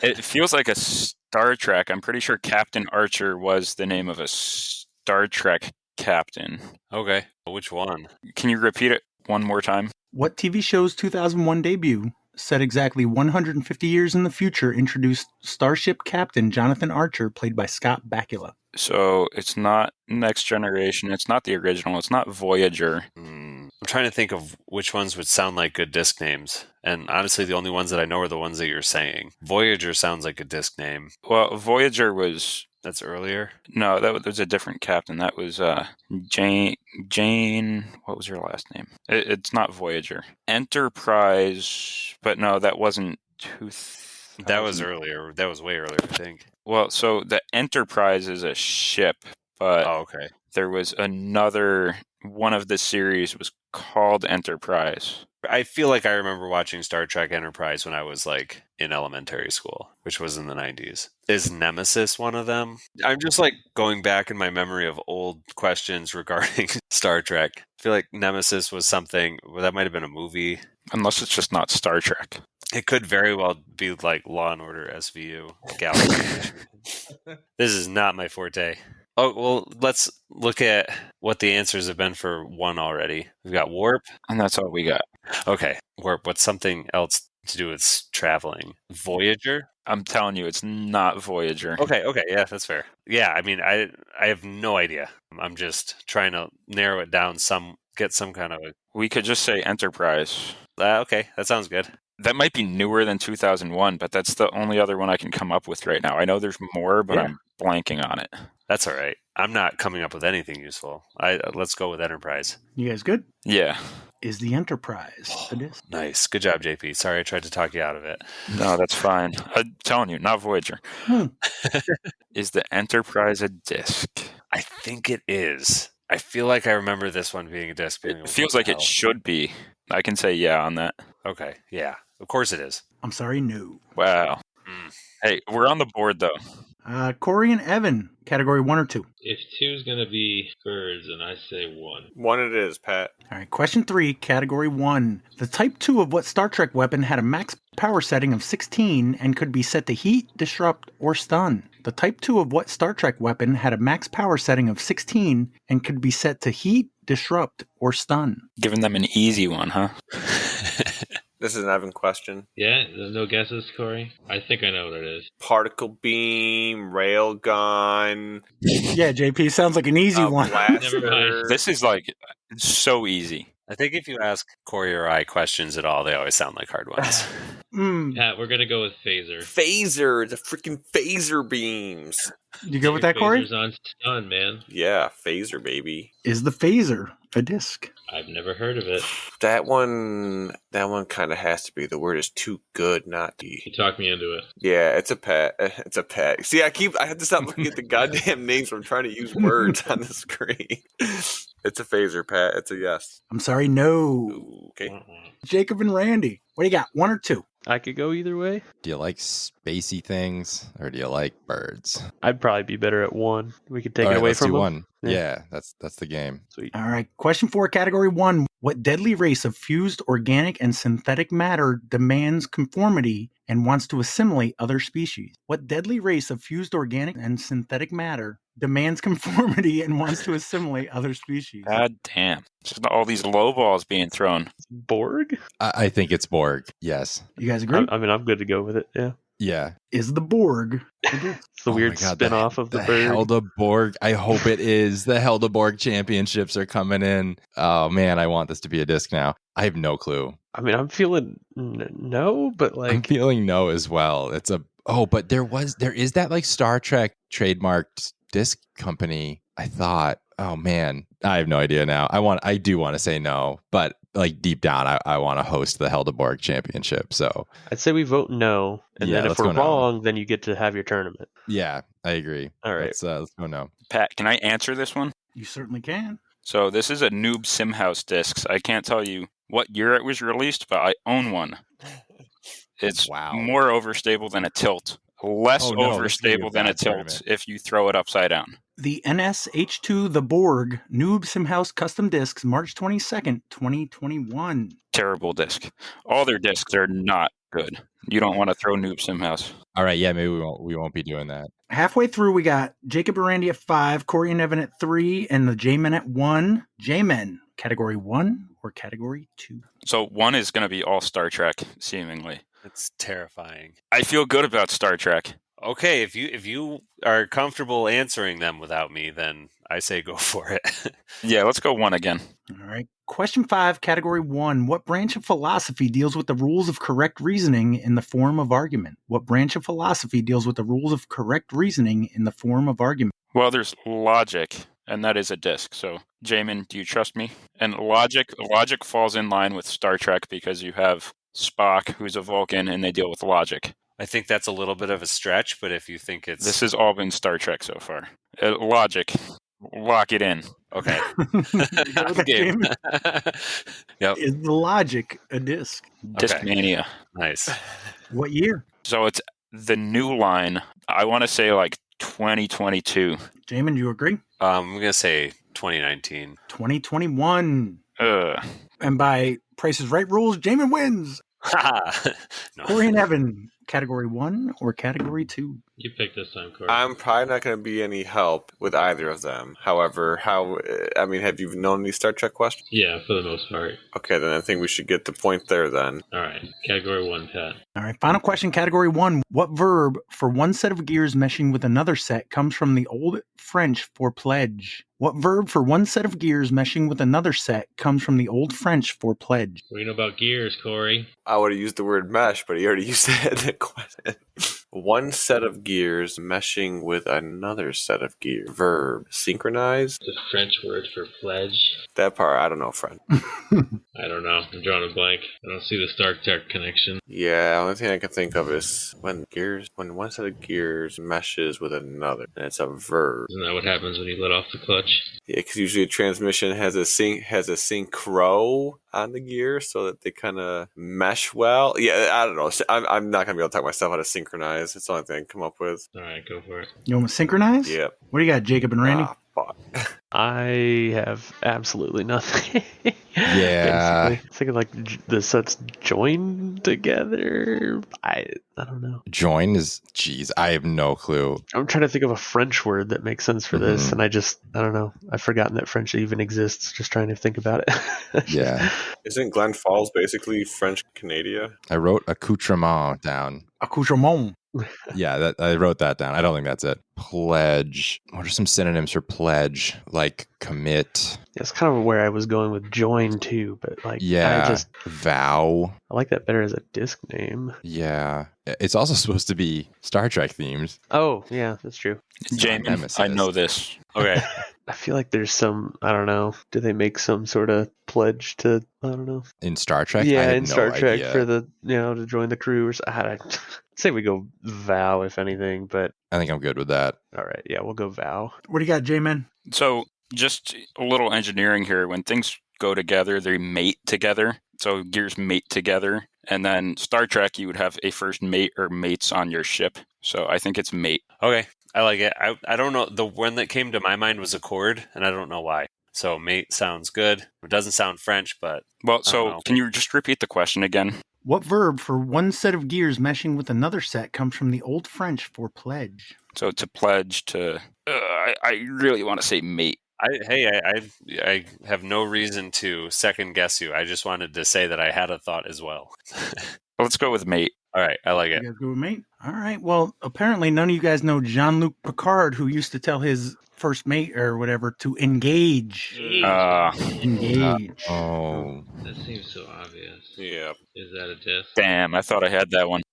it feels like a Star Trek. I'm pretty sure Captain Archer was the name of a Star Trek captain. Okay. Which one? Can you repeat it one more time? What TV show's 2001 debut, set exactly 150 years in the future, introduced Starship Captain Jonathan Archer, played by Scott Bakula? So it's not Next Generation. It's not the original. It's not Voyager. I'm trying to think of which ones would sound like good disc names. And honestly, the only ones that I know are the ones that you're saying. Voyager sounds like a disc name. Well, Voyager was... That's earlier? No, that was a different captain. That was Jane. What was her last name? It's not Voyager. Enterprise. But no, that wasn't 2000. That was earlier. That was way earlier, I think. Well, so the Enterprise is a ship, but Oh, okay. there was another one of the series was called Enterprise. I feel like I remember watching Star Trek Enterprise when I was like in elementary school, which was in the 90s. Is Nemesis one of them? I'm just like going back in my memory of old questions regarding Star Trek. I feel like Nemesis was something, well, that might have been a movie. Unless it's just not Star Trek. It could very well be like Law and Order SVU Galaxy. This is not my forte. Oh, well, let's look at what the answers have been for 1 already. We've got Warp. And that's all we got. Okay, Warp. What's something else to do with traveling? Voyager? I'm telling you, it's not Voyager. Okay, yeah, that's fair. Yeah, I mean, I have no idea. I'm just trying to narrow it down get some kind of a... We could just say Enterprise. Okay, that sounds good. That might be newer than 2001, but that's the only other one I can come up with right now. I know there's more, but Yeah. I'm blanking on it. That's all right. I'm not coming up with anything useful. Let's go with Enterprise. You guys good? Yeah. Is the Enterprise a disc? Nice. Good job, JP. Sorry I tried to talk you out of it. No, that's fine. I'm telling you, not Voyager. Is the Enterprise a disc? I think it is. I feel like I remember this one being a disc. It feels like it should be. I can say yeah on that. Okay, yeah. Of course it is. I'm sorry, no. Wow. Hey, we're on the board, though. Corey and Evan, category 1 or 2? If 2 is going to be birds, then I say 1. 1 it is, Pat. All right, question 3, category 1. The type 2 of what Star Trek weapon had a max power setting of 16 and could be set to heat, disrupt, or stun? The type 2 of what Star Trek weapon had a max power setting of 16 and could be set to heat, disrupt, or stun? Giving them an easy one, huh? This is an Evan question. Yeah, there's no guesses, Corey? I think I know what it is. Particle beam, rail gun, Yeah, JP, sounds like an easy one. blaster. Never mind. This is like so easy. I think if you ask Corey or I questions at all, they always sound like hard ones. Pat, we're going to go with phaser. Phaser, the freaking phaser beams. You go with that, Corey? Phaser's on stun, man. Yeah, phaser, baby. Is the phaser a disc? I've never heard of it. That one kind of has to be. The word is too good not to. You talked me into it. Yeah, it's a pet. It's a pet. See, I have to stop looking at the goddamn names when I'm trying to use words on the screen. It's a phaser, Pat. It's a yes. I'm sorry, no. Okay. Jacob and Randy, what do you got? 1 or 2? I could go either way. Do you like spacey things or do you like birds? I'd probably be better at 1. We could take All it right, away let's from do him. 1. Yeah. Yeah, that's the game. Sweet. All right. Question 4, category 1. What deadly race of fused organic and synthetic matter demands conformity and wants to assimilate other species? What deadly race of fused organic and synthetic matter demands conformity and wants to assimilate other species? God damn. Just all these low balls being thrown. Borg? I think it's Borg. Yes. You guys agree? I mean, I'm good to go with it. Yeah. Yeah. Is the Borg? It's the Oh weird my God, spin-off of the bird. Heldeborg. I hope it is. The Heldeborg championships are coming in. Oh man, I want this to be a disc now. I have no clue. I mean, I'm feeling no, but I'm like feeling no as well. But there is that like Star Trek trademarked disc company. I thought, oh man, I have no idea now. I do want to say no, but like deep down, I want to host the Heldeborg championship. So I'd say we vote no, and Yeah, then if let's we're go no. wrong, then you get to have your tournament. yeah, I agree. All right. Let's go no. Pat, can I answer this one? You certainly can. So this is a Noob Simhouse discs. I can't tell you what year it was released, but I own one. It's Wow. more overstable than a tilt. Less Oh, no, this is gonna be a overstable than a bad tilt tournament. if you throw it upside down. The NSH2 The Borg Noob Simhouse Custom Discs, March 22nd, 2021. Terrible disc. All their discs are not good. You don't want to throw Noob Simhouse. All right, yeah, maybe we won't be doing that. Halfway through, we got Jacob and Randy at 5, Corey and Evan at 3, and the Jaimen at 1. Jaimen, category 1 or category 2? So one is going to be all Star Trek, seemingly. It's terrifying. I feel good about Star Trek. Okay, if you are comfortable answering them without me, then I say go for it. Yeah, let's go one again. All right. Question 5, category 1. What branch of philosophy deals with the rules of correct reasoning in the form of argument? What branch of philosophy deals with the rules of correct reasoning in the form of argument? Well, there's logic, and that is a disc. So, Jaimen, do you trust me? And logic falls in line with Star Trek because you have Spock, who's a Vulcan, and they deal with logic. I think that's a little bit of a stretch, but if you think it's... This has all been Star Trek so far. Logic. Lock it in. Okay. Okay, Game. Yep. Is the logic a disc? Discmania. Nice. What year? So it's the new line. I want to say like 2022. Jaimen, do you agree? I'm going to say 2019. 2021. Ugh. And by Price is Right rules, Jaimen wins. No. Corey and Evan, category 1 or category 2? You picked this time, Corey. I'm probably not going to be any help with either of them. However, have you known these Star Trek questions? Yeah, for the most part. Okay, then I think we should get the point there then. All right. Category 1, Pat. All right, final question, category 1. What verb for one set of gears meshing with another set comes from the Old French for pledge? What verb for one set of gears meshing with another set comes from the Old French for pledge? What do you know about gears, Corey? I would have used the word mesh, but he already used it in the question. One set of gears meshing with another set of gears. Verb. Synchronize? The French word for pledge. That part, I don't know, friend. I don't know. I'm drawing a blank. I don't see the Star Trek connection. Yeah, the only thing I can think of is when one set of gears meshes with another, and it's a verb. Isn't that what happens when you let off the clutch? Yeah, because usually a transmission has a synchro on the gear so that they kind of mesh well. Yeah, I don't know. I'm not going to be able to talk myself how to synchronize. It's the only thing I can come up with. All right, go for it. You want to synchronize? Yeah. What do you got, Jacob and Randy? Ah, fuck. I have absolutely nothing. Yeah. Basically. Thinking like the sets joined together. I don't know. Join is, geez, I have no clue. I'm trying to think of a French word that makes sense for this, and I don't know. I've forgotten that French even exists. Just trying to think about it. Yeah. Isn't Glen Falls basically French Canada? I wrote accoutrement down. Accoutrement. Yeah, I wrote that down. I don't think that's it. Pledge. What are some synonyms for pledge? Like commit. That's kind of where I was going with join too, but like Yeah. Vow. I like that better as a disc name. Yeah. It's also supposed to be Star Trek themed. Oh, yeah, that's true. Jamin, I know this. Okay. I feel like there's some, I don't know, do they make some sort of pledge to, I don't know. In Star Trek? Yeah, I have in no Star Trek idea. for the, to join the crew or I'd say we go vow if anything, but. I think I'm good with that. All right, yeah, we'll go vow. What do you got, J-Man? So just a little engineering here. When things go together, they mate together. So gears mate together. And then Star Trek, you would have a first mate or mates on your ship. So I think it's mate. Okay. I like it. I don't know. The one that came to my mind was accord, and I don't know why. So mate sounds good. It doesn't sound French, but... Well, so can you just repeat the question again? What verb for one set of gears meshing with another set comes from the Old French for pledge? So to pledge to... I really want to say mate. I have no reason to second guess you. I just wanted to say that I had a thought as well. Let's go with mate. All right, I like it. You guys go with mate? All right. Well, apparently none of you guys know Jean-Luc Picard, who used to tell his first mate or whatever to engage. Engage. Oh. That seems so obvious. Yeah. Is that a diss? Damn, I thought I had that one.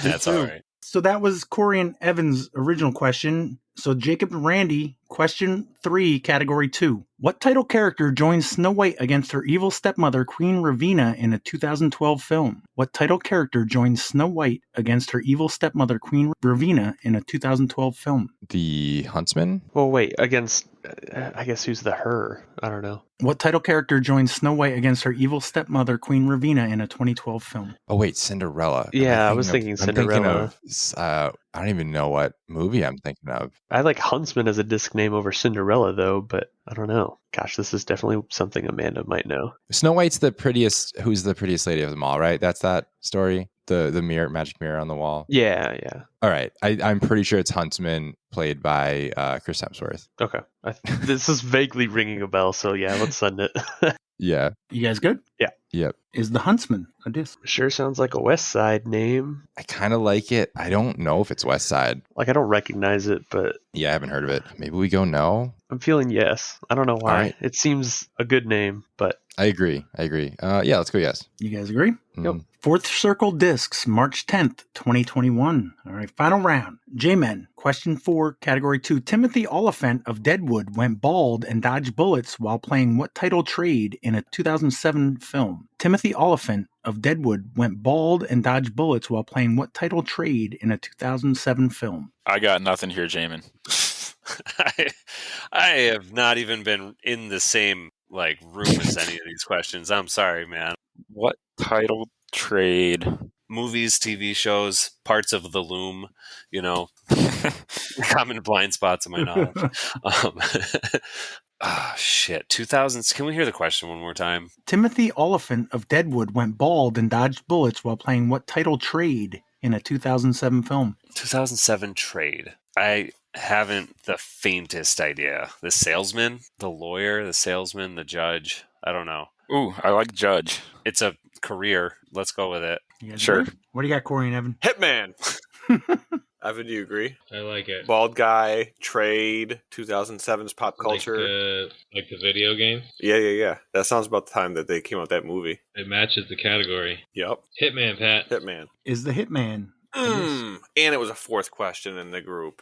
That's all right. So that was Corey and Evan's original question. So Jacob and Randy, question 3, category 2. What title character joins Snow White against her evil stepmother, Queen Ravina, in a 2012 film? What title character joins Snow White against her evil stepmother, Queen Ravina, in a 2012 film? The Huntsman? Well, wait, against, I guess who's the her? I don't know. What title character joins Snow White against her evil stepmother, Queen Ravina, in a 2012 film? Oh, wait, Cinderella. Yeah, I was thinking Cinderella. I don't even know what movie I'm thinking of. I like Huntsman as a disc name over Cinderella, though, but I don't know. Gosh, this is definitely something Amanda might know. Snow White's the prettiest. Who's the prettiest lady of them all, right? That's that story. The mirror, magic mirror on the wall. Yeah. All right. I'm pretty sure it's Huntsman, played by Chris Hemsworth. Okay. This is vaguely ringing a bell, so yeah, let's send it. Yeah. You guys good? Yeah. Yep. Is the Huntsman a disc? Sure sounds like a West Side name. I kind of like it. I don't know if it's West Side. Like, I don't recognize it, but... Yeah, I haven't heard of it. Maybe we go no? I'm feeling yes. I don't know why. Right. It seems a good name, but... I agree. Yeah, let's go yes. You guys agree? Yep. Fourth Circle Discs, March 10th, 2021. All right, final round. J-Men, question 4, category 2. Timothy Oliphant of Deadwood went bald and dodged bullets while playing what title trade in a 2007 film? Timothy Oliphant of Deadwood went bald and dodged bullets while playing what title trade in a 2007 film? I got nothing here, Jamin. I have not even been in the same room as any of these questions. I'm sorry, man. What title trade? Movies, TV shows, parts of the loom, common blind spots in my knowledge. Shit. 2000s. Can we hear the question one more time? Timothy Oliphant of Deadwood went bald and dodged bullets while playing what title trade in a 2007 film? 2007 trade. I haven't the faintest idea. The salesman, the lawyer, the salesman, the judge. I don't know. Ooh, I like judge. It's a career. Let's go with it. Sure. Agree? What do you got, Corey and Evan? Hitman. Evan, do you agree? I like it. Bald guy, trade, 2007's pop culture. Like the video game? Yeah. That sounds about the time that they came out with that movie. It matches the category. Yep. Hitman, Pat. Hitman. Is the Hitman? And it was a fourth question in the group.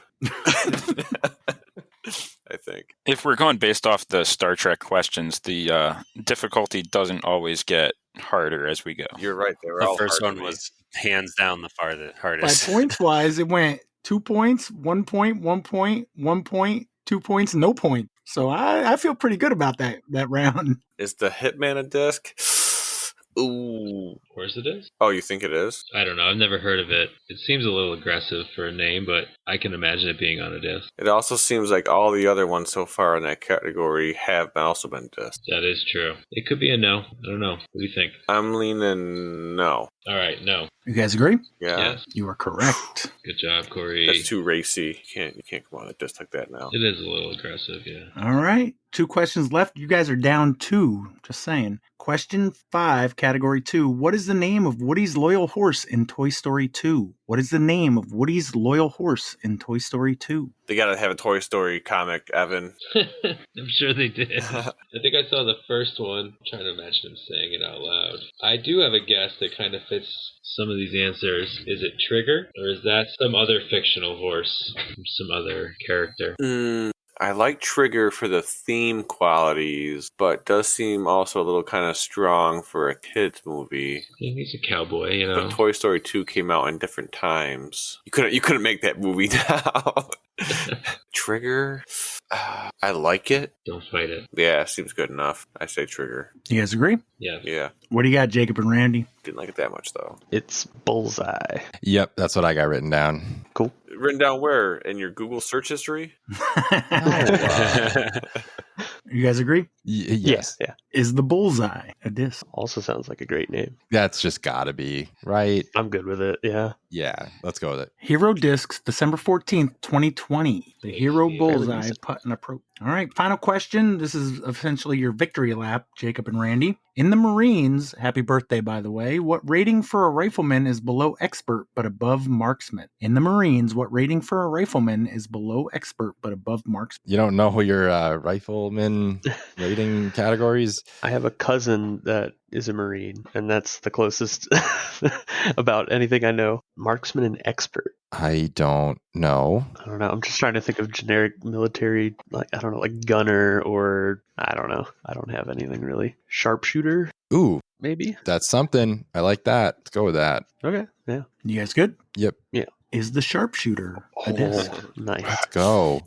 I think. If we're going based off the Star Trek questions, the difficulty doesn't always get harder as we go. You're right. The first one was hands down the hardest. By points wise, it went 2 points, 1 point, 1 point, 1 point, 2 points, no point. So I feel pretty good about that round. Is the Hitman a disc? Ooh. Of course it is. Oh, you think it is? I don't know. I've never heard of it. It seems a little aggressive for a name, but I can imagine it being on a disc. It also seems like all the other ones so far in that category have also been discs. That is true. It could be a no. I don't know. What do you think? I'm leaning no. All right, no. You guys agree? Yeah. Yes. You are correct. Good job, Corey. That's too racy. You can't come on a disc like that now. It is a little aggressive, yeah. All right. 2 questions left. You guys are down 2. Just saying. Question 5, category 2. What is the name of Woody's loyal horse in Toy Story 2? What is the name of Woody's loyal horse in Toy Story 2? They gotta have a Toy Story comic, Evan. I'm sure they did. I think I saw the first one. I'm trying to imagine him saying it out loud. I do have a guess that kind of fits some of these answers. Is it Trigger? Or is that some other fictional horse from some other character? I like Trigger for the theme qualities, but does seem also a little kind of strong for a kid's movie. Yeah, he's a cowboy, you know. But Toy Story 2 came out in different times. You couldn't make that movie now. Trigger, I like it. Don't fight it. Yeah, seems good enough. I say Trigger. You guys agree? Yeah. Yeah, What do you got, Jacob and Randy? didn't like it that much though. It's Bullseye. Yep, that's what I got written down. Cool. Written down where? In your Google search history? You guys agree? Yes. Yeah. Is the Bullseye a disc? Also sounds like a great name. That's just gotta be, right? I'm good with it. Yeah. Yeah, let's go with it. Hero Discs, December 14th, 2020. The Hero Bullseye recent. putt and approach. All right, final question. This is essentially your victory lap, Jacob and Randy. In the Marines, happy birthday, by the way, what rating for a rifleman is below expert but above marksman? In the Marines, what rating for a rifleman is below expert but above marksman? You don't know your rifleman rating categories? I have a cousin that is a Marine, and that's the closest about anything I know. Marksman and expert. I don't know. I don't know. I'm just trying to think of generic military, like, I don't know, like gunner or, I don't know. I don't have anything really. Sharpshooter, Ooh, maybe? that's something. I like that. Let's go with that. Okay. Yeah. You guys good? Yep. Is the Sharpshooter a disc? Nice. Let's go.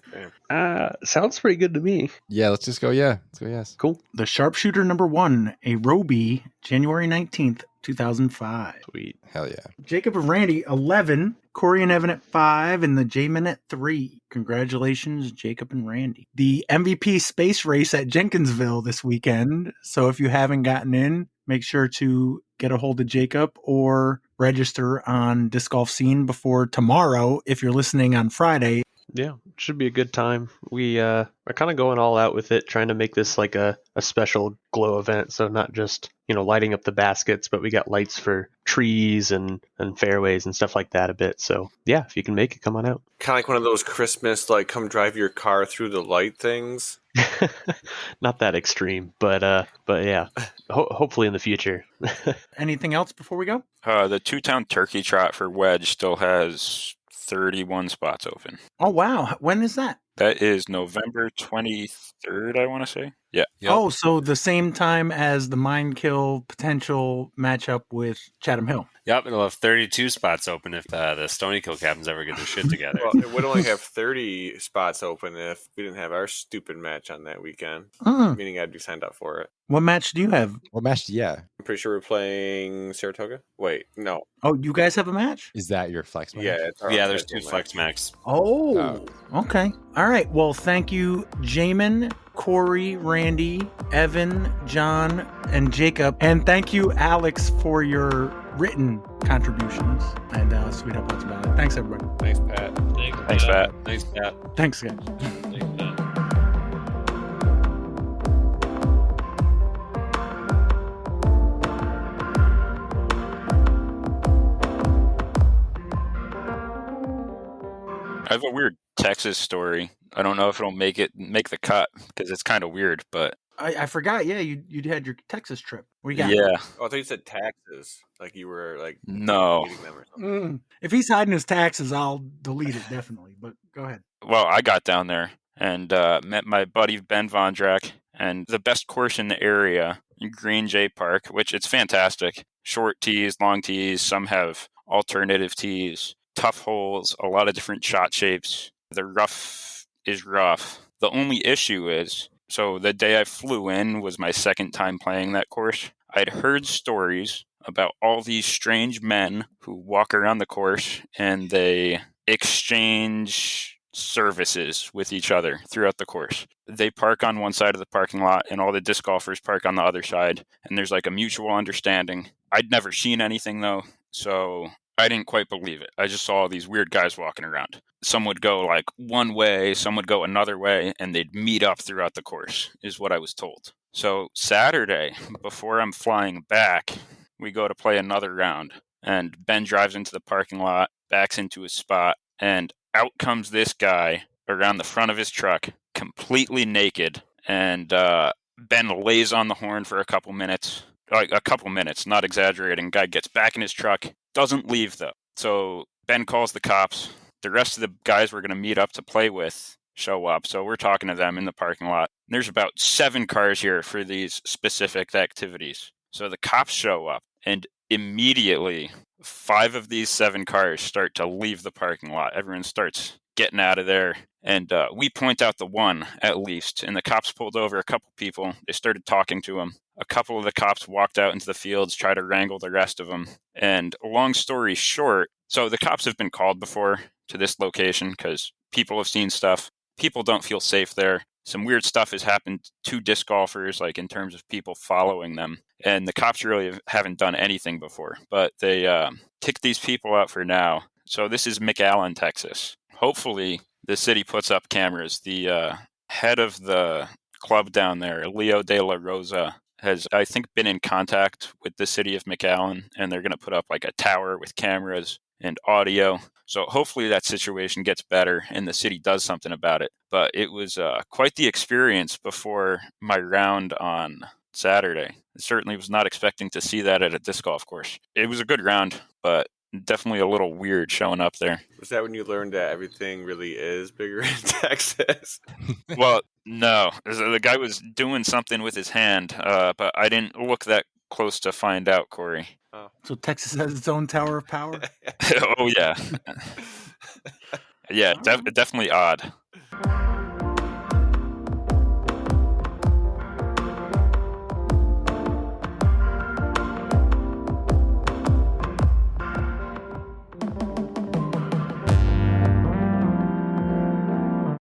Sounds pretty good to me. Yeah, let's just go. Yeah, let's go. Yes. Cool. The Sharpshooter number 1, a Roby, January 19th, 2005. Sweet. Hell yeah. Jacob and Randy, 11. Corey and Evan at 5, and the Jaimen at 3. Congratulations, Jacob and Randy. The MVP space race at Jenkinsville this weekend. So if you haven't gotten in, make sure to get a hold of Jacob or register on Disc Golf Scene before tomorrow if you're listening on Friday. Yeah, it should be a good time. We are kind of going all out with it, trying to make this like a special glow event. So not just, lighting up the baskets, but we got lights for trees and fairways and stuff like that a bit. So yeah, if you can make it, come on out. Kind of like one of those Christmas, like, come drive your car through the light things. Not that extreme, but yeah, hopefully in the future. Anything else before we go? The two-town turkey trot for Wedge still has 31 spots open. Oh, wow. When is that? That is November 23rd, I want to say. Yeah. Yep. Oh, so the same time as the Mind Kill potential matchup with Chatham Hill. Yep, it'll have 32 spots open if the Stony Kill captains ever get their shit together. Well, it would only have 30 spots open if we didn't have our stupid match on that weekend. Mm. Meaning I'd be signed up for it. What match do you have? What match? Yeah. I'm pretty sure we're playing Saratoga. Wait, no. Oh, you guys have a match? Is that your flex match? Yeah, it's our Yeah, there's scheduled two match. flex max. Oh, okay. All right. Well, thank you, Jaimen, Corey, Randy, Evan, John, and Jacob. And thank you, Alex, for your written contributions. And sweet up lots about it. Thanks, everybody. Thanks, Pat. Thanks, Pat. Thanks, Pat. Thanks, guys. Thanks, Pat. I have a weird Texas story. I don't know if it'll make the cut because it's kind of weird, but I forgot. Yeah, you had your Texas trip. What do you got? yeah, Oh, I thought you said taxes. Like you were like no. eating them or something. If he's hiding his taxes, I'll delete it definitely. But go ahead. Well, I got down there and met my buddy Ben Vondrak, and the best course in the area, Green J Park, which it's fantastic. Short tees, long tees. Some have alternative tees. Tough holes, a lot of different shot shapes. The rough is rough. The only issue is, so the day I flew in was my second time playing that course. I'd heard stories about all these strange men who walk around the course and they exchange services with each other throughout the course. They park on one side of the parking lot and all the disc golfers park on the other side, and there's like a mutual understanding. I'd never seen anything though, so I didn't quite believe it. I just saw these weird guys walking around. Some would go like one way, some would go another way, and they'd meet up throughout the course, is what I was told. So Saturday, before I'm flying back, we go to play another round. And Ben drives into the parking lot, backs into his spot, and out comes this guy around the front of his truck, completely naked. And Ben lays on the horn for a couple minutes, not exaggerating. Guy gets back in his truck, doesn't leave though. So Ben calls the cops. The rest of the guys we're going to meet up to play with show up. So we're talking to them in the parking lot. There's about 7 cars here for these specific activities. So the cops show up, and immediately 5 of these 7 cars start to leave the parking lot. Everyone starts getting out of there. And we point out the one, at least. And the cops pulled over a couple people. They started talking to him. A couple of the cops walked out into the fields, tried to wrangle the rest of them. And long story short, so the cops have been called before to this location because people have seen stuff. People don't feel safe there. Some weird stuff has happened to disc golfers, like in terms of people following them. And the cops really haven't done anything before. But they kicked these people out for now. So this is McAllen, Texas. Hopefully the city puts up cameras. The head of the club down there, Leo De La Rosa, has, I think, been in contact with the city of McAllen, and they're going to put up like a tower with cameras and audio. So hopefully that situation gets better and the city does something about it. But it was quite the experience before my round on Saturday. I certainly was not expecting to see that at a disc golf course. It was a good round, but definitely a little weird showing up there. Was that when you learned that everything really is bigger in Texas? Well, no. The guy was doing something with his hand, but I didn't look that close to find out, Corey. Oh. So Texas has its own tower of power? Oh, yeah. Yeah, definitely odd.